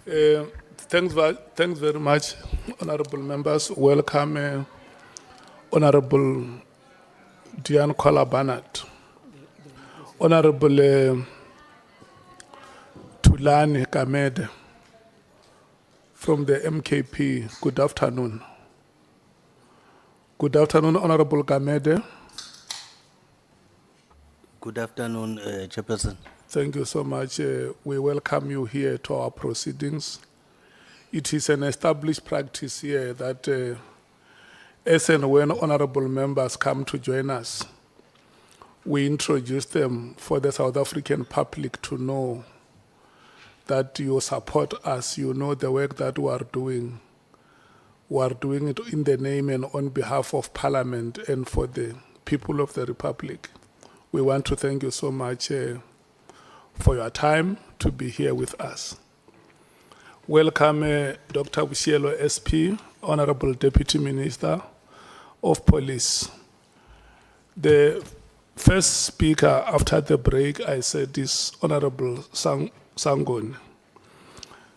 Thanks very much, honorable members. Welcome, Honorable Diane Kola-Barnett, Honorable Tulani Kamede from the MKP. Good afternoon. Good afternoon, Honorable Kamede. Good afternoon, Chairperson. Thank you so much. We welcome you here to our proceedings. It is an established practice here that as and when honorable members come to join us, we introduce them for the South African public to know that you support us, you know the work that we are doing. We are doing it in the name and on behalf of Parliament and for the people of the Republic. We want to thank you so much for your time to be here with us. Welcome, Dr. Boshielo, SP, Honorable Deputy Minister of Police. The first speaker after the break, I said, is Honorable Sangoni.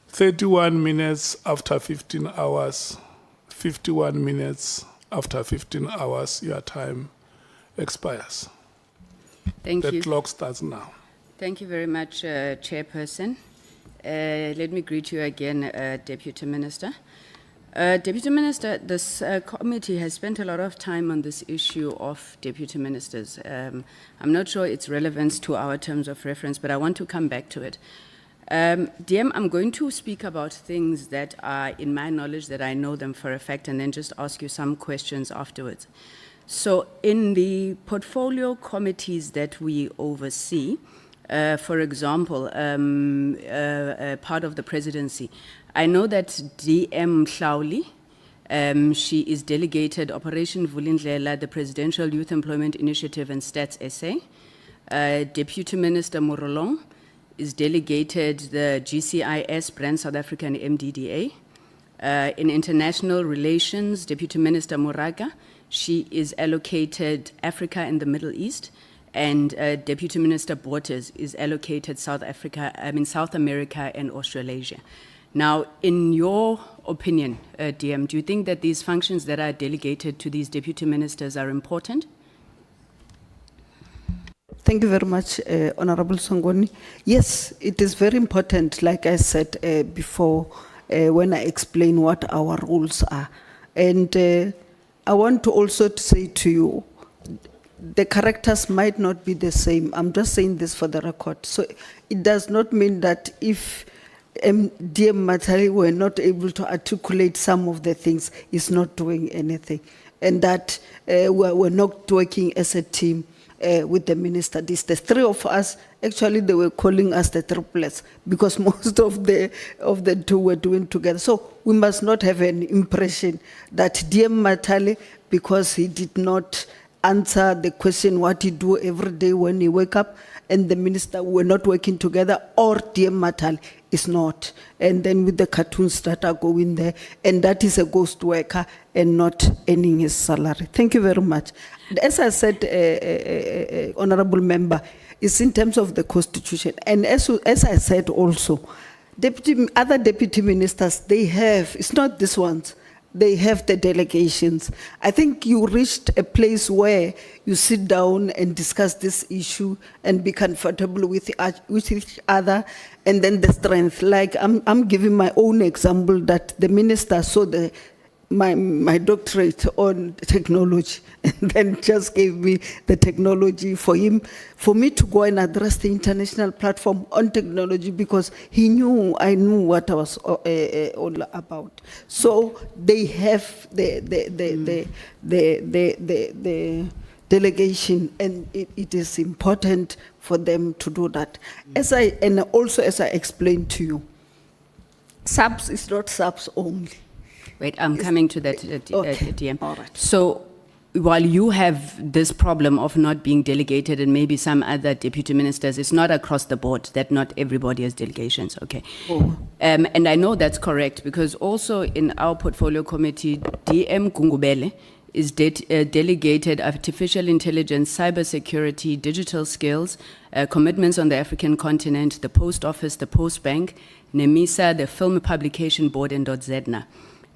31 minutes after 15 hours, 51 minutes after 15 hours, your time expires. Thank The you. clock starts now. Thank you very much, Chairperson. Let me greet you again, Deputy Minister. Deputy Minister, this committee has spent a lot of time on this issue of deputy ministers. I'm not sure its relevance to our terms of reference, but I want to come back to it. DM, I'm going to speak about things that are in my knowledge, that I know them for a fact, and then just ask you some questions afterwards. So in the portfolio committees that we oversee, for example, part of the presidency, I know that DM Nhlanhla, she is delegated Operation Vulindlela, the Presidential Youth Employment Initiative and Stats SA. Deputy Minister Morolong is delegated the GCIS, Brand South African MDDA. In international relations, Deputy Minister Moraga, she is allocated Africa and the Middle East. And Deputy Minister Bottas is allocated South America and Australasia. Now, in your opinion, DM, do you think that these functions that are delegated to these deputy ministers are important? Thank you very much, Honorable Sangoni. Yes, it is very important, like I said before, when I explain what our rules are. And I want to also say to you, the characters might not be the same. I'm just saying this for the record. So it does not mean that if DM Mathale were not able to articulate some of the things, he's not doing anything. And that we're not working as a team with the minister. The three of us, actually they were calling us the triplets because most of the two were doing together. So we must not have an impression that DM Mathale, because he did not answer the question what he do every day when he wake up, and the minister were not working together, or DM Mathale is not. And then with the cartoons that are going there, and that is a ghost worker and not earning his salary. Thank you very much. As I said, honorable member, it's in terms of the constitution. And as I said also, other deputy ministers, they have, it's not this ones, they have the delegations. I think you reached a place where you sit down and discuss this issue and be comfortable with each other, and then the strength. Like I'm giving my own example that the minister saw my doctorate on technology and then just gave me the technology for me to go and address the international platform on technology, because I knew what I was all about. So they have the delegation, and it is important for them to do that. And also as I explained to you, subs is not subs only. Wait, I'm coming to that, Okay. DM. All right. So while you have this problem of not being delegated, and maybe some other deputy ministers, it's not across the board that not everybody has delegations, okay? Oh. And I know that's correct, because also in our portfolio committee, DM Gungubele is delegated artificial intelligence, cybersecurity, digital skills, commitments on the African continent, the Post Office, the Post Bank, NEMISA, the Film Publication Board, and .ZEDNA.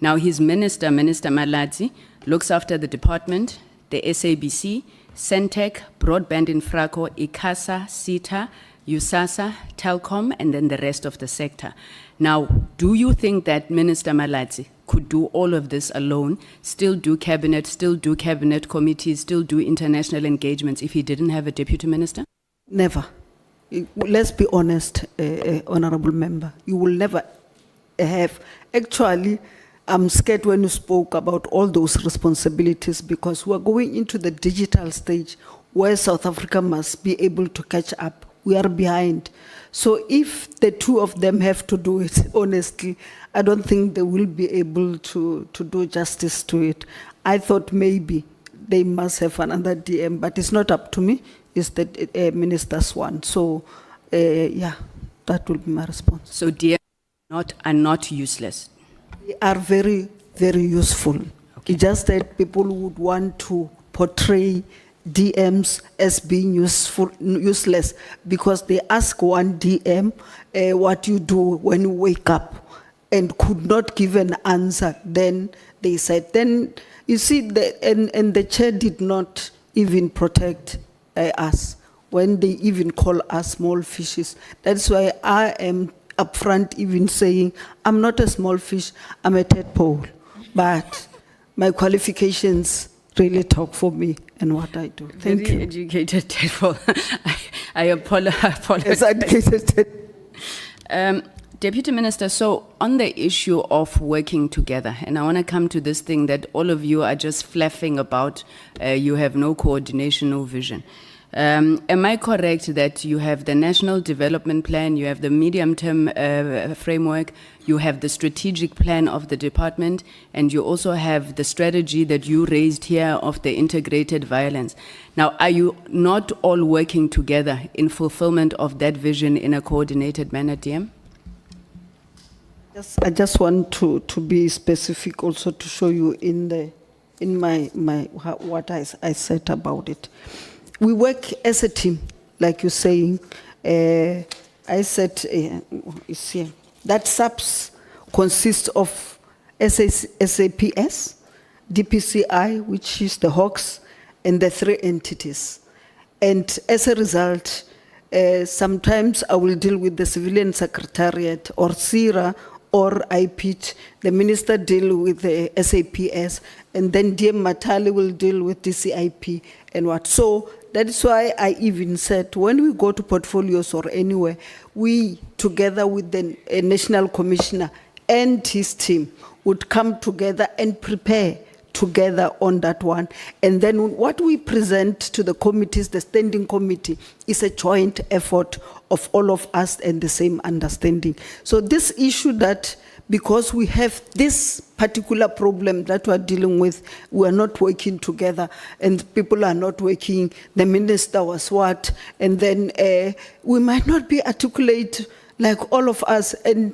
Now his minister, Minister Mkhwanazi, looks after the department, the SABC, Centec, Broadband Infraco, ICASA, CETA, USASA, Telcom, and then the rest of the sector. Now, do you think that Minister Mkhwanazi could do all of this alone, still do cabinet committees, still do international engagements if he didn't have a deputy minister? Never. Let's be honest, honorable member. You will never have. Actually, I'm scared when you spoke about all those responsibilities because we're going into the digital stage where South Africa must be able to catch up. We are behind. So if the two of them have to do it, honestly, I don't think they will be able to do justice to it. I thought maybe they must have another DM, but it's not up to me. It's the minister's one. So, yeah, that will be my response. So DM are not useless? They are very, very useful. Okay. It's just that people would want to portray DMs as being useless because they ask one DM what you do when you wake up and could not give an answer. Then they said, then you see, and the chair did not even protect us when they even call us small fishes. That's why I am upfront even saying, I'm not a small fish, I'm a tadpole, but my qualifications really talk for me and what I do. Thank Very you. educated tadpole. I apologize. Educated. Deputy Minister, so on the issue of working together, and I want to come to this thing that all of you are just fluffing about, you have no coordination, no vision. Am I correct that you have the National Development Plan, you have the medium-term framework, you have the strategic plan of the department, and you also have the strategy that you raised here of the integrated violence? Now, are you not all working together in fulfillment of that vision in a coordinated manner, DM? I just want to be specific also to show you in my what I said about it. We work as a team, like you're saying. I said, it's here. That SAPS consists of SAPS, DPCI, which is the Hawks, and the 3 entities. And as a result, sometimes I will deal with the Civilian Secretariat or CIRA, or I pitch, the minister deal with the SAPS, and then DM Mathale will deal with DCIP and what. So that's why I even said, when we go to portfolios or anywhere, we, together with the National Commissioner and his team, would come together and prepare together on that one. And then what we present to the committees, the standing committee, is a joint effort of all of us and the same understanding. So this issue that, because we have this particular problem that we're dealing with, we are not working together and people are not working, the minister was what, and then we might not be articulate like all of us, and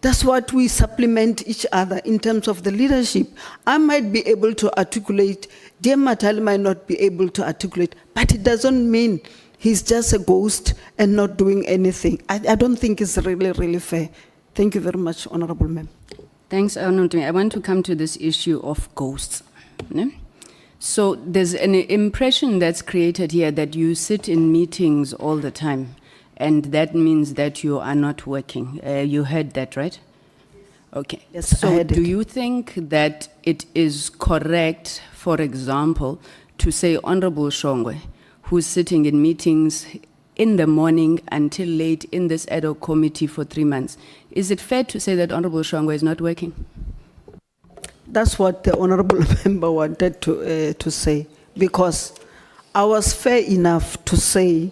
that's what we supplement each other in terms of the leadership. I might be able to articulate, dear Mathale might not be able to articulate, but it doesn't mean he's just a ghost and not doing anything. I don't think it's really, really fair. Thank you very much, Honorable Member. Thanks, Arnold. I want to come to this issue of ghosts. Ne? So there's an impression that's created here that you sit in meetings all the time, and that means that you are not working. You heard that, right? Okay. Yes, I so heard do it. you think that it is correct, for example, to say Honorable Shongwe, who's sitting in meetings in the morning until late in this ad hoc committee for 3 months, is it fair to say that Honorable Shongwe is not working? That's what the Honorable Member wanted to say, because I was fair enough to say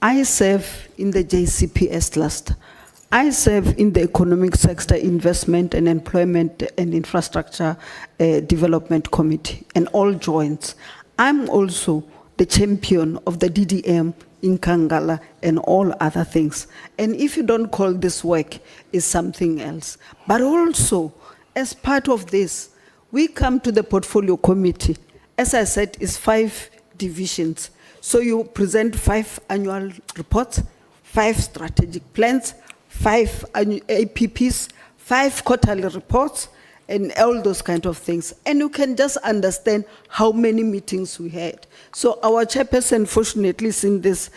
I serve in the JCPS cluster. I serve in the Economic Sector Investment and Employment and Infrastructure Development Committee and all joints. I'm also the champion of the DDM in Kangala and all other things. And if you don't call this work, it's something else. But also, as part of this, we come to the portfolio committee as I said, is 5 divisions. So you present 5 annual reports, 5 strategic plans, 5 APPs, 5 quarterly reports, and all those kind of things. And you can just understand how many meetings we had. So our chairperson, fortunately, is in this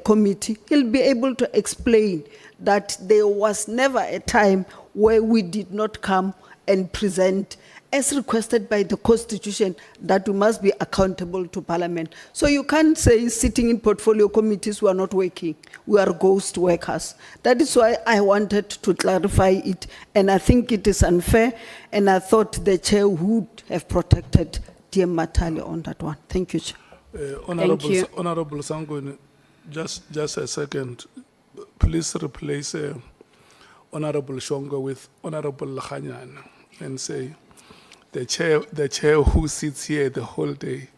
committee. He'll be able to explain that there was never a time where we did not come and present, as requested by the Constitution, that we must be accountable to Parliament. So you can't say sitting in portfolio committees we are not working. We are ghost workers. That is why I wanted to clarify it, and I think it is unfair, and I thought the chair would have protected dear Mathale on that one. Thank you, Chair. Honorable Sangweni, just a second. Please replace Honorable Shongo with Honorable Nhlanhla and say, the chair who sits here the whole day,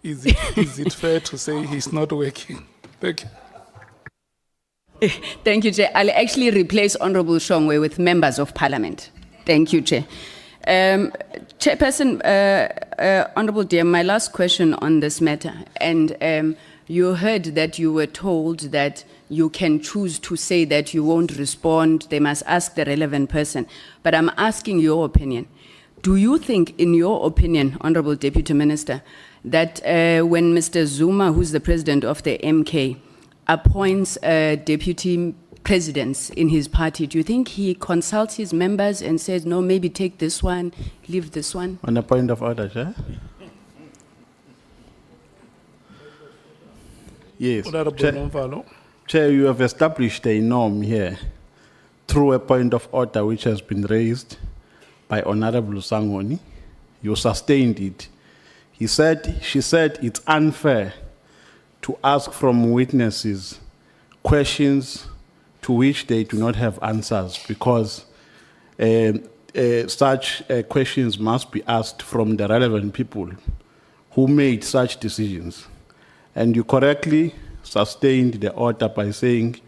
is it fair to say he's not working? Thank you. Thank you, Chair. I'll actually replace Honorable Shongwe with members of Parliament. Thank you, Chair. Chairperson, Honorable Dear, my last question on this matter, and you heard that you were told that you can choose to say that you won't respond, they must ask the relevant person, but I'm asking your opinion. Do you think, in your opinion, Honorable Deputy Minister, that when Mr. Zuma, who's the president of the MK, appoints deputy presidents in his party, do you think he consults his members and says, no, maybe take this one, leave this one? On a point of order, Chair? Yes. Chair, you have established a norm here through a point of order which has been raised by Honorable Sangweni. You sustained it. She said it's unfair to ask from witnesses questions to which they do not have answers, because such questions must be asked from the relevant people who made such decisions. And you correctly sustained the order by saying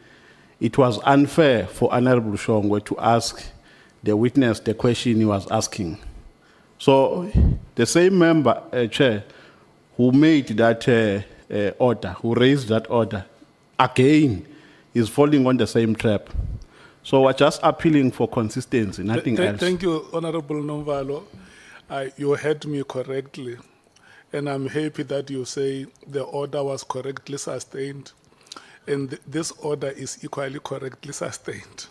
it was unfair for Honorable Shongwe to ask the witness the question he was asking. So the same member, Chair, who made that order, who raised that order, again is falling on the same trap. So we're just appealing for consistency, nothing else. Thank you, Honorable Nomvalo. You heard me correctly, and I'm happy that you say the order was correctly sustained, and this order is equally correctly sustained.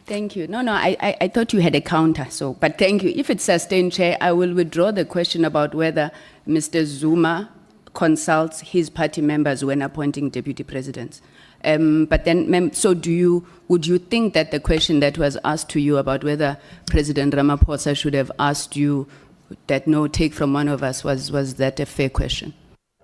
Thank you. No, I thought you had a counter, so, but thank you. If it's sustained, Chair, I will withdraw the question about whether Mr. Zuma consults his party members when appointing deputy presidents. But then, so would you think that the question that was asked to you about whether President Ramaphosa should have asked you that no, take from one of us, was that a fair question?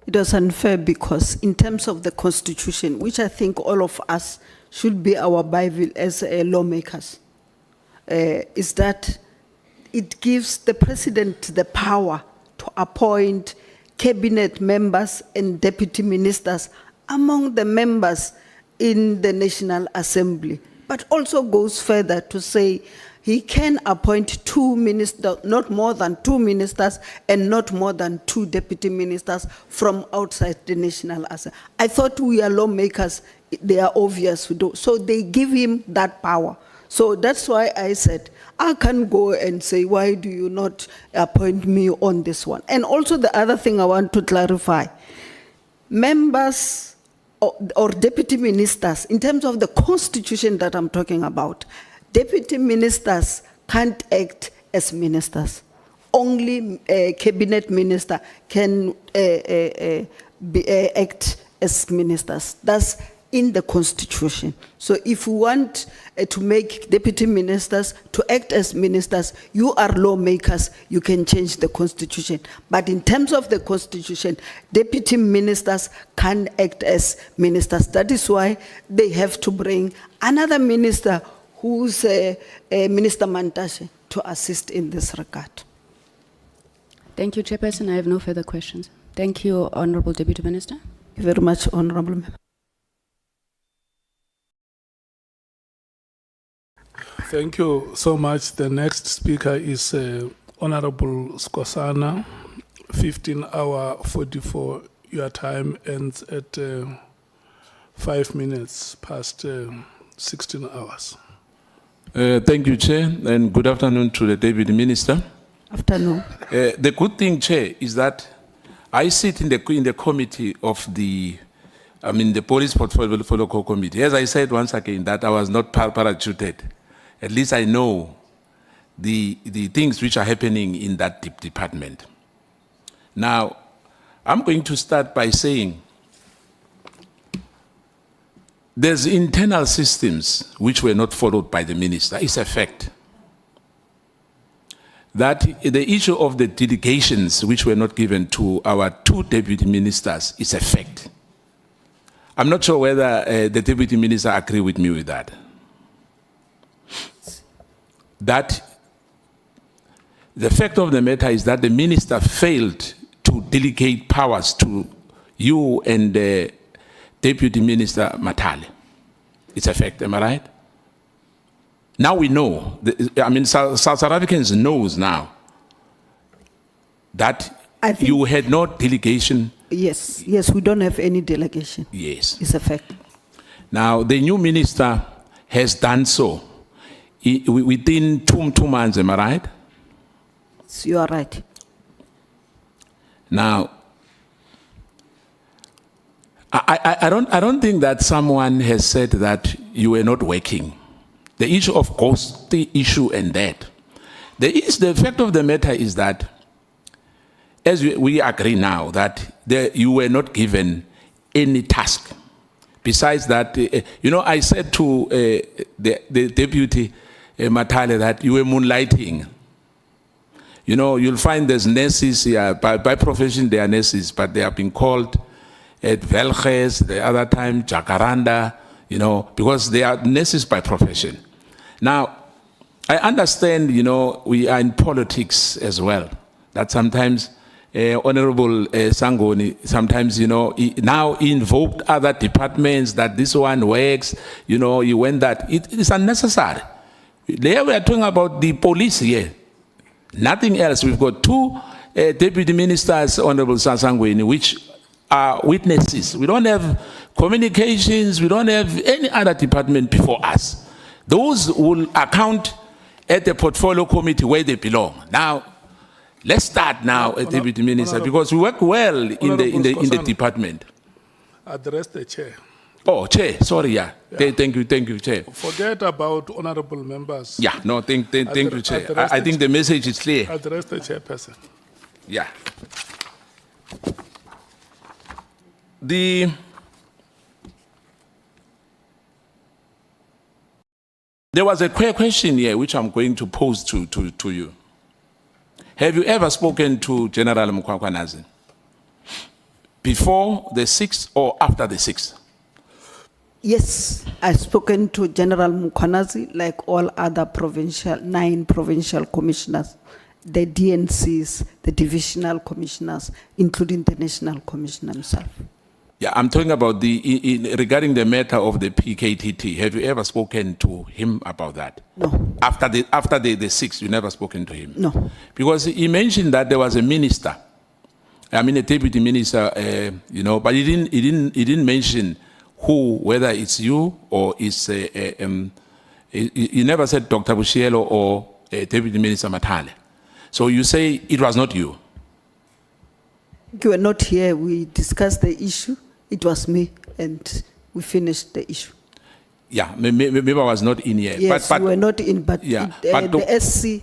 It was unfair because in terms of the Constitution, which I think all of us should be our Bible as lawmakers, is that it gives the president the power to appoint cabinet members and deputy ministers among the members in the National Assembly, but also goes further to say he can appoint 2 ministers, not more than 2 ministers, and not more than 2 deputy ministers from outside the National Assembly. I thought we are lawmakers, they are obvious we do. So they give him that power. So that's why I said, I can go and say, why do you not appoint me on this one? And also the other thing I want to clarify, members or deputy ministers, in terms of the Constitution that I'm talking about, deputy ministers can't act as ministers. Only a cabinet minister can act as ministers. That's in the Constitution. So if we want to make deputy ministers to act as ministers, you are lawmakers, you can change the Constitution. But in terms of the Constitution, deputy ministers can act as ministers. That is why they have to bring another minister who's Minister Mantashe to assist in this regard. Thank you, Chairperson. I have no further questions. Thank you, Honorable Deputy Minister. Thank you very much, Honorable Member. Thank you so much. The next speaker is Honorable Skosana 15:44. Your time ends at 5 minutes past 16 hours. Thank you, Chair, and good afternoon to the Deputy Minister. Afternoon. The good thing, Chair, is that I sit in the committee of the Police Portfolio Committee. As I said once again, that I was not parachuted. At least I know the things which are happening in that department. Now, I'm going to start by saying there's internal systems which were not followed by the minister. It's a fact. That the issue of the delegations which were not given to our 2 deputy ministers is a fact. I'm not sure whether the deputy minister agree with me with that. That the fact of the matter is that the minister failed to delegate powers to you and Deputy Minister Mathale. It's a fact, am I right? Now we know, South Africans knows now that you had no delegation. Yes, we don't have any delegation. Yes. It's a fact. Now, the new minister has done so within two months, am I right? So you are right. Now, I don't think that someone has said that you were not working. The issue of course, the issue and that. The fact of the matter is that, as we agree now, that you were not given any task. Besides that, I said to the Deputy Mathale that you were moonlighting. You'll find there's nurses here, by profession they are nurses, but they have been called at Velges, the other time, Jacaranda, because they are nurses by profession. Now, I understand, we are in politics as well, that sometimes Honorable Sangoni, sometimes, now invoked other departments that this one works, you went that. It is unnecessary. There we are talking about the police here. Nothing else. We've got 2 deputy ministers, Honorable Sangweni, which are witnesses. We don't have communications. We don't have any other department before us. Those will account at the portfolio committee where they belong. Now, let's start now at Deputy Minister, because we work well in the department. Address the chair. Oh, Chair, sorry, yeah. Thank you, Chair. Forget about honorable members. Yeah, no, thank you, Chair. I think the message is clear. Address the chairperson. Yeah. There was a question here which I'm going to pose to you. Have you ever spoken to General Mkhwanazi before the 6th or after the 6th? Yes, I've spoken to General Mkhwanazi like all other 9 provincial commissioners, the DNCs, the divisional commissioners, including the national commissioner himself. Yeah, I'm talking about regarding the matter of the PKTT. Have you ever spoken to him about that? No. After the 6th, you never spoken to him? No. Because he mentioned that there was a minister, a deputy minister, but he didn't mention who, whether it's you or it's he never said Dr. Boshielo or Deputy Minister Mathale. So you say it was not you? You were not here. We discussed the issue. It was me, and we finished the issue. Yeah, maybe I was not in here. Yes, but you were not in, but, yeah, the SC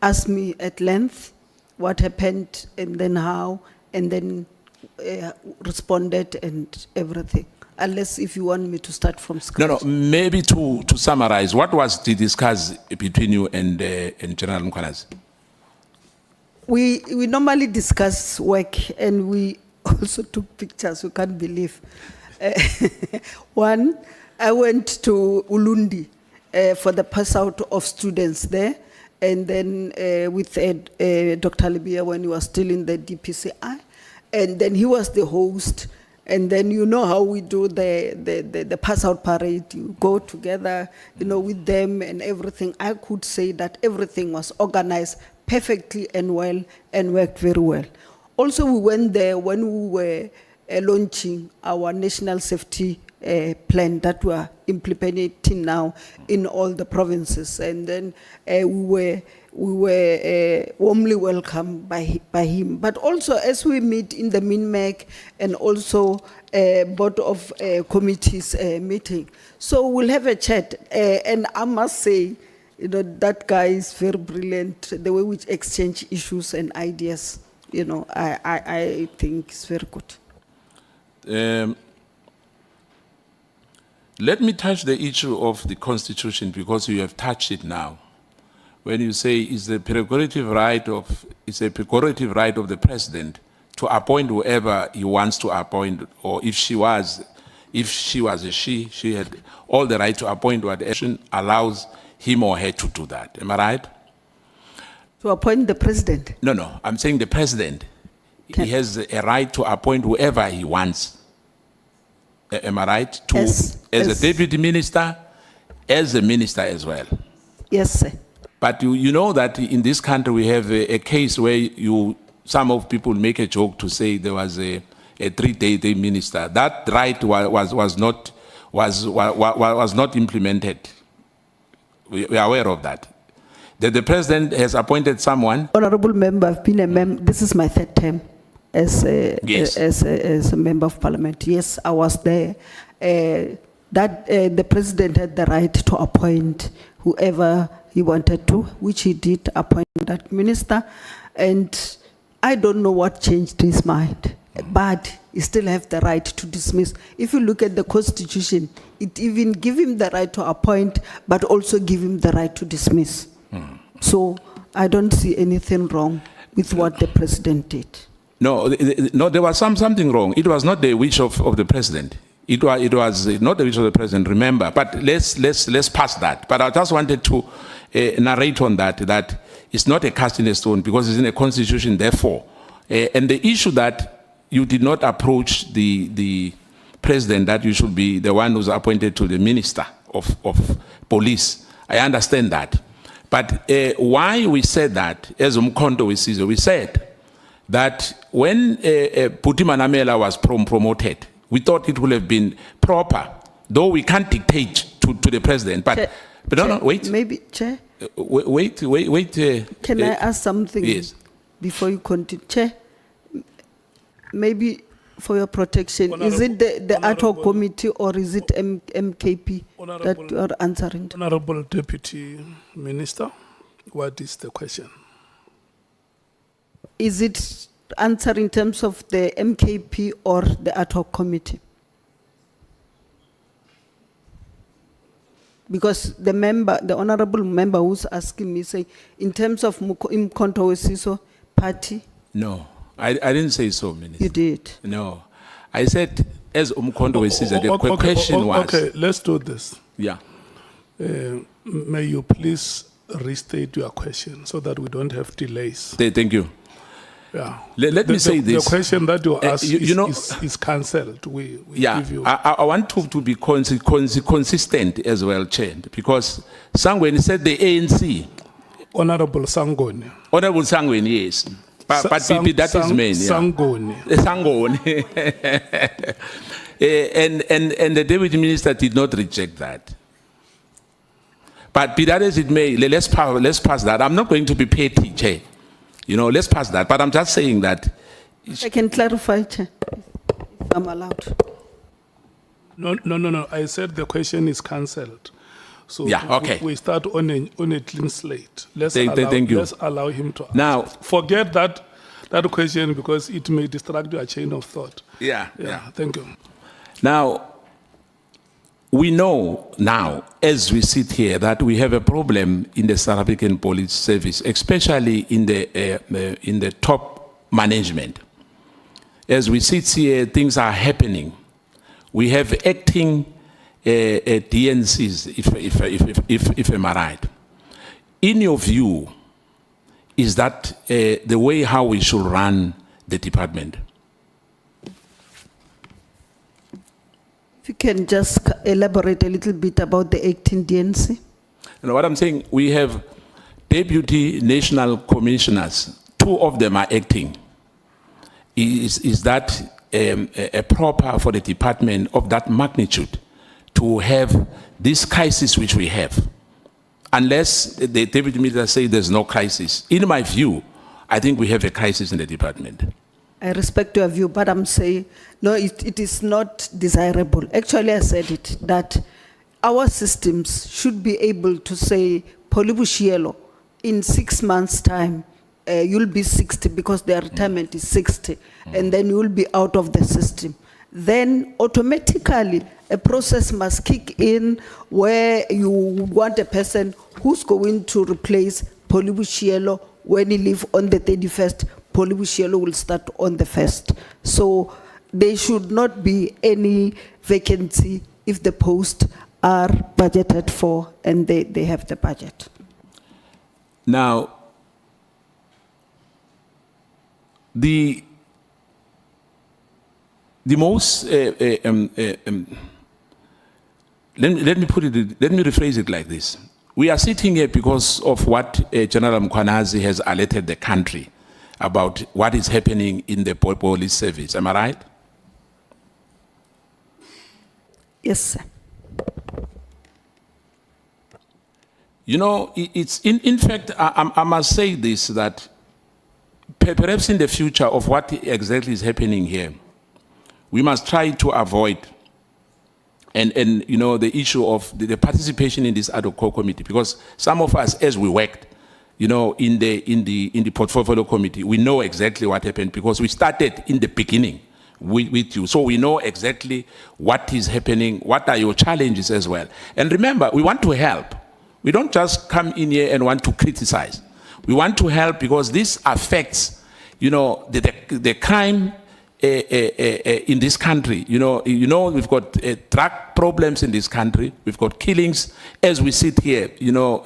asked me at length what happened and then how, and then responded and everything. Unless if you want me to start from scratch. No, maybe to summarize, what was discussed between you and General Mkhwanazi? We normally discuss work, and we also took pictures. You can't believe. One, I went to Ulundi for the pass out of students there, and then with Dr. Libya when he was still in the DPCI, and then he was the host. And then you know how we do the pass out parade. You go together, with them and everything. I could say that everything was organized perfectly and well and worked very well. Also, we went there when we were launching our national safety plan that we are implementing now in all the provinces, and then we were warmly welcomed by him. But also, as we meet in the MINMEC and also Board of Committees meeting, so we'll have a chat. And I must say, you know, that guy is very brilliant. The way we exchange issues and ideas, you know, I think it's very good. Let me touch the issue of the Constitution because you have touched it now. When you say it's a prerogative right of the president to appoint whoever he wants to appoint, or if she was a she had all the right to appoint what action allows him or her to do that. Am I right? To appoint the president? No, I'm saying the president. He has a right to appoint whoever he wants. Am I right? As a deputy minister, as a minister as well. Yes, sir. But you know that in this country we have a case where some of people make a joke to say there was a 3-day minister. That right was not implemented. We are aware of that. That the president has appointed someone. Honorable member, I've been a member. This is my third term as Yes. as a member of parliament. Yes, I was there. The president had the right to appoint whoever he wanted to, which he did appoint that minister. And I don't know what changed his mind, but he still have the right to dismiss. If you look at the Constitution, it even give him the right to appoint, but also give him the right to dismiss. So I don't see anything wrong with what the president did. No, there was something wrong. It was not the wish of the president. It was not the wish of the president, remember. But let's pass that. But I just wanted to narrate on that it's not a cast in a stone because it's in a constitution, therefore. And the issue that you did not approach the president, that you should be the one who's appointed to the minister of police. I understand that. But why we said that, as Mkhonto we said that when Nhlanhla was promoted, we thought it would have been proper, though we can't dictate to the president. But no, wait. Maybe, Chair. Wait. Can I ask something? Yes. Before you continue, Chair. Maybe for your protection, is it the Ad Hoc Committee or is it MKP that you are answering to? Honorable Deputy Minister, what is the question? Is it answer in terms of the MKP or the Ad Hoc Committee? Because the honorable member who's asking me say, in terms of Mkhonto Wesiso party? No, I didn't say so, Minister. You did? No. I said, as Mkhonto Wesiso, the question was... Okay, let's do this. Yeah. May you please restate your question so that we don't have delays. Thank you. Yeah. Let me say this. The question that you asked is cancelled. We yeah, give you. I want to be consistent as well, Chair, because Sangweni said the ANC. Honorable Sangoni. Honorable Sangweni, yes. But that is main. Sangoni. Sangoni. And the Deputy Minister did not reject that. But be that as it may, let's pass that. I'm not going to be petty, Chair. You know, let's pass that. But I'm just saying that. I can clarify, Chair, if I'm allowed. No. I said the question is cancelled. So yeah, okay. We start on a clean slate. Let's allow him to now forget that question because it may distract your chain of thought. Yeah. Thank you. Now, we know now, as we sit here, that we have a problem in the South African Police Service, especially in the top management. As we sit here, things are happening. We have acting DNCs, if I'm right. In your view, is that the way how we should run the department? If you can just elaborate a little bit about the acting DNC. You know what I'm saying? We have deputy national commissioners. 2 of them are acting. is that proper for the department of that magnitude to have this crisis which we have? Unless the Deputy Minister says there's no crisis. In my view, I think we have a crisis in the department. I respect your view, but I'm saying, no, it is not desirable. Actually, I said it, that our systems should be able to say, Polly Boshielo, in 6 months' time, you'll be 60 because their retirement is 60, and then you'll be out of the system. Then automatically a process must kick in where you want a person who's going to replace Polly Boshielo when he leaves on the 31st. Polly Boshielo will start on the 1st. So there should not be any vacancy if the posts are budgeted for and they have the budget. Now, the most, let me rephrase it like this. We are sitting here because of what General Mkhwanazi has alerted the country about what is happening in the police service. Am I right? Yes, sir. You know, it's in fact, I must say this, that perhaps in the future of what exactly is happening here, we must try to avoid and you know, the issue of the participation in this Ad Hoc Committee, because some of us, as we worked, you know, in the portfolio committee, we know exactly what happened because we started in the beginning with you. So we know exactly what is happening, what are your challenges as well. And remember, we want to help. We don't just come in here and want to criticize. We want to help because this affects, you know, the crime in this country. You know, we've got drug problems in this country. We've got killings as we sit here. You know,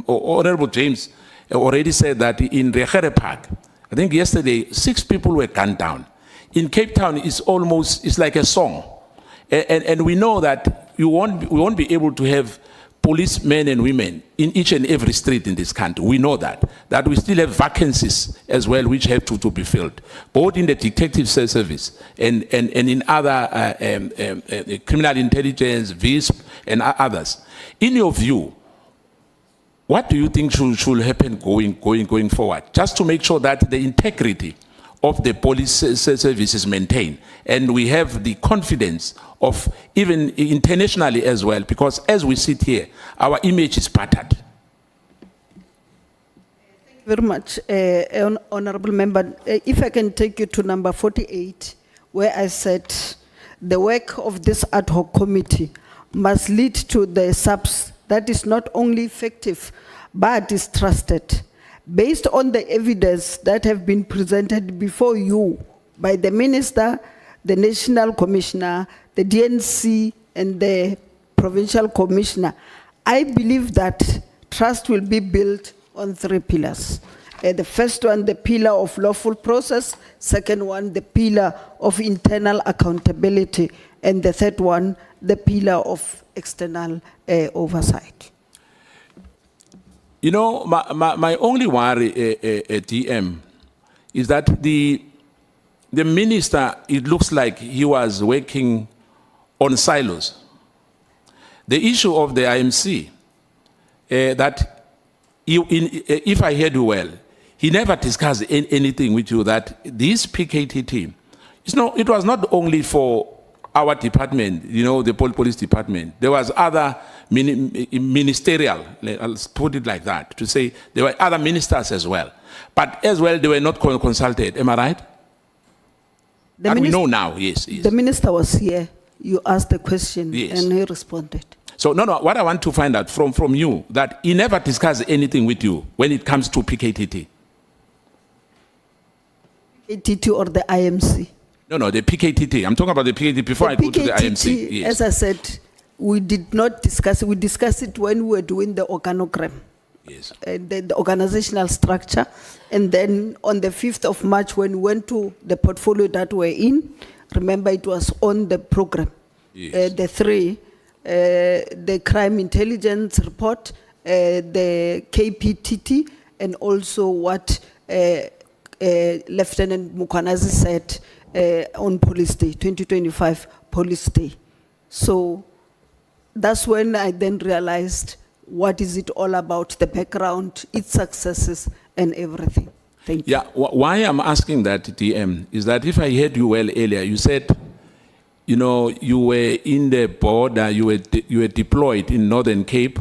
Honorable James already said that in Rechere Park, I think yesterday, 6 people were gunned down. In Cape Town, it's like a song. And we know that we won't be able to have policemen and women in each and every street in this country. We know that we still have vacancies as well which have to be filled, both in the detective service and in other criminal intelligence, VISP, and others. In your view, what do you think should happen going forward, just to make sure that the integrity of the police service is maintained and we have the confidence of even internationally as well, because as we sit here, our image is battered. Thank you very much, Honorable Member. If I can take you to number 48, where I said the work of this ad hoc committee must lead to the subs that is not only effective, but is trusted. Based on the evidence that have been presented before you by the Minister, the National Commissioner, the DNC, and the Provincial Commissioner, I believe that trust will be built on 3 pillars. The first one, the pillar of lawful process. Second one, the pillar of internal accountability. And the third one, the pillar of external oversight. You know, my only worry, DM, is that the minister, it looks like he was working on silos. The issue of the IMC, that if I heard you well, he never discussed anything with you that this PKT team, it was not only for our department, you know, the police department. There was other ministerial, I'll put it like that, to say there were other ministers as well. But as well, they were not consulted. Am I right? We know now, yes. The minister was here. You asked the question, yes, and he responded. So, no, what I want to find out from you, that he never discussed anything with you when it comes to PKTT. PKTT or the IMC? No, the PKTT. I'm talking about the PKTT before I go to the IMC. Yes. As I said, we did not discuss it. We discussed it when we were doing the organogram. Yes. The organizational structure. And then on the 5th of March, when we went to the portfolio that we're in, remember it was on the program. Yes. The 3, the crime intelligence report, the KPTT, and also what Lieutenant Mkhwanazi said on Police Day, 2025 Police Day. So that's when I then realized what is it all about, the background, its successes and everything. Thank you. Yeah, why I'm asking that, DM, is that if I heard you well earlier, you said, you know, you were in the border, you were deployed in Northern Cape,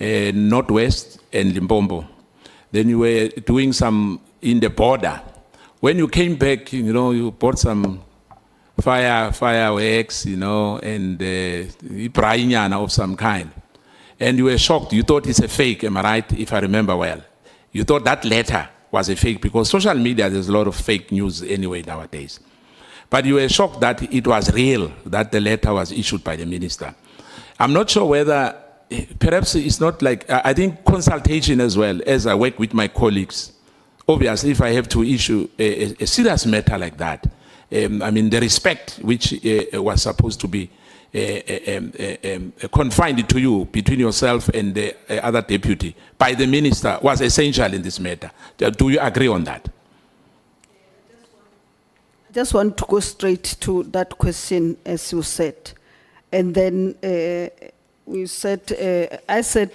Northwest, and Limpopo. Then you were doing some in the border. When you came back, you know, you bought some fireworks, you know, and ibrainyana of some kind. And you were shocked. You thought it's a fake, am I right, if I remember well? You thought that letter was a fake because social media, there's a lot of fake news anyway nowadays. But you were shocked that it was real, that the letter was issued by the minister. I'm not sure whether, perhaps it's not like, I think consultation as well, as I work with my colleagues. Obviously, if I have to issue a serious matter like that, I mean, the respect which was supposed to be confined to you between yourself and the other deputy by the minister was essential in this matter. Do you agree on that? I just want to go straight to that question, as you said. And then we said, I said,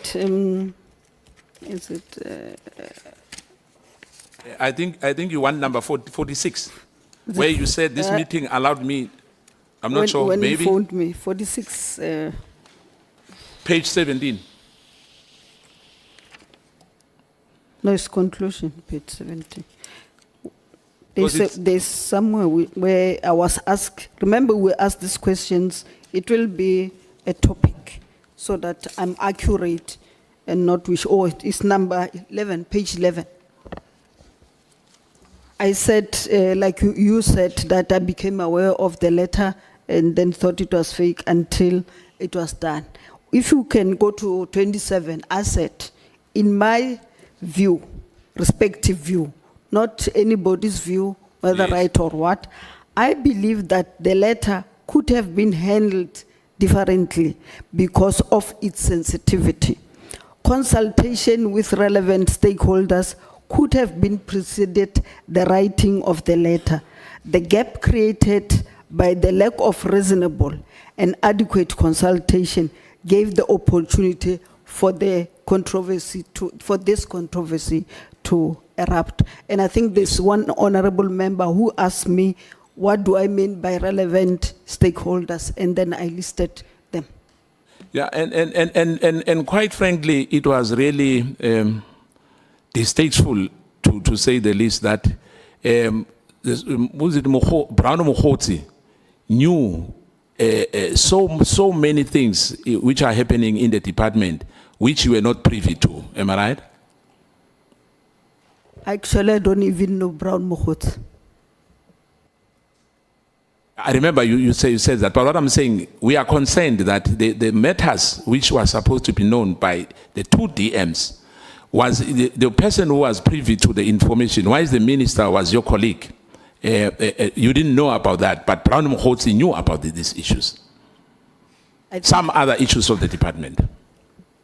is it? I think you want number 46, where you said this meeting allowed me, I'm not sure, when maybe? you phoned me, 46. Page 17. No, it's conclusion, page 17. Because There's somewhere where I was asked, remember we asked these questions, it will be a topic so that I'm accurate and not wish, oh, it's number 11, page 11. I said, like you said, that I became aware of the letter and then thought it was fake until it was done. If you can go to 27, I said, in my view, respective view, not anybody's view, whether Yes. right or what, I believe that the letter could have been handled differently because of its sensitivity. Consultation with relevant stakeholders could have been preceded the writing of the letter. The gap created by the lack of reasonable and adequate consultation gave the opportunity for the controversy for this controversy to erupt. And I think there's one honorable member who asked me, what do I mean by relevant stakeholders? And then I listed them. Yeah, and quite frankly, it was really distasteful, to say the least, that Brown Mkhwanazi knew so many things which are happening in the department, which you were not privy to. Am I right? Actually, I don't even know Brown Mkhwanazi. I remember you said that, but what I'm saying, we are concerned that the matters which were supposed to be known by the two DMs was the person who was privy to the information. Why is the minister was your colleague? You didn't know about that, but Brown Mkhwanazi knew about these issues. Some other issues of the department.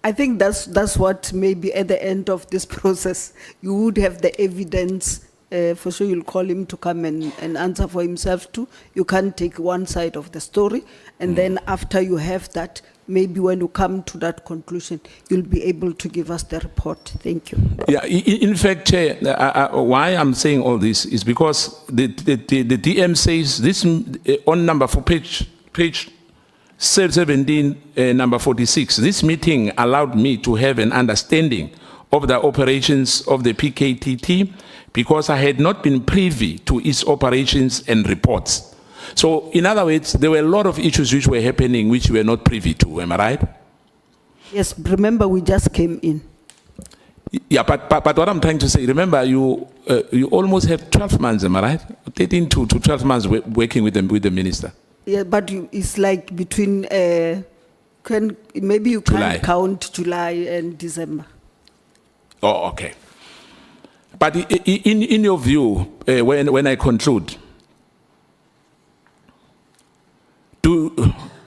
I think that's what maybe at the end of this process, you would have the evidence. For sure, you'll call him to come and answer for himself too. You can't take one side of the story. And then after you have that, maybe when you come to that conclusion, you'll be able to give us the report. Thank you. Yeah, in fact, Chair, why I'm saying all this is because the DM says this on number 4, page 17, number 46, this meeting allowed me to have an understanding of the operations of the PKTT because I had not been privy to its operations and reports. So, in other words, there were a lot of issues which were happening which we were not privy to. Am I right? Yes, remember we just came in. Yeah, but what I'm trying to say, remember you almost have 12 months, am I right? 13 to 12 months working with the minister. Yeah, but it's like between, maybe you July. can't count July and December. Oh, okay. But in your view, when I conclude,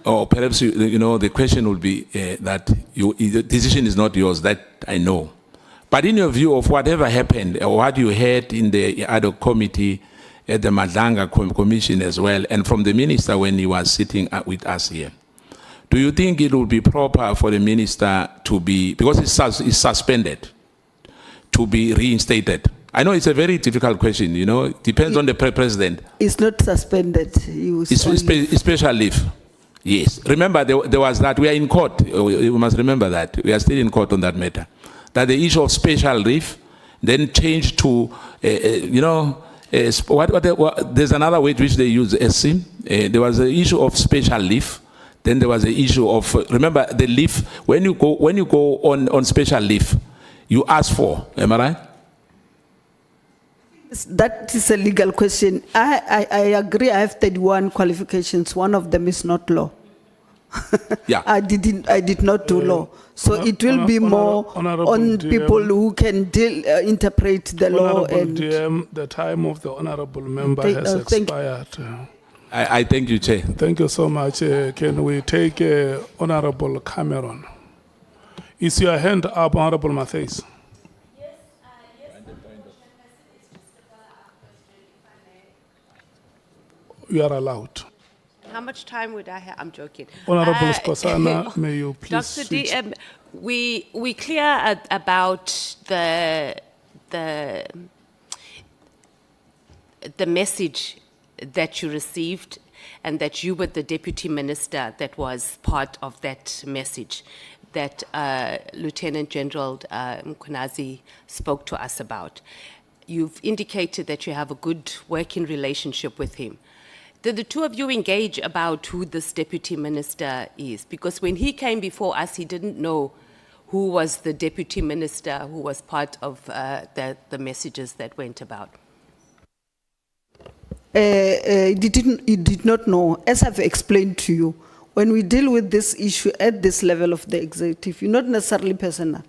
or perhaps you know the question will be that the decision is not yours, that I know. But in your view of whatever happened, or what you heard in the Ad Hoc Committee at the Nhlanhla Commission as well, and from the minister when he was sitting with us here, do you think it would be proper for the minister to be, because it's suspended, to be reinstated? I know it's a very difficult question, you know, it depends on the president. It's not suspended. It's special leave. Yes. Remember, there was that. We are in court. You must remember that. We are still in court on that matter. That the issue of special leave then changed to, there's another word which they use, SIM. There was the issue of special leave. Then there was the issue of, remember, the leave. When you go on special leave, you ask for, am I right? That is a legal question. I agree. I have 31 qualifications. One of them is not law. Yeah. I did not do law. So it will be more on people who can interpret the law. Honorable DM, the time of the honorable member has expired. I thank you, Chair. Thank you so much. Can we take Honorable Cameron? Is your hand up, Honorable Mathale? You are allowed. How much time would I have? I'm joking. Honorable Skosana, may you please Dr. switch. DM, we clear about the message that you received and that you were the deputy minister that was part of that message that Lieutenant General Mkhwanazi spoke to us about. You've indicated that you have a good working relationship with him. Did the two of you engage about who this deputy minister is? Because when he came before us, he didn't know who was the deputy minister who was part of the messages that went about. He did not know. As I've explained to you, when we deal with this issue at this level of the executive, you're not necessarily personal.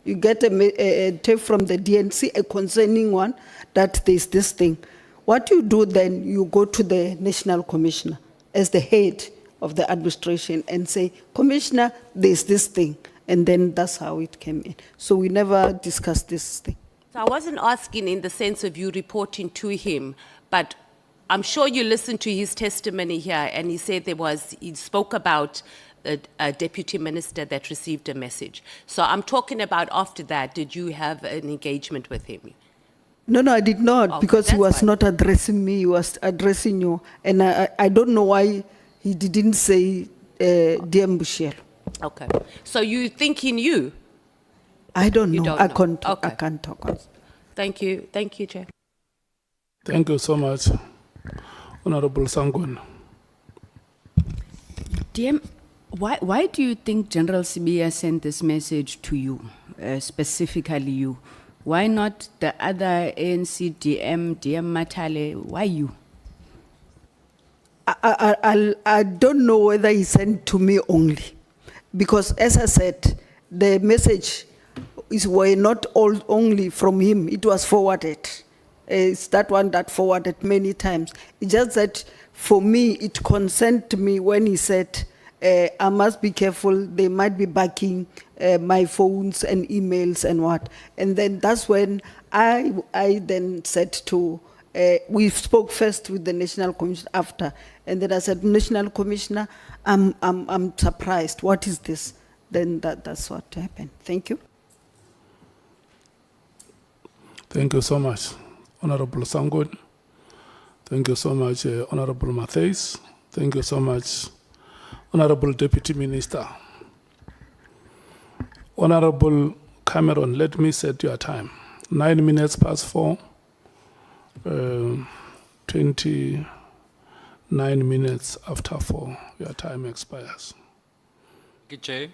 You get a tape from the DNC, a concerning one, that there's this thing. What you do then, you go to the National Commissioner as the head of the administration and say, Commissioner, there's this thing. And then that's how it came in. So we never discussed this thing. So I wasn't asking in the sense of you reporting to him, but I'm sure you listened to his testimony here, and he said he spoke about a deputy minister that received a message. So I'm talking about after that, did you have an engagement with him? No, I did not, Okay, because he was fine. not addressing me, he was addressing you. And I don't know why he didn't say DM Boshielo. Okay. So you think he knew? I don't You know. don't I know. can't, Okay. I can't talk. Thank you. Thank you, Chair. Thank you so much, Honorable Sangun. DM, why do you think General Sibiya sent this message to you, specifically you? Why not the other ANC DM Mathale? Why you? I don't know whether he sent to me only, because as I said, the message were not all only from him, it was forwarded. It's that one that forwarded many times. It's just that for me, it concerned me when he said, I must be careful, they might be backing my phones and emails and what. And then that's when I then said to, we spoke first with the National Commissioner after, and then I said, National Commissioner, I'm surprised, what is this? Then that's what happened. Thank you. Thank you so much, Honorable Sangun. Thank you so much, Honorable Mathale. Thank you so much, Honorable Deputy Minister. Honorable Cameron, let me set your time. 9 minutes past 4, 29 minutes after 4, your time expires. Thank you, Chair.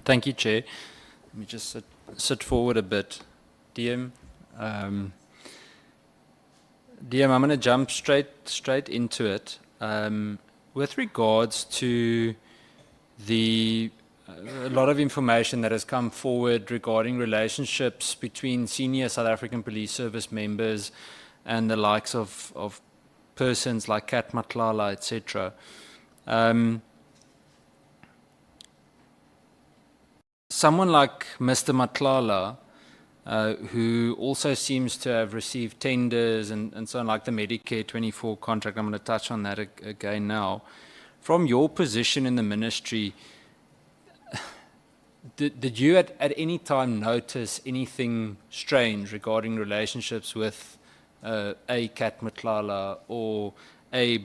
Thank you, Chair. Let me just sit forward a bit. DM, DM, I'm going to jump straight into it. With regards to a lot of information that has come forward regarding relationships between senior South African Police Service members and the likes of persons like Cat Nhlanhla, etc. Someone like Mr. Nhlanhla who also seems to have received tenders and so on, like the Medicare 24 contract. I'm going to touch on that again now. From your position in the ministry, did you at any time notice anything strange regarding relationships with a Cat Nhlanhla or a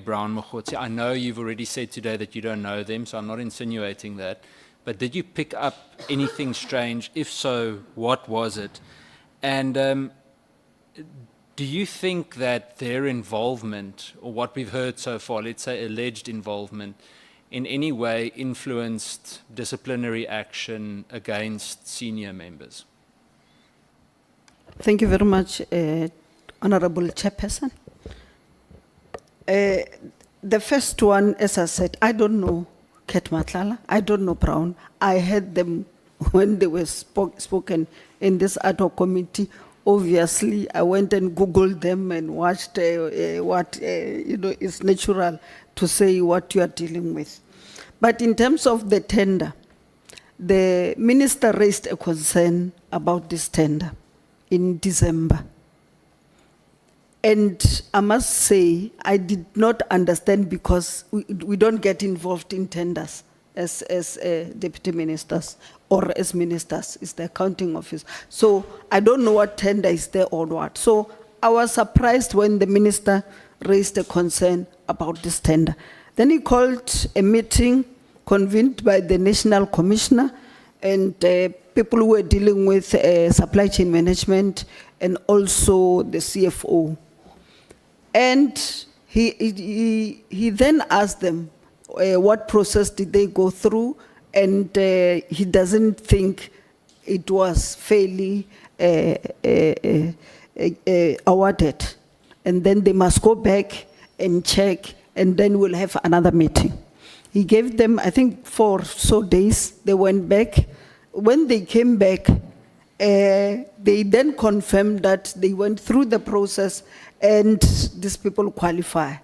Brown Mkhwanazi? I know you've already said today that you don't know them, so I'm not insinuating that. But did you pick up anything strange? If so, what was it? And do you think that their involvement, or what we've heard so far, let's say alleged involvement, in any way influenced disciplinary action against senior members? Thank you very much, Honorable Chairperson. The first one, as I said, I don't know Cat Nhlanhla, I don't know Brown. I heard them when they were spoken in this Ad Hoc Committee. Obviously, I went and Googled them and watched what, is natural to say what you are dealing with. But in terms of the tender, the minister raised a concern about this tender in December. And I must say, I did not understand because we don't get involved in tenders as deputy ministers or as ministers. It's the accounting office. So I don't know what tender is there or what. So I was surprised when the minister raised a concern about this tender. Then he called a meeting convened by the National Commissioner and people who were dealing with supply chain management and also the CFO. And he then asked them what process did they go through, and he doesn't think it was fairly awarded. And then they must go back and check, and then we'll have another meeting. He gave them, I think, 4 days. They went back. When they came back, they then confirmed that they went through the process and these people qualify.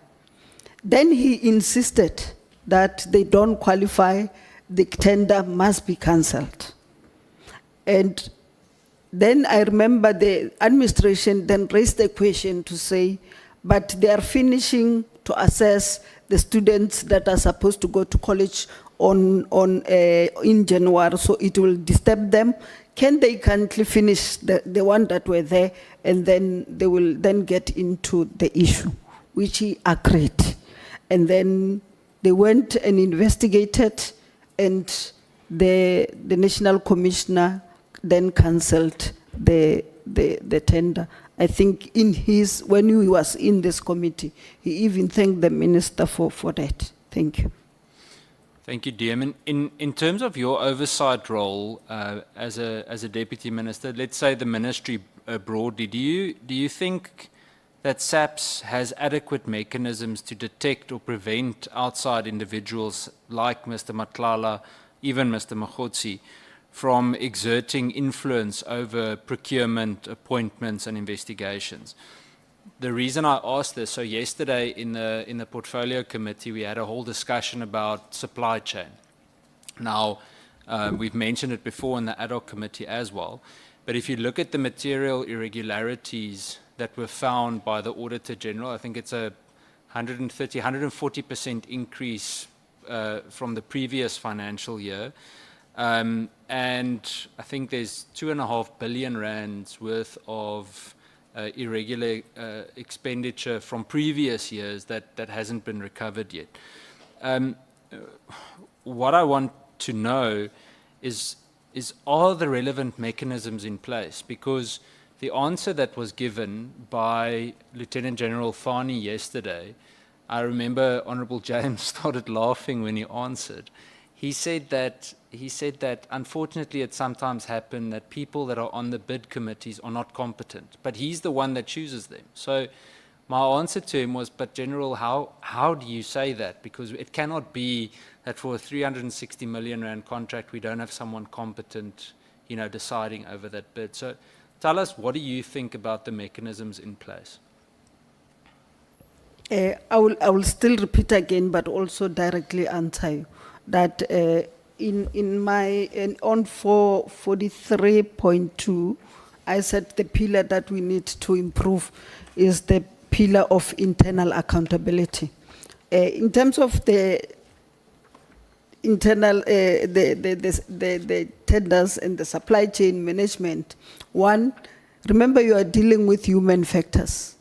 Then he insisted that they don't qualify, the tender must be cancelled. And then I remember the administration then raised a question to say, but they are finishing to assess the students that are supposed to go to college in January, so it will disturb them. Can they currently finish the one that were there, and then they will then get into the issue, which he agreed. And then they went and investigated, and the National Commissioner then cancelled the tender. I think when he was in this committee, he even thanked the minister for that. Thank you. Thank you, DM. In terms of your oversight role as a deputy minister, let's say the ministry broadly, do you think that SAPS has adequate mechanisms to detect or prevent outside individuals like Mr. Nhlanhla, even Mr. Mkhwanazi, from exerting influence over procurement, appointments, and investigations? The reason I asked this, so yesterday in the Portfolio Committee, we had a whole discussion about supply chain. Now, we've mentioned it before in the Ad Hoc Committee as well, but if you look at the material irregularities that were found by the Auditor General, I think it's a 140% increase from the previous financial year. And I think there's 2.5 billion rands worth of irregular expenditure from previous years that hasn't been recovered yet. What I want to know is are the relevant mechanisms in place? Because the answer that was given by Lieutenant General Fani yesterday, I remember Honorable James started laughing when he answered. He said that unfortunately it sometimes happens that people that are on the bid committees are not competent, but he's the one that chooses them. So my answer to him was, but General, how do you say that? Because it cannot be that for a 360 million rand contract we don't have someone competent, deciding over that bid. So tell us, what do you think about the mechanisms in place? I will still repeat again, but also directly answer you that on 443.2, I said the pillar that we need to improve is the pillar of internal accountability. In terms of the internal, the tenders and the supply chain management, one, remember you are dealing with human factors,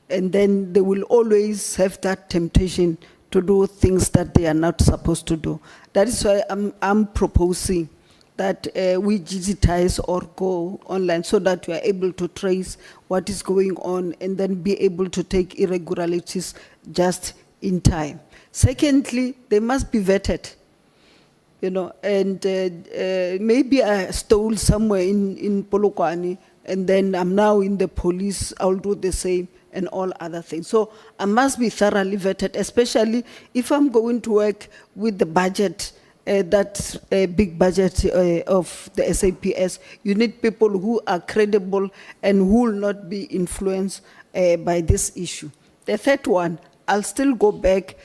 and then they will always have that temptation to do things that they are not supposed to do. That is why I'm proposing that we digitize or go online so that we are able to trace what is going on and then be able to take irregularities just in time. Secondly, they must be vetted. You know, and maybe I stole somewhere in Polokwane, and then I'm now in the police, I'll do the same, and all other things. So I must be thoroughly vetted, especially if I'm going to work with the budget, that big budget of the SAPS. You need people who are credible and who will not be influenced by this issue. The third one, I'll still go back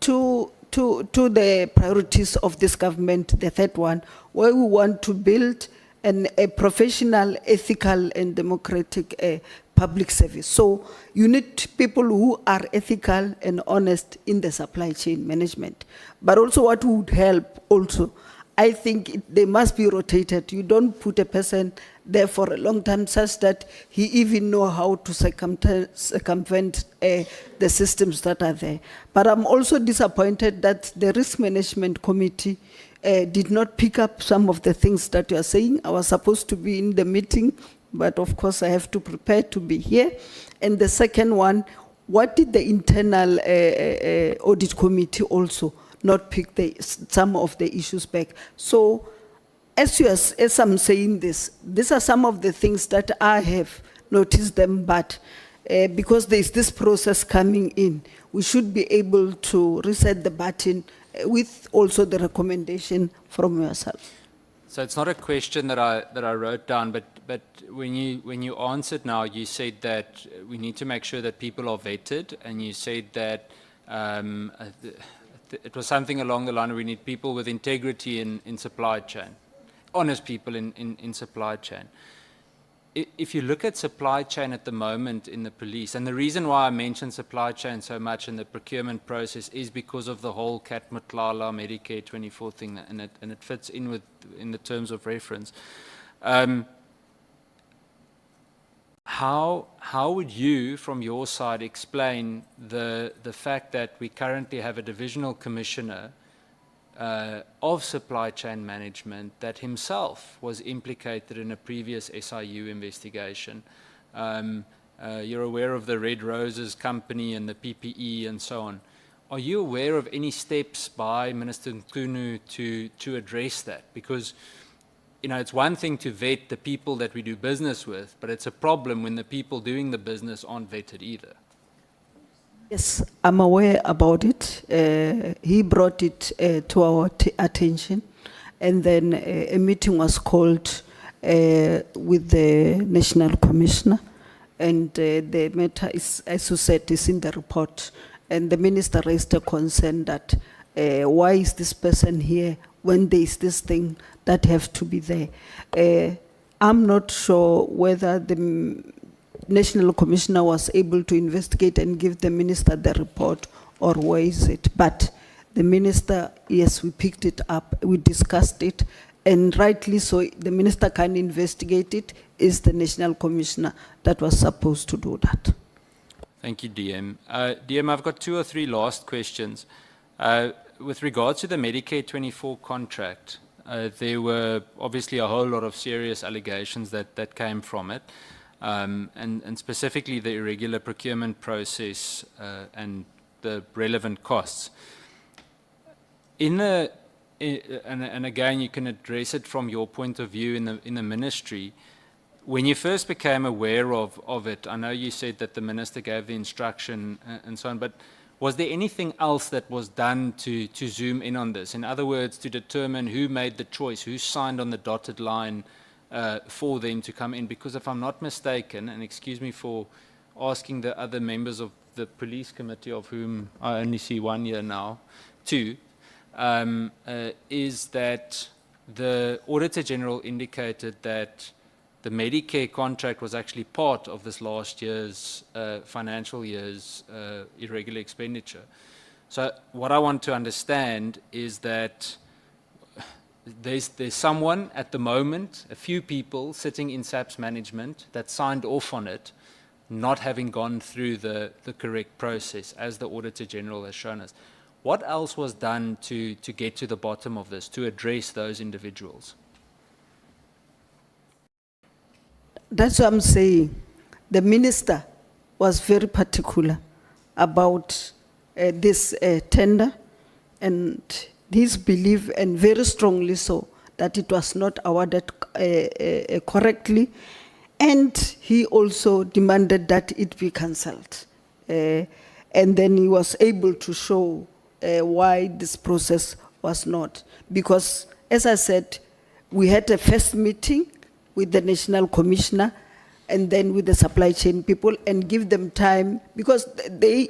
to the priorities of this government, the third one, where we want to build a professional, ethical, and democratic public service. So you need people who are ethical and honest in the supply chain management. But also what would help also, I think they must be rotated. You don't put a person there for a long time such that he even know how to circumvent the systems that are there. But I'm also disappointed that the Risk Management Committee did not pick up some of the things that you are saying. I was supposed to be in the meeting, but of course I have to prepare to be here. And the second one, what did the internal audit committee also not pick some of the issues back? So as I'm saying this, these are some of the things that I have noticed them, but because there's this process coming in, we should be able to reset the button with also the recommendation from yourself. So it's not a question that I wrote down, but when you answered now, you said that we need to make sure that people are vetted, and you said that it was something along the line of we need people with integrity in supply chain, honest people in supply chain. If you look at supply chain at the moment in the police, and the reason why I mention supply chain so much in the procurement process is because of the whole Nhlanhla Medicare 24 thing, and it fits in the terms of reference. How would you, from your side, explain the fact that we currently have a divisional commissioner of supply chain management that himself was implicated in a previous SIU investigation? You're aware of the Red Roses company and the PPE and so on. Are you aware of any steps by Minister Nkunu to address that? Because it's one thing to vet the people that we do business with, but it's a problem when the people doing the business aren't vetted either. Yes, I'm aware about it. He brought it to our attention, and then a meeting was called with the National Commissioner, and the matter is, as you said, is in the report. And the minister raised a concern that why is this person here when there is this thing that have to be there. I'm not sure whether the National Commissioner was able to investigate and give the minister the report, or where is it? But the minister, yes, we picked it up, we discussed it, and rightly so, the minister can investigate it. Is the National Commissioner that was supposed to do that. Thank you, DM. DM, I've got 2 or 3 last questions. With regards to the Medicare 24 contract, there were obviously a whole lot of serious allegations that came from it. And specifically the irregular procurement process and the relevant costs. And again, you can address it from your point of view in the ministry. When you first became aware of it, I know you said that the minister gave the instruction and so on, but was there anything else that was done to zoom in on this? In other words, to determine who made the choice, who signed on the dotted line for them to come in? Because if I'm not mistaken, and excuse me for asking the other members of the police committee, of whom I only see one here now, 2, is that the Auditor General indicated that the Medicare contract was actually part of this last year's financial year's irregular expenditure. So what I want to understand is that there's someone at the moment, a few people sitting in SAP's management that signed off on it, not having gone through the correct process, as the Auditor General has shown us. What else was done to get to the bottom of this, to address those individuals? That's what I'm saying. The minister was very particular about this tender, and his belief, and very strongly so, that it was not awarded correctly, and he also demanded that it be cancelled. And then he was able to show why this process was not. Because, as I said, we had a first meeting with the National Commissioner and then with the supply chain people, and give them time, because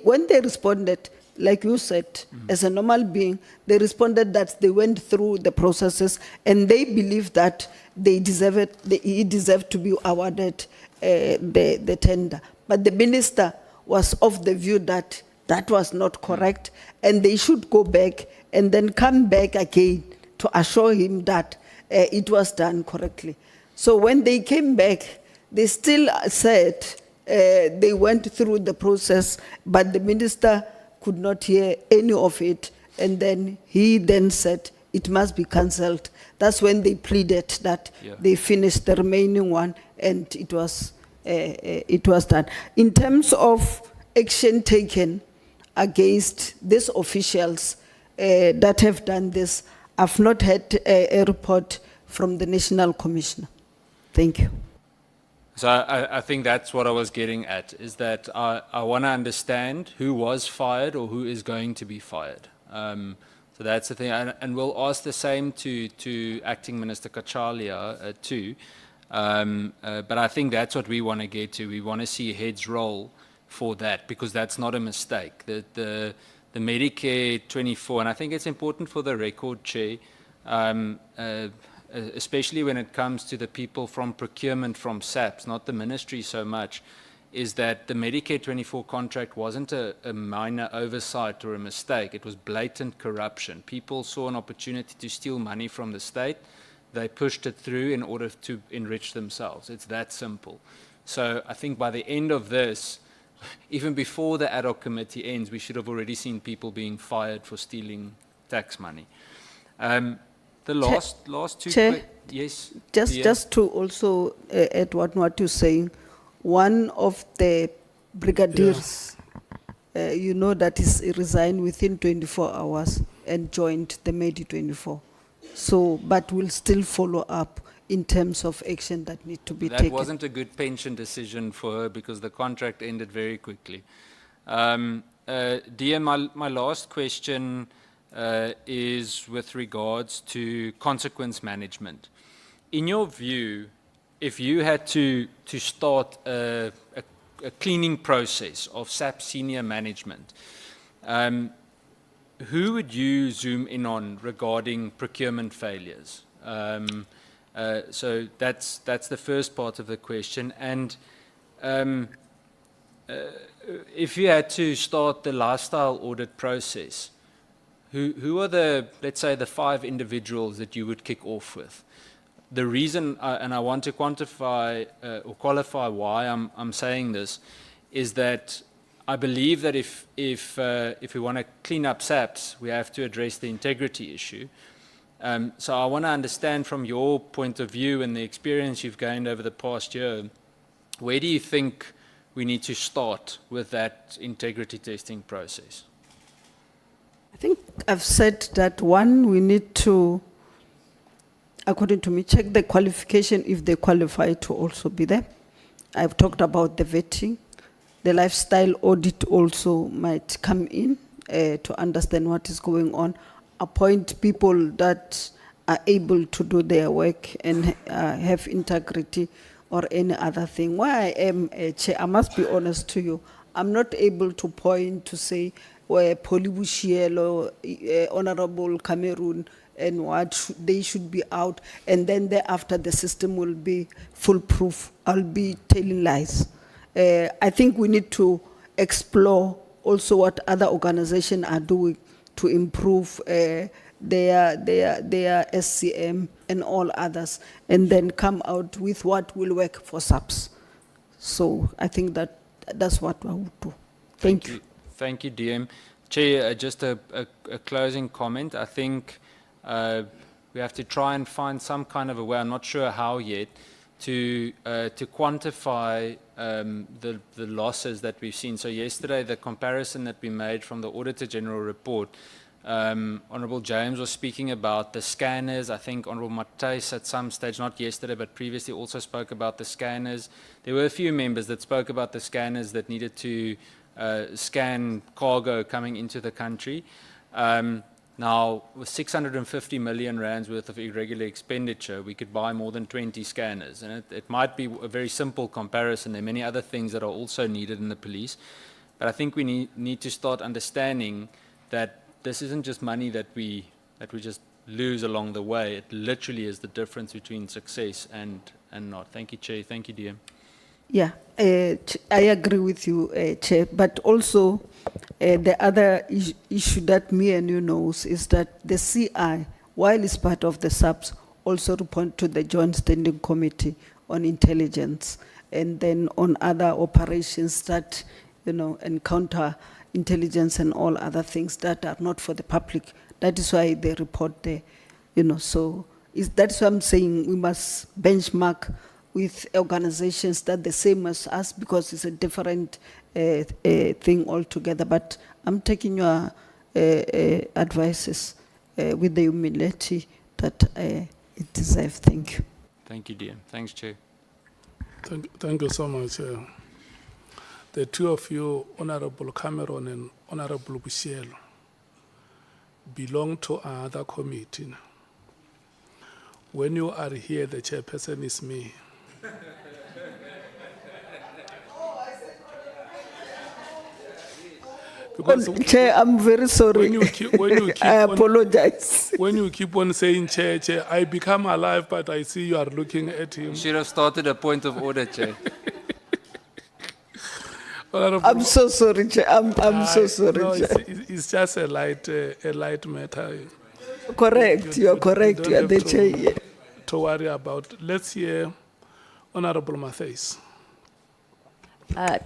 when they responded, like you said, as a normal being, they responded that they went through the processes and they believed that he deserved to be awarded the tender. But the minister was of the view that that was not correct, and they should go back and then come back again to assure him that it was done correctly. So when they came back, they still said they went through the process, but the minister could not hear any of it, and then he then said it must be cancelled. That's when they pleaded that they finished the remaining one, and it was done. In terms of action taken against these officials that have done this, I've not had a report from the National Commissioner. Thank you. So I think that's what I was getting at, is that I want to understand who was fired or who is going to be fired. So that's the thing. And we'll ask the same to Acting Minister Cachalia too. But I think that's what we want to get to. We want to see heads roll for that, because that's not a mistake. The Medicare 24, and I think it's important for the record, Chair, especially when it comes to the people from procurement from SAPS, not the ministry so much, is that the Medicare 24 contract wasn't a minor oversight or a mistake. It was blatant corruption. People saw an opportunity to steal money from the state. They pushed it through in order to enrich themselves. It's that simple. So I think by the end of this, even before the Ad Hoc Committee ends, we should have already seen people being fired for stealing tax money. The last two... Chair, yes? Just to also add what you're saying, one of the brigadiers, you know, that is resigned within 24 hours and joined the Medi 24. So, but we'll still follow up in terms of action that need to be taken. That wasn't a good pension decision for her, because the contract ended very quickly. Dear, my last question is with regards to consequence management. In your view, if you had to start a cleaning process of SAP senior management, who would you zoom in on regarding procurement failures? So that's the first part of the question. And if you had to start the lifestyle audit process, who are the, let's say, the 5 individuals that you would kick off with? The reason, and I want to quantify or qualify why I'm saying this, is that I believe that if we want to clean up SAPs, we have to address the integrity issue. So I want to understand from your point of view and the experience you've gained over the past year, where do you think we need to start with that integrity testing process? I think I've said that one, we need to, according to me, check the qualification if they qualify to also be there. I've talked about the vetting. The lifestyle audit also might come in to understand what is going on. Appoint people that are able to do their work and have integrity or any other thing. Why I am a chair, I must be honest to you, I'm not able to point to say where Polly Boshielo, Honorable Cameroon, and they should be out, and then thereafter the system will be foolproof. I'll be telling lies. I think we need to explore also what other organizations are doing to improve their SCM and all others, and then come out with what will work for SAPS. So I think that's what I would do. Thank you. Thank you, DM. Chair, just a closing comment. I think we have to try and find some kind of a way, I'm not sure how yet, to quantify the losses that we've seen. So yesterday, the comparison that we made from the Auditor General report, Honourable James was speaking about the scanners. I think Honourable Mathale at some stage, not yesterday, but previously also spoke about the scanners. There were a few members that spoke about the scanners that needed to scan cargo coming into the country. Now, with 650 million rands worth of irregular expenditure, we could buy more than 20 scanners. And it might be a very simple comparison. There are many other things that are also needed in the police. But I think we need to start understanding that this isn't just money that we just lose along the way. It literally is the difference between success and not. Thank you, Chair. Thank you, DM. Yeah, I agree with you, Chair, but also the other issue that me and you knows is that the CI, while it's part of the SAPS, also report to the Joint Standing Committee on Intelligence, and then on other operations that, and counter intelligence and all other things that are not for the public. That is why they report there, so that's why I'm saying we must benchmark with organizations that the same as us, because it's a different thing altogether. But I'm taking your advices with the humility that it deserves. Thank you. Thank you, DM. Thanks, Chair. Thank you so much. The two of you, Honorable Cameron and Honorable Boshielo, belong to another committee. When you are here, the chairperson is me. Because Chair, I'm very sorry. I apologize. When you keep on saying chair, I become alive, but I see you are looking at him. You should have started a point of order, Chair. I'm so sorry, Chair. I'm so sorry, No, Chair. it's just a light matter. Correct, you're correct. You are the Chair. Yeah. To worry about. Let's hear Honorable Mathale.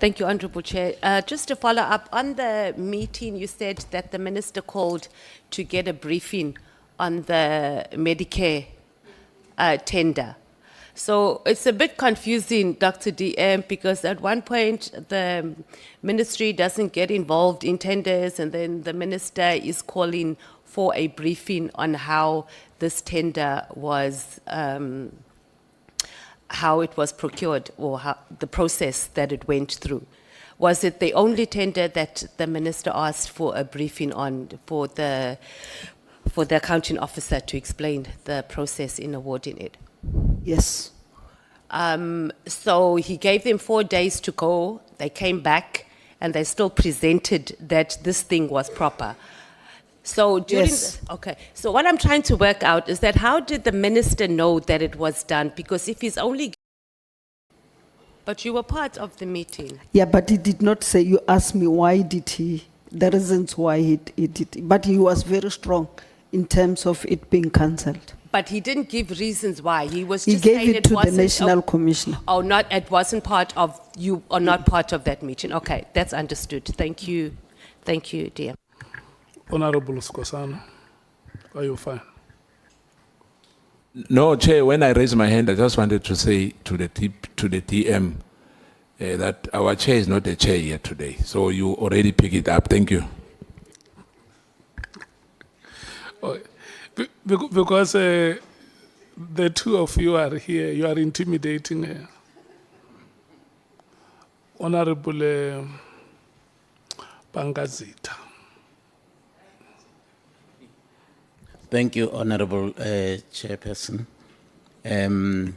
Thank you, Honourable Chair. Just to follow up, on the meeting, you said that the Minister called to get a briefing on the Medicare tender. So it's a bit confusing, Dr. DM, because at one point the Ministry doesn't get involved in tenders, and then the Minister is calling for a briefing on how this tender was how it was procured, or how the process that it went through. Was it the only tender that the Minister asked for a briefing on for the accounting officer to explain the process in awarding it? Yes. So he gave them 4 days to go. They came back and they still presented that this thing was proper. So during Yes. okay, so what I'm trying to work out is that how did the Minister know that it was done? Because if he's only... But you were part of the meeting. Yeah, but he did not say, you asked me why did he, the reasons why he did it. But he was very strong in terms of it being cancelled. But he didn't give reasons why. He was He just gave saying it to the wasn't- National Commissioner. Oh, not, it wasn't part of, you are not part of that meeting. Okay, that's understood. Thank you. Thank you, dear. Honorable Skosana, are you fine? No, Chair, when I raised my hand, I just wanted to say to the DM that our chair is not a chair here today. So you already pick it up. Thank you. Because the two of you are here, you are intimidating Honorable Pangazita. Thank you, Honorable Chairperson. Good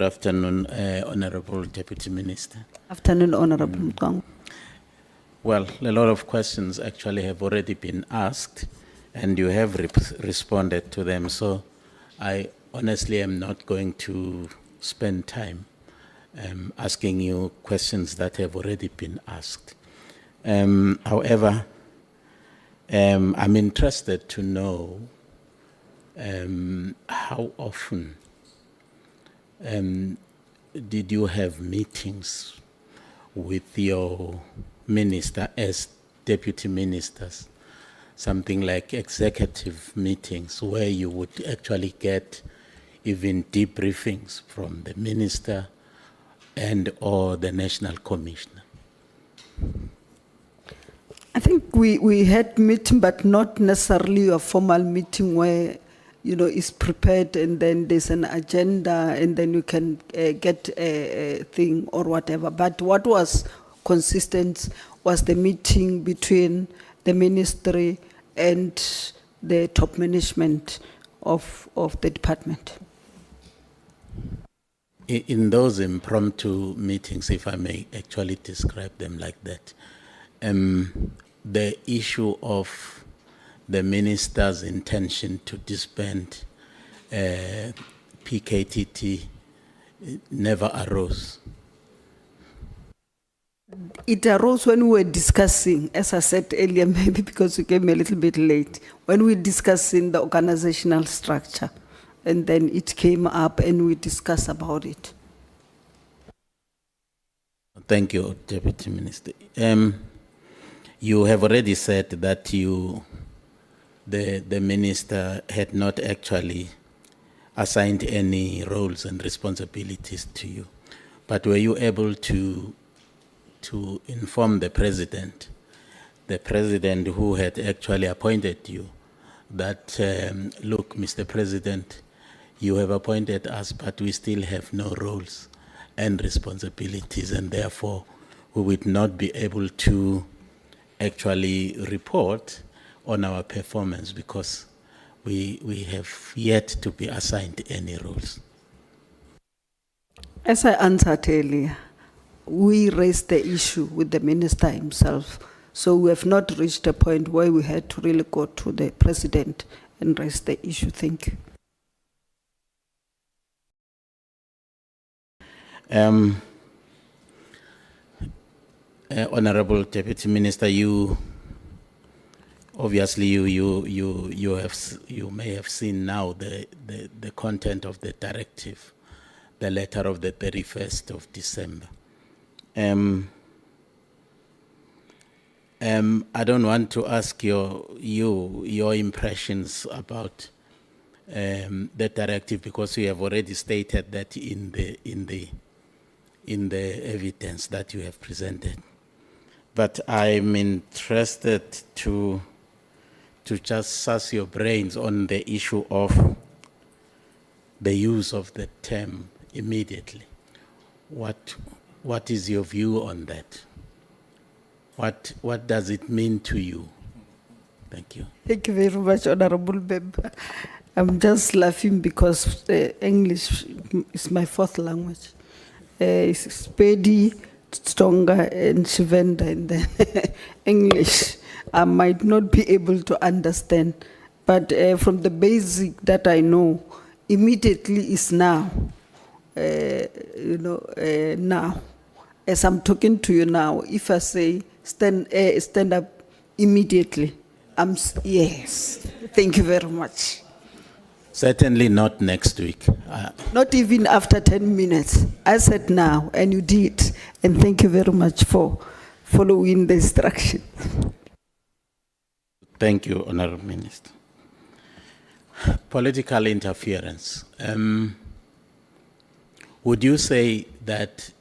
afternoon, Honorable Deputy Minister. Afternoon, Honorable Mkhwanazi. Well, a lot of questions actually have already been asked, and you have responded to them. So I honestly am not going to spend time asking you questions that have already been asked. However, I'm interested to know how often did you have meetings with your minister as deputy ministers, something like executive meetings where you would actually get even debriefings from the minister and or the national commissioner? I think we had meeting, but not necessarily a formal meeting where, you know, it's prepared and then there's an agenda and then you can get a thing or whatever. But what was consistent was the meeting between the ministry and the top management of the department. In those impromptu meetings, if I may actually describe them like that, the issue of the minister's intention to disband PKTT never arose. It arose when we were discussing, as I said earlier, maybe because you came a little bit late, when we were discussing the organizational structure, and then it came up and we discussed about it. Thank you, Deputy Minister. You have already said that the minister had not actually assigned any roles and responsibilities to you, but were you able to inform the president who had actually appointed you that, look, Mr. President, you have appointed us, but we still have no roles and responsibilities, and therefore we would not be able to actually report on our performance because we have yet to be assigned any roles? As I answered earlier, we raised the issue with the minister himself. So we have not reached a point where we had to really go to the president and raise the issue. Thank you. Honorable Deputy Minister, you obviously you may have seen now the content of the directive, the letter of the 31st of December. I don't want to ask your impressions about the directive because you have already stated that in the evidence that you have presented. But I'm interested to just suss your brains on the issue of the use of the term immediately. What is your view on that? What does it mean to you? Thank you. Thank you very much, Honorable Member. I'm just laughing because English is my fourth language. It's Spedi, Stonga, and Shivenda, and then English. I might not be able to understand, but from the basic that I know, immediately is now. Now, as I'm talking to you now, if I say stand up immediately, yes. Thank you very much. Certainly not next week. Not even after 10 minutes. I said now, and you did. And thank you very much for following the instruction. Thank you, Honourable Minister. Political interference. Would you say that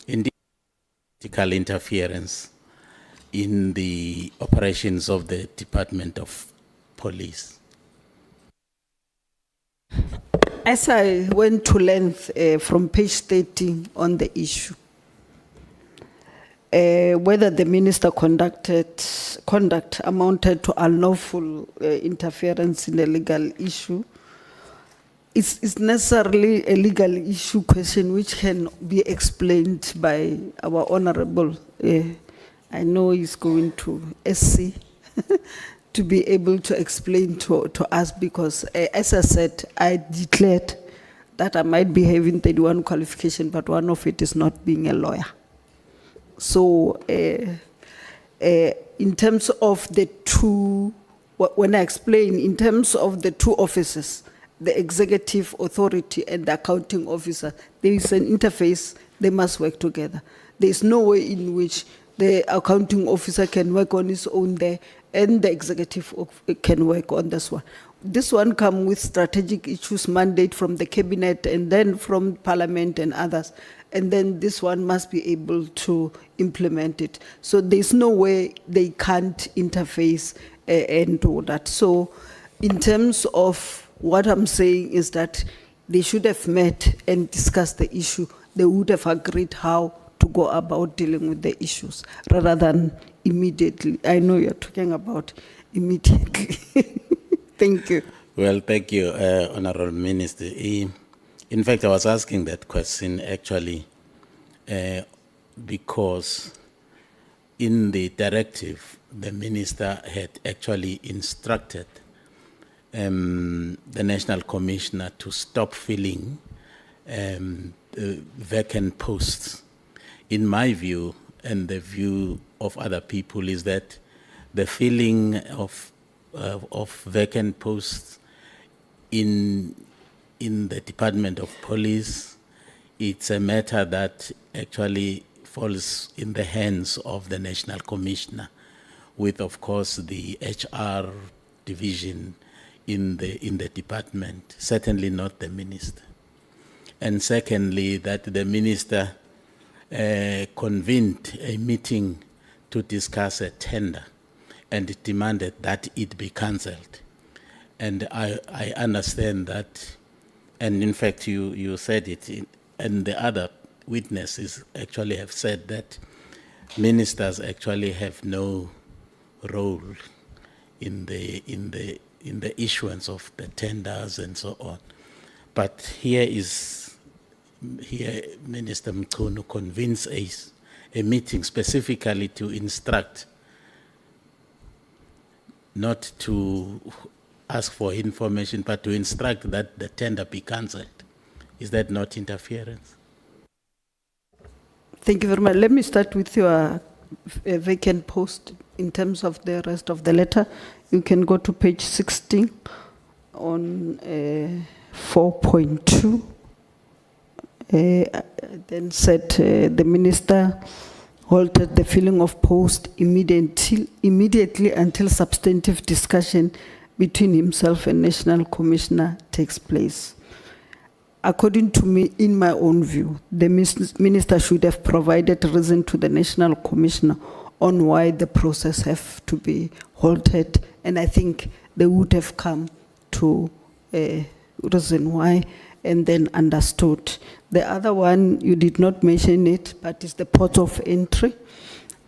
indeed political interference in the operations of the Department of Police? As I went to length from page 13 on the issue, whether the minister conduct amounted to unlawful interference in a legal issue, it's necessarily a legal issue question which can be explained by our honorable, I know he's going to SC, to be able to explain to us because, as I said, I declared that I might be having 31 qualification, but one of it is not being a lawyer. So, in terms of the two, when I explain, in terms of the two offices, the executive authority and the accounting officer, there is an interface, they must work together. There is no way in which the accounting officer can work on his own there and the executive can work on this one. This one comes with strategic issues mandate from the cabinet and then from parliament and others. And then this one must be able to implement it. So there's no way they can't interface and do that. So in terms of what I'm saying is that they should have met and discussed the issue. They would have agreed how to go about dealing with the issues rather than immediately. I know you're talking about immediately. Thank you. Well, thank you, Honorable Minister. In fact, I was asking that question actually because in the directive, the minister had actually instructed the National Commissioner to stop filling vacant posts. In my view, and the view of other people, is that the filling of vacant posts in the Department of Police, it's a matter that actually falls in the hands of the National Commissioner, with, of course, the HR division in the department, certainly not the minister. And secondly, that the minister convened a meeting to discuss a tender and demanded that it be cancelled. And I understand that, and in fact you said it, and the other witnesses actually have said that ministers actually have no role in the issuance of the tenders and so on. But here Minister Mkhwanazi convenes a meeting specifically to instruct, not to ask for information, but to instruct that the tender be cancelled. Is that not interference? Thank you very much. Let me start with your vacant post in terms of the rest of the letter. You can go to page 16 on 4.2. Then said the minister halted the filling of post immediately until substantive discussion between himself and National Commissioner takes place. According to me, in my own view, the minister should have provided reason to the National Commissioner on why the process have to be halted, and I think they would have come to a reason why and then understood. The other one, you did not mention it, but it's the port of entry.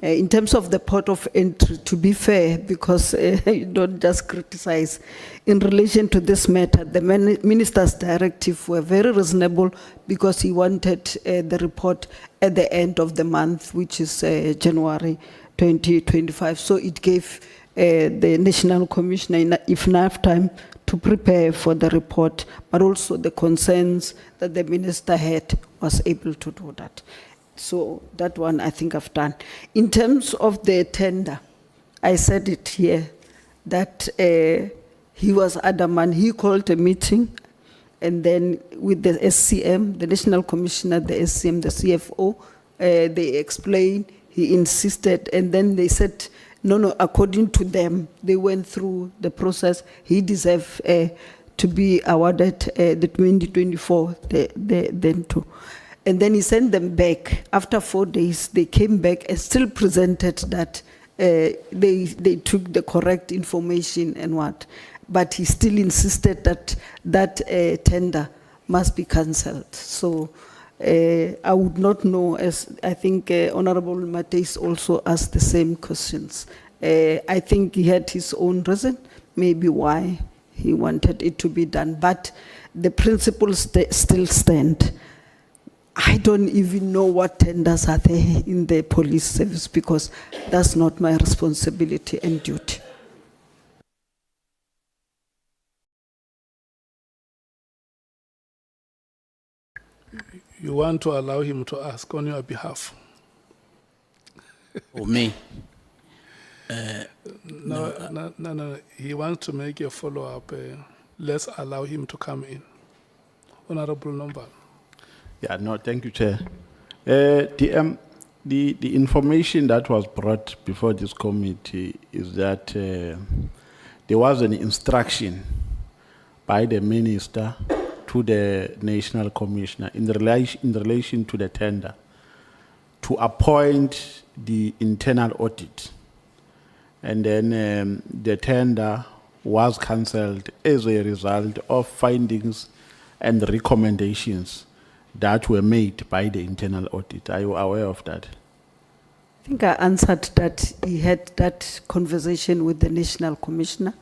In terms of the port of entry, to be fair, because you don't just criticize, in relation to this matter, the minister's directive were very reasonable because he wanted the report at the end of the month, which is January 2025. So it gave the National Commissioner enough time to prepare for the report, but also the concerns that the minister had was able to do that. So that one I think I've done. In terms of the tender, I said it here, that he was adamant. He called a meeting, and then with the SCM, the National Commissioner, the SCM, the CFO, they explained, he insisted, and then they said, no, according to them, they went through the process. He deserved to be awarded the 2024, then too. And then he sent them back. After 4 days, they came back and still presented that they took the correct information and what. But he still insisted that tender must be cancelled. So I would not know, as I think Honorable Mathale also asked the same questions. I think he had his own reason, maybe why he wanted it to be done. But the principles still stand. I don't even know what tenders are there in the police service because that's not my responsibility and duty. You want to allow him to ask on your behalf. Or me? No. He wants to make a follow-up. Let's allow him to come in. Honorable Nombal. Yeah, no, thank you, Chair. The information that was brought before this committee is that there was an instruction by the minister to the National Commissioner in relation to the tender to appoint the internal audit. And then the tender was cancelled as a result of findings and recommendations that were made by the internal audit. Are you aware of that? I think I answered that he had that conversation with the National Commissioner,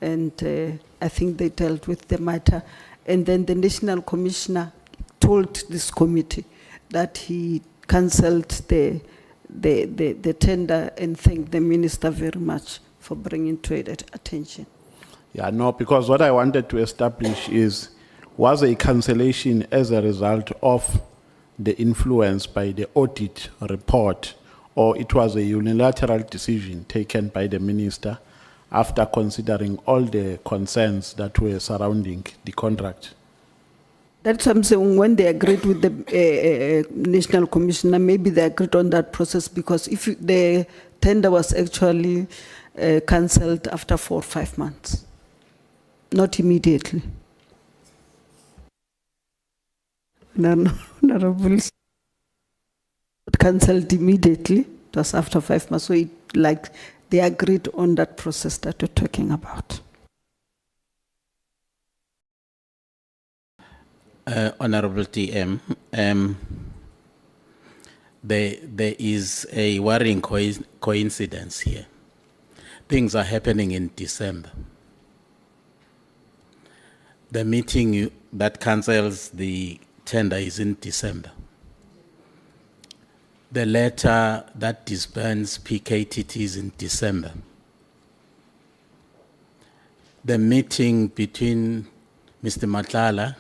and I think they dealt with the matter. And then the National Commissioner told this committee that he cancelled the tender and thanked the minister very much for bringing to it attention. Yeah, no, because what I wanted to establish is, was a cancellation as a result of the influence by the audit report, or it was a unilateral decision taken by the minister after considering all the concerns that were surrounding the contract? That's what I'm saying. When they agreed with the National Commissioner, maybe they agreed on that process, because if the tender was actually cancelled after 4 or 5 months, not immediately. No, cancelled immediately. It was after 5 months. So they agreed on that process that we're talking about. Honorable TM, there is a worrying coincidence here. Things are happening in December. The meeting that cancels the tender is in December. The letter that disbands PKTT is in December. The meeting between Mr. Nhlanhla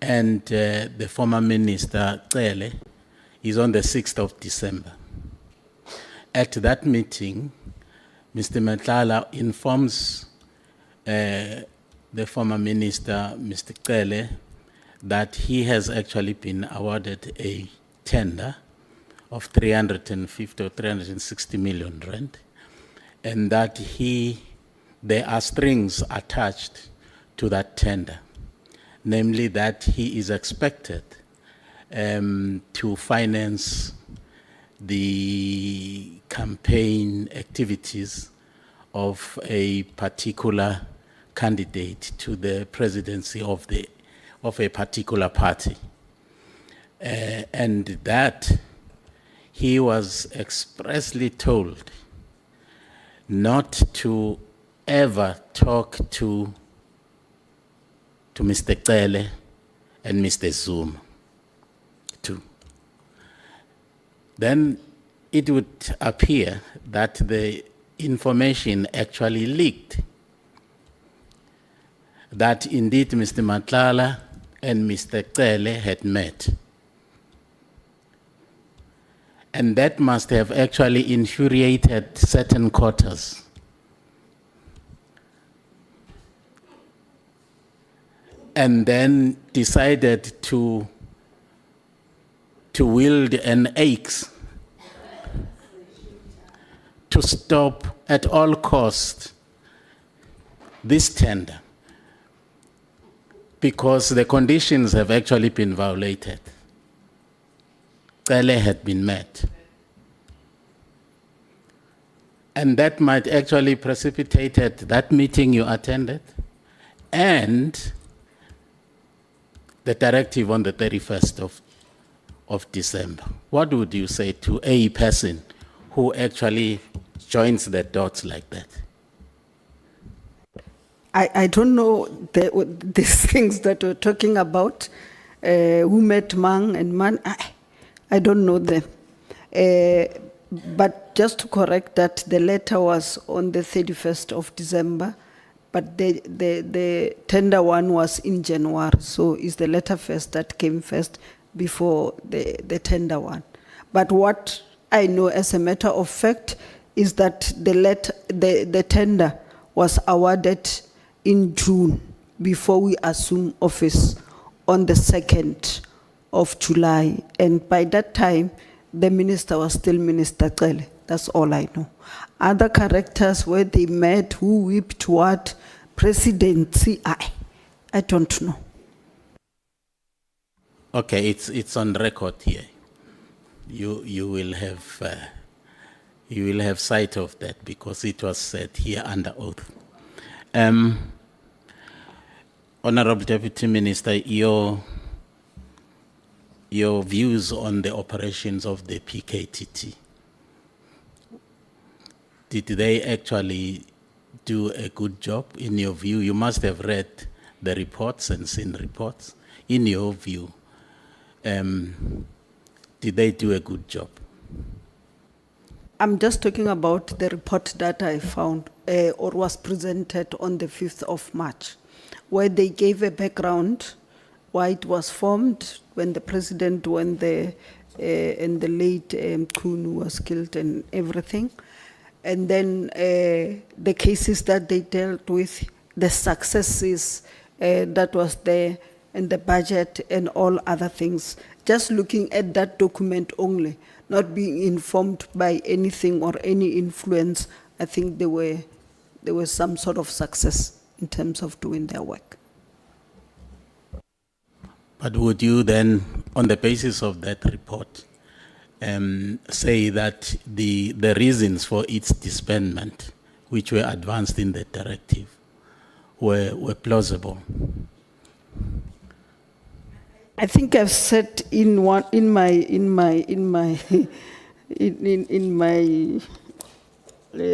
and the former minister, Cele, is on the 6th of December. At that meeting, Mr. Nhlanhla informs the former minister, Mr. Cele, that he has actually been awarded a tender of 350 or 360 million rand, and that there are strings attached to that tender, namely that he is expected to finance the campaign activities of a particular candidate to the presidency of a particular party. And that he was expressly told not to ever talk to Mr. Cele and Mr. Zuma too. Then it would appear that the information actually leaked, that indeed Mr. Nhlanhla and Mr. Cele had met. And that must have actually infuriated certain quarters. And then decided to wield an axe to stop at all costs this tender, because the conditions have actually been violated. Cele had been met. And that might actually precipitated that meeting you attended and the directive on the 31st of December. What would you say to a person who actually joins the dots like that? I don't know these things that we're talking about, who met Mang and Man. I don't know them. But just to correct that, the letter was on the 31st of December, but the tender one was in January. So it's the letter first that came first, before the tender one. But what I know as a matter of fact is that the tender was awarded in June before we assumed office on the 2nd of July. And by that time, the minister was still Minister Cele. That's all I know. Other characters, where they met, who whipped what, presidency, I don't know. Okay, it's on record here. You will have sight of that because it was said here under oath. Honorable Deputy Minister, your views on the operations of the PKTT. Did they actually do a good job in your view? You must have read the reports and seen reports. In your view, did they do a good job? I'm just talking about the report that I found or was presented on the 5th of March, where they gave a background, why it was formed, when the president went there and the late Mkhwanazi was killed and everything. And then the cases that they dealt with, the successes that was there, and the budget and all other things. Just looking at that document only, not being informed by anything or any influence, I think there was some sort of success in terms of doing their work. But would you then, on the basis of that report, say that the reasons for its disbandment, which were advanced in the directive, were plausible? I think I've said in my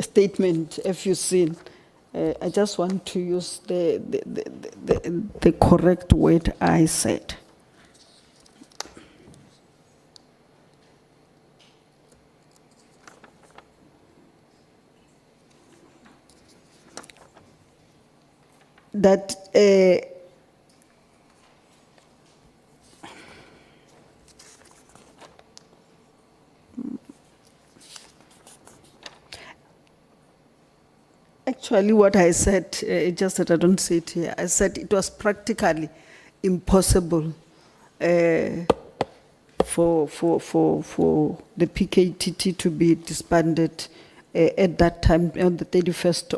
statement, if you've seen, I just want to use the correct word I said. That actually what I said, just that I don't say it here, I said it was practically impossible for the PKTT to be disbanded at that time on the 31st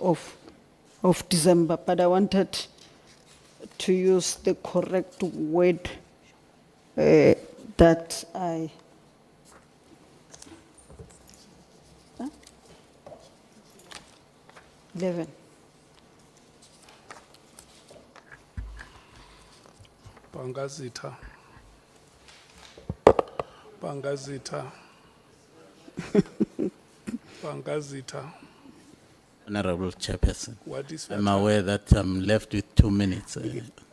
of December, but I wanted to use the correct word that I... 11. Bangazita. Honorable Chairperson, What is I'm aware that I'm left with 2 minutes.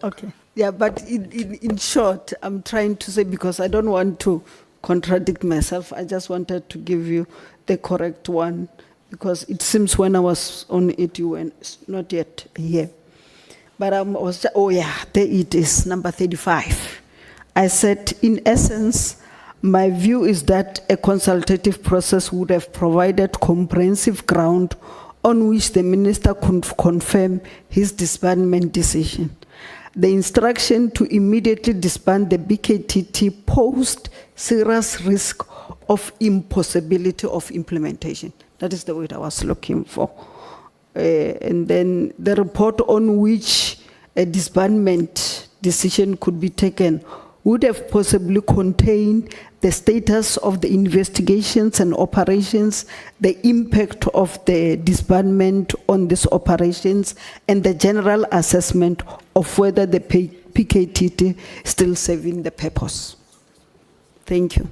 Okay. Yeah, but in short, I'm trying to say, because I don't want to contradict myself, I just wanted to give you the correct one, because it seems when I was on it, you were not yet here. But I was, oh yeah, there it is, number 35. I said, in essence, my view is that a consultative process would have provided comprehensive ground on which the minister could confirm his disbandment decision. The instruction to immediately disband the BKTT posed serious risk of impossibility of implementation. That is the word I was looking for. And then the report on which a disbandment decision could be taken would have possibly contained the status of the investigations and operations, the impact of the disbandment on these operations, and the general assessment of whether the PKTT is still serving the purpose. Thank you.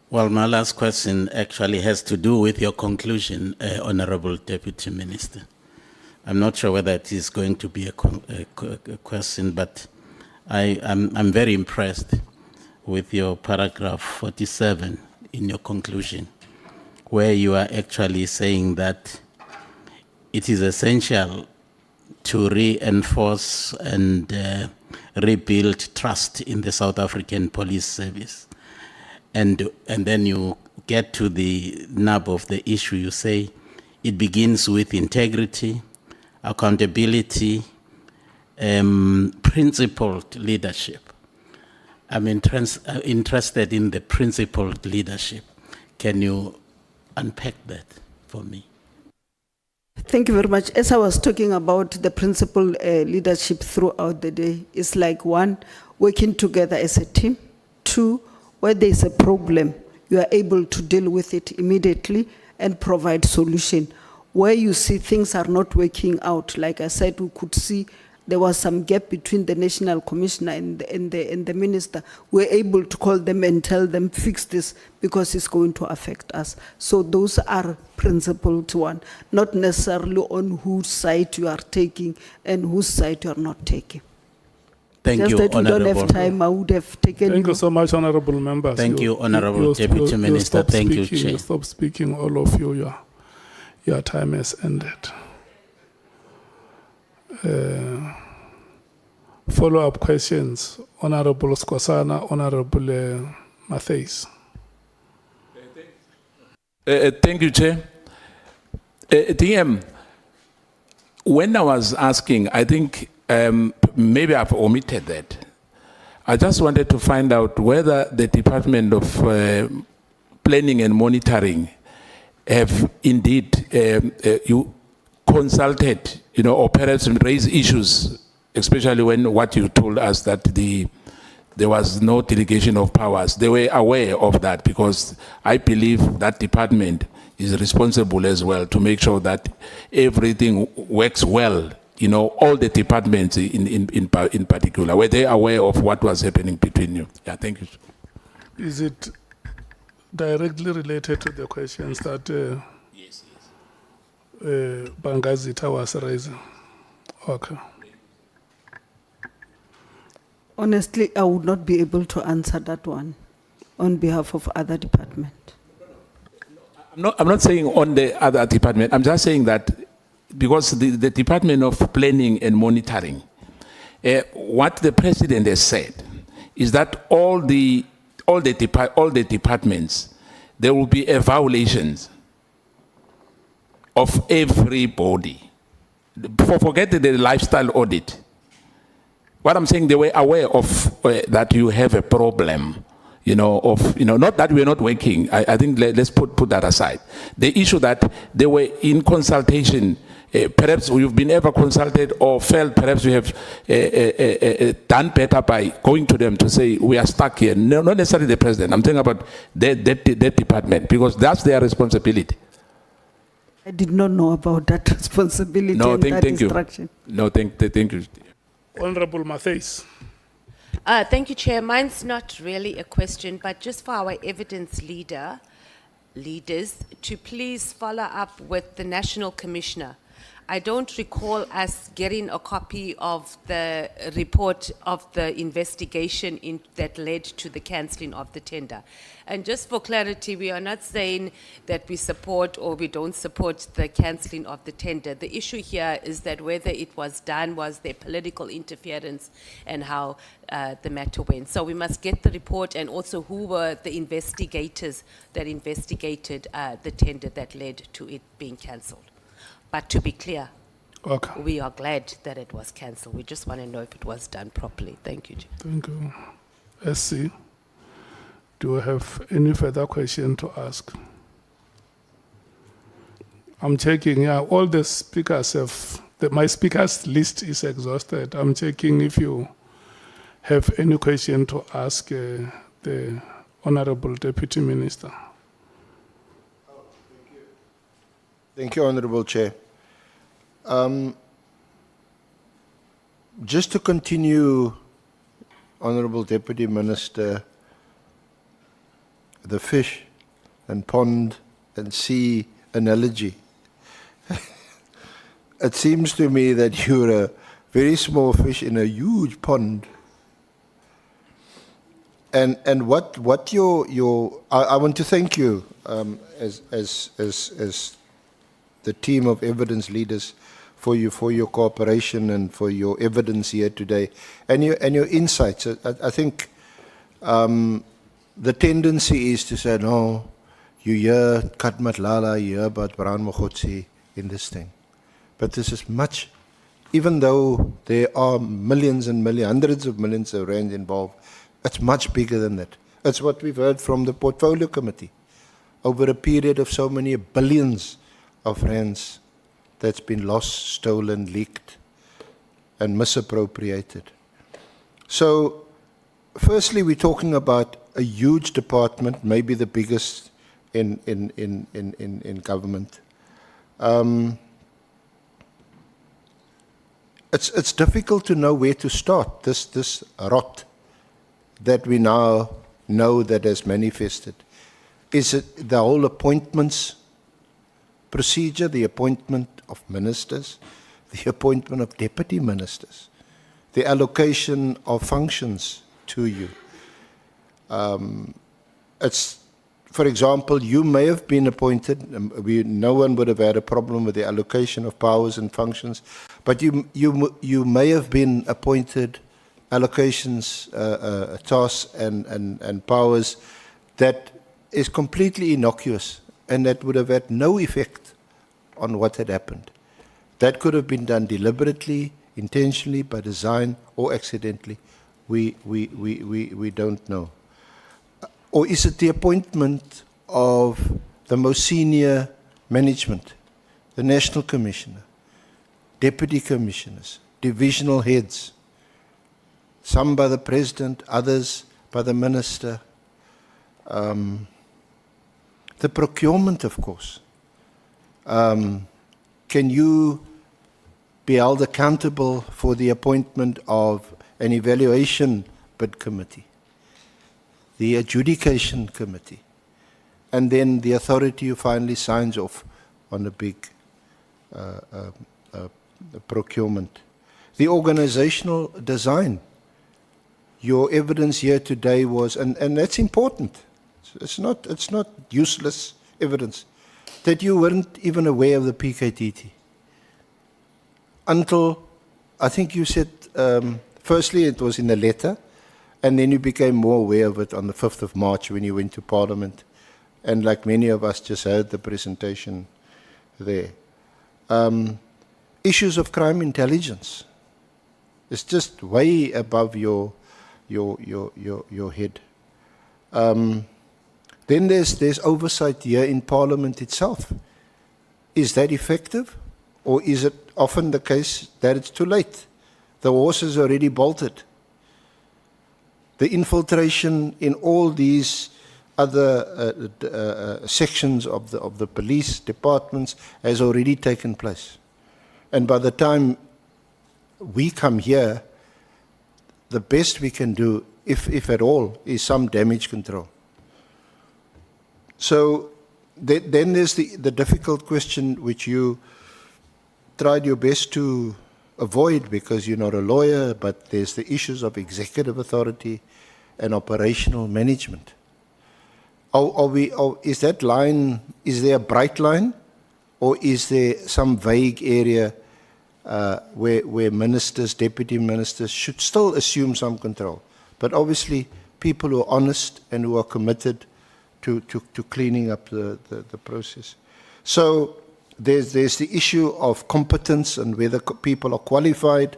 Well, my last question actually has to do with your conclusion, Honorable Deputy Minister. I'm not sure whether it is going to be a question, but I'm very impressed with your paragraph 47 in your conclusion, where you are actually saying that it is essential to reinforce and rebuild trust in the South African Police Service. And then you get to the nub of the issue. You say it begins with integrity, accountability, principled leadership. I'm interested in the principled leadership. Can you unpack that for me? Thank you very much. As I was talking about the principled leadership throughout the day, it's like one, working together as a team. Two, where there's a problem, you are able to deal with it immediately and provide solution. Where you see things are not working out, like I said, we could see there was some gap between the national commissioner and the minister. We're able to call them and tell them, fix this because it's going to affect us. So those are principled one, not necessarily on whose side you are taking and whose side you are not taking. Thank Just you, that we don't Honorable. have time, I would have taken Thank you so much, honorable members. Thank you, Honorable Deputy Minister. stop Thank you, speaking, Chair. You stop speaking, all of you. Your time has ended. Follow-up questions, Honorable Skosana, Honorable Mathale. Thank you, Chair. DM, when I was asking, I think maybe I've omitted that. I just wanted to find out whether the Department of Planning and Monitoring have indeed you consulted, or perhaps raised issues, especially when what you told us that there was no delegation of powers. They were aware of that because I believe that department is responsible as well to make sure that everything works well. All the departments in particular, were they aware of what was happening between you? Yeah, thank you. Is it directly related to the questions that Yes. Bangazita was raising? Okay. Honestly, I would not be able to answer that one on behalf of other department. I'm not saying on the other department. I'm just saying that because the Department of Planning and Monitoring, what the President has said is that all the departments, there will be evaluations of everybody. Forget the lifestyle audit. What I'm saying, they were aware of that you have a problem, not that we're not working. I think let's put that aside. The issue that they were in consultation, perhaps you've been ever consulted or felt perhaps you have done better by going to them to say, we are stuck here. No, not necessarily the President. I'm talking about that department because that's their responsibility. I did not know about that responsibility and that instruction. No, thank you. Honorable Mathale. Thank you, Chair. Mine's not really a question, but just for our evidence leaders to please follow up with the National Commissioner. I don't recall us getting a copy of the report of the investigation that led to the cancelling of the tender. And just for clarity, we are not saying that we support or we don't support the cancelling of the tender. The issue here is that whether it was done, was there political interference, and how the matter went. So we must get the report and also who were the investigators that investigated the tender that led to it being cancelled. But to be clear, Okay. we are glad that it was cancelled. We just want to know if it was done properly. Thank you, Chair. Thank you. SC, do you have any further question to ask? I'm checking, all the speakers my speakers list is exhausted. I'm checking if you have any question to ask the Honorable Deputy Minister. Thank you, Honorable Chair. Just to continue, Honorable Deputy Minister, the fish and pond and sea analogy. It seems to me that you're a very small fish in a huge pond. And what your I want to thank you as the team of evidence leaders for your cooperation and for your evidence here today and your insights. I think the tendency is to say, no, you hear Nhlanhla, you hear about Brown Mkhwanazi in this thing. But this is much, even though there are millions and millions, hundreds of millions of rands involved, it's much bigger than that. It's what we've heard from the Portfolio Committee. Over a period of so many billions of rands that's been lost, stolen, leaked, and misappropriated. So, firstly, we're talking about a huge department, maybe the biggest in government. It's difficult to know where to start this rot that we now know that has manifested. Is it the whole appointments procedure, the appointment of ministers, the appointment of deputy ministers, the allocation of functions to you? It's, for example, you may have been appointed, no one would have had a problem with the allocation of powers and functions, but you may have been appointed allocations, tasks and powers that is completely innocuous and that would have had no effect on what had happened. That could have been done deliberately, intentionally, by design, or accidentally. We don't know. Or is it the appointment of the most senior management, the National Commissioner, Deputy Commissioners, divisional heads, some by the President, others by the Minister, the procurement, of course. Can you be held accountable for the appointment of an evaluation bid committee, the adjudication committee, and then the authority who finally signs off on a big procurement? The organizational design. Your evidence here today was, and that's important. It's not useless evidence, that you weren't even aware of the PKTT until, I think you said, firstly it was in a letter, and then you became more aware of it on the 5th of March when you went to Parliament, and like many of us just heard the presentation there. Issues of crime intelligence. It's just way above your head. Then there's oversight here in Parliament itself. Is that effective? Or is it often the case that it's too late? The horse is already bolted. The infiltration in all these other sections of the police departments has already taken place. And by the time we come here, the best we can do, if at all, is some damage control. So then there's the difficult question which you tried your best to avoid because you're not a lawyer, but there's the issues of executive authority and operational management. Is that line, is there a bright line, or is there some vague area where ministers, deputy ministers should still assume some control? But obviously people who are honest and who are committed to cleaning up the process. So there's the issue of competence and whether people are qualified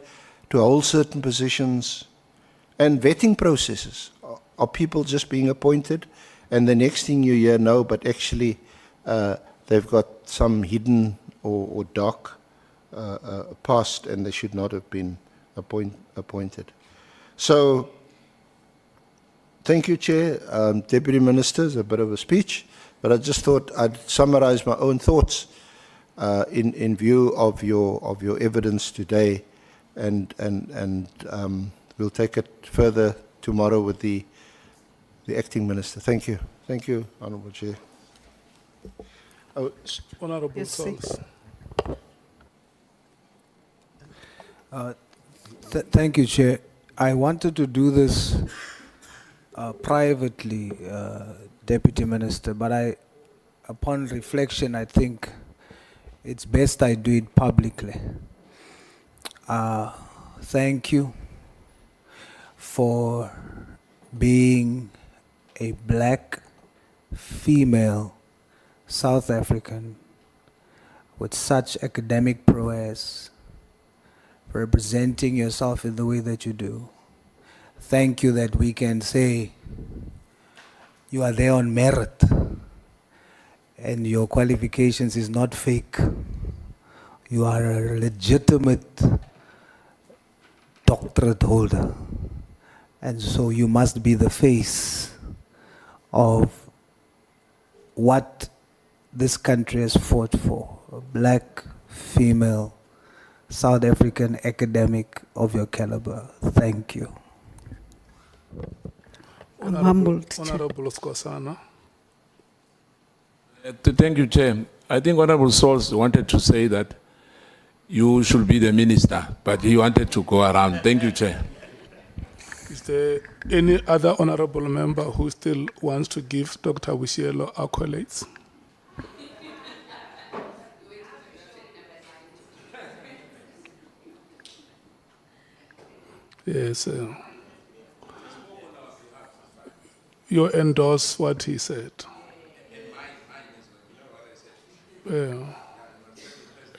to hold certain positions, and vetting processes. Are people just being appointed and the next thing you hear, no, but actually they've got some hidden or dark past and they should not have been appointed. So thank you, Chair. Deputy Ministers, a bit of a speech, but I just thought I'd summarize my own thoughts in view of your evidence today, and we'll take it further tomorrow with the Acting Minister. Thank you. Thank you, Honourable Chair. Honourable Yes, Souls. Thank you, Chair. I wanted to do this privately, Deputy Minister, but upon reflection, I think it's best I do it publicly. Thank you for being a black female South African with such academic prowess, representing yourself in the way that you do. Thank you that we can say you are there on merit and your qualifications is not fake. You are a legitimate doctorate holder. And so you must be the face of what this country has fought for. A black, female, South African academic of your caliber. Thank you. I'm humbled. Honorable Skosana. Thank you, Chair. I think Honorable Sauls wanted to say that you should be the minister, but he wanted to go around. Thank you, Chair. Is there any other honorable member who still wants to give Dr. Boshielo accolades? Yes. You endorse what he said.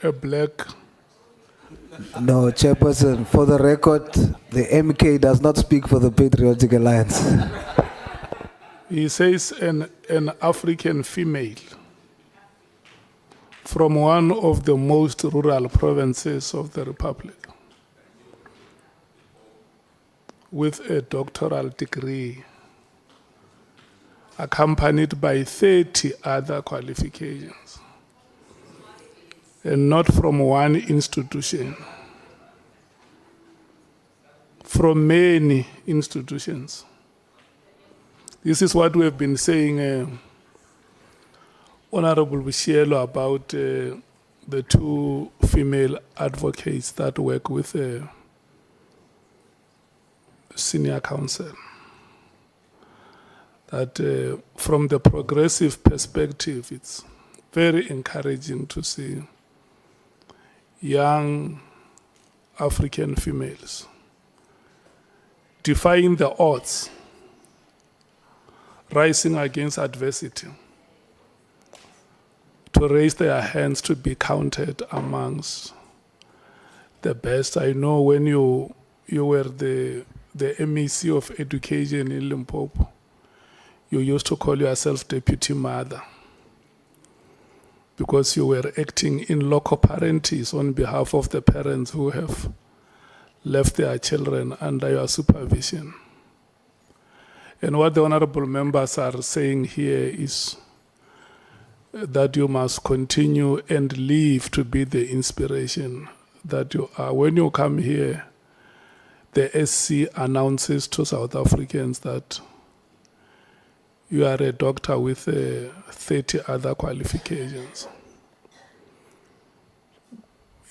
A black. No, Chairperson, for the record, the MK does not speak for the Patriotic Alliance. He says an African female from one of the most rural provinces of the Republic with a doctoral degree accompanied by 30 other qualifications, and not from one institution, from many institutions. This is what we have been saying, Honorable Boshielo, about the two female advocates that work with the senior counsel. That from the progressive perspective, it's very encouraging to see young African females defying the odds, rising against adversity, to raise their hands to be counted amongst the best. I know when you were the MEC of Education in Limpopo, you used to call yourself Deputy Mother because you were acting in loco parentis on behalf of the parents who have left their children under your supervision. And what the honorable members are saying here is that you must continue and live to be the inspiration that you are. When you come here, the SC announces to South Africans that you are a doctor with 30 other qualifications.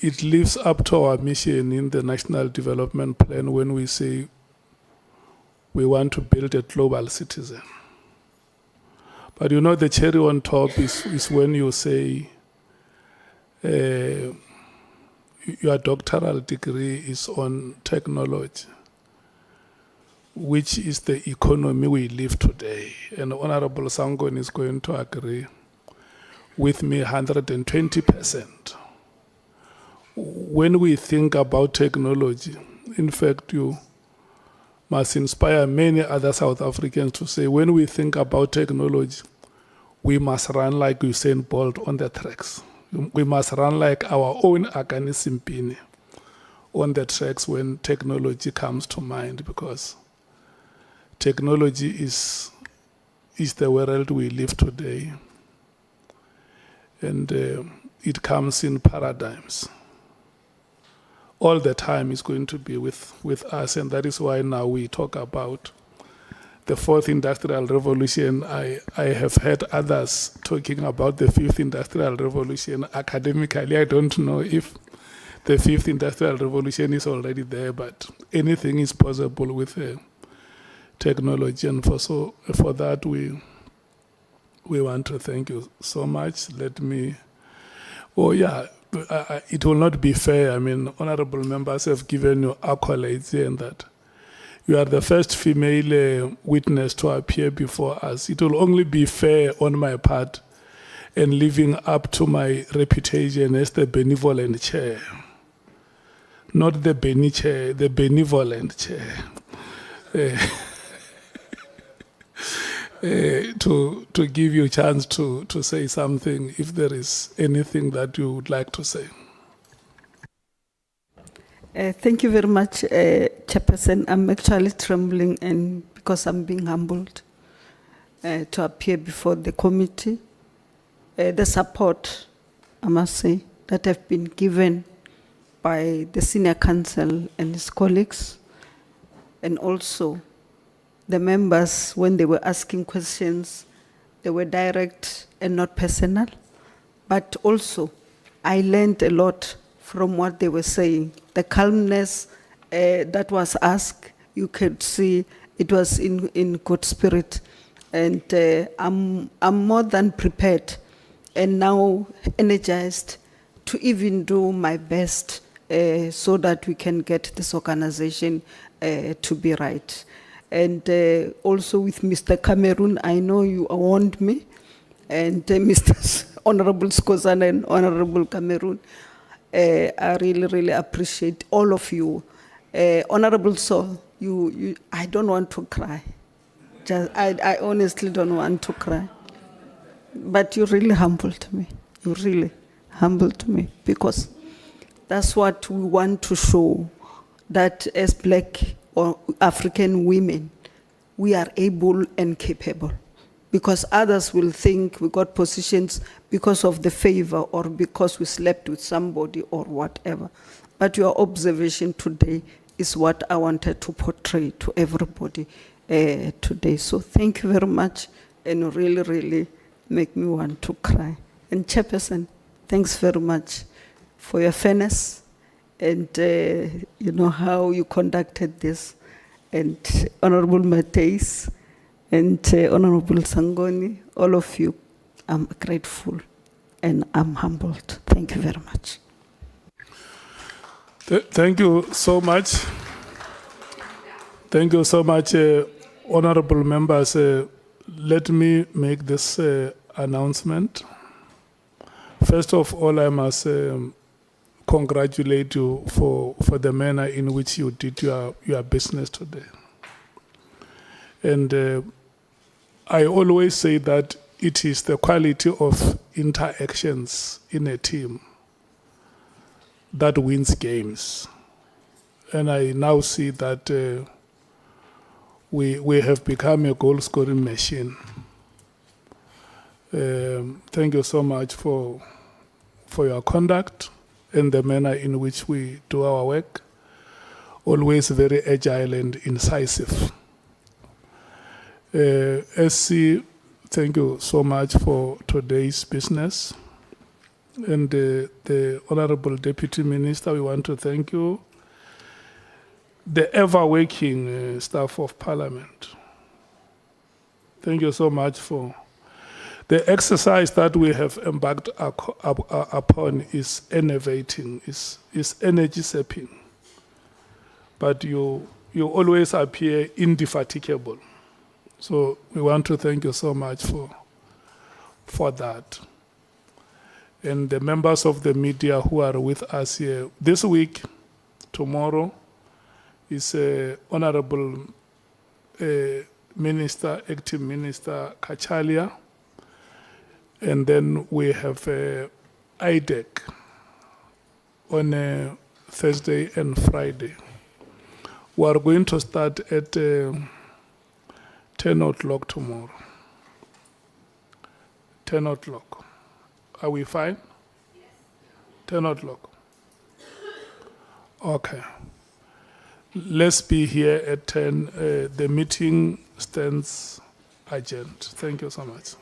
It lives up to our mission in the National Development Plan when we say we want to build a global citizen. But you know, the cherry on top is when you say your doctoral degree is on technology, which is the economy we live today. And Honorable Sangon is going to agree with me 120%. When we think about technology, in fact, you must inspire many other South Africans to say, when we think about technology, we must run like Usain Bolt on the tracks. We must run like our own Akani Simpini on the tracks when technology comes to mind, because technology is the world we live today. And it comes in paradigms. All the time is going to be with us, and that is why now we talk about the fourth industrial revolution. I have heard others talking about the fifth industrial revolution. Academically, I don't know if the fifth industrial revolution is already there, but anything is possible with technology, and for that we want to thank you so much. it will not be fair. I mean, honorable members have given you accolades here and that. You are the first female witness to appear before us. It will only be fair on my part and living up to my reputation as the benevolent chair. Not the Beni chair, the benevolent chair. To give you a chance to say something if there is anything that you would like to say. Thank you very much, Chairperson. I'm actually trembling and because I'm being humbled to appear before the committee. The support, I must say, that have been given by the senior counsel and his colleagues, and also the members, when they were asking questions, they were direct and not personal. But also, I learned a lot from what they were saying. The calmness that was asked, you could see it was in good spirit. And I'm more than prepared and now energized to even do my best so that we can get this organization to be right. And also with Mr. Cameroon, I know you warned me, and Mr. Honorable Skozana and Honorable Cameroon, I really, really appreciate all of you. Honorable Sol, I don't want to cry. I honestly don't want to cry. But you really humbled me. You really humbled me, because that's what we want to show, that as Black or African women, we are able and capable. Because others will think we got positions because of the favor or because we slept with somebody or whatever. But your observation today is what I wanted to portray to everybody today. So thank you very much, and really, really make me want to cry. And Chairperson, thanks very much for your fairness and you know how you conducted this. And Honorable Mathale and Honorable Sangoni, all of you, I'm grateful and I'm humbled. Thank you very much. Thank you so much. Thank you so much, honorable members. Let me make this announcement. First of all, I must congratulate you for the manner in which you did your business today. And I always say that it is the quality of interactions in a team that wins games. And I now see that we have become a goal-scoring machine. Thank you so much for your conduct and the manner in which we do our work. Always very agile and incisive. SC, thank you so much for today's business. And the Honorable Deputy Minister, we want to thank you. The ever-working staff of Parliament, thank you so much for the exercise that we have embarked upon. Is innovating, is energy-sapping, but you always appear indefatigable. So we want to thank you so much for that. And the members of the media who are with us here this week, tomorrow, is Honorable Minister, Acting Minister Cachalia. And then we have IDEC on Thursday and Friday. We are going to start at 10 o'clock tomorrow. 10 o'clock. Are we fine? 10 o'clock. Okay. Let's be here at 10. The meeting stands adjourned. Thank you so much.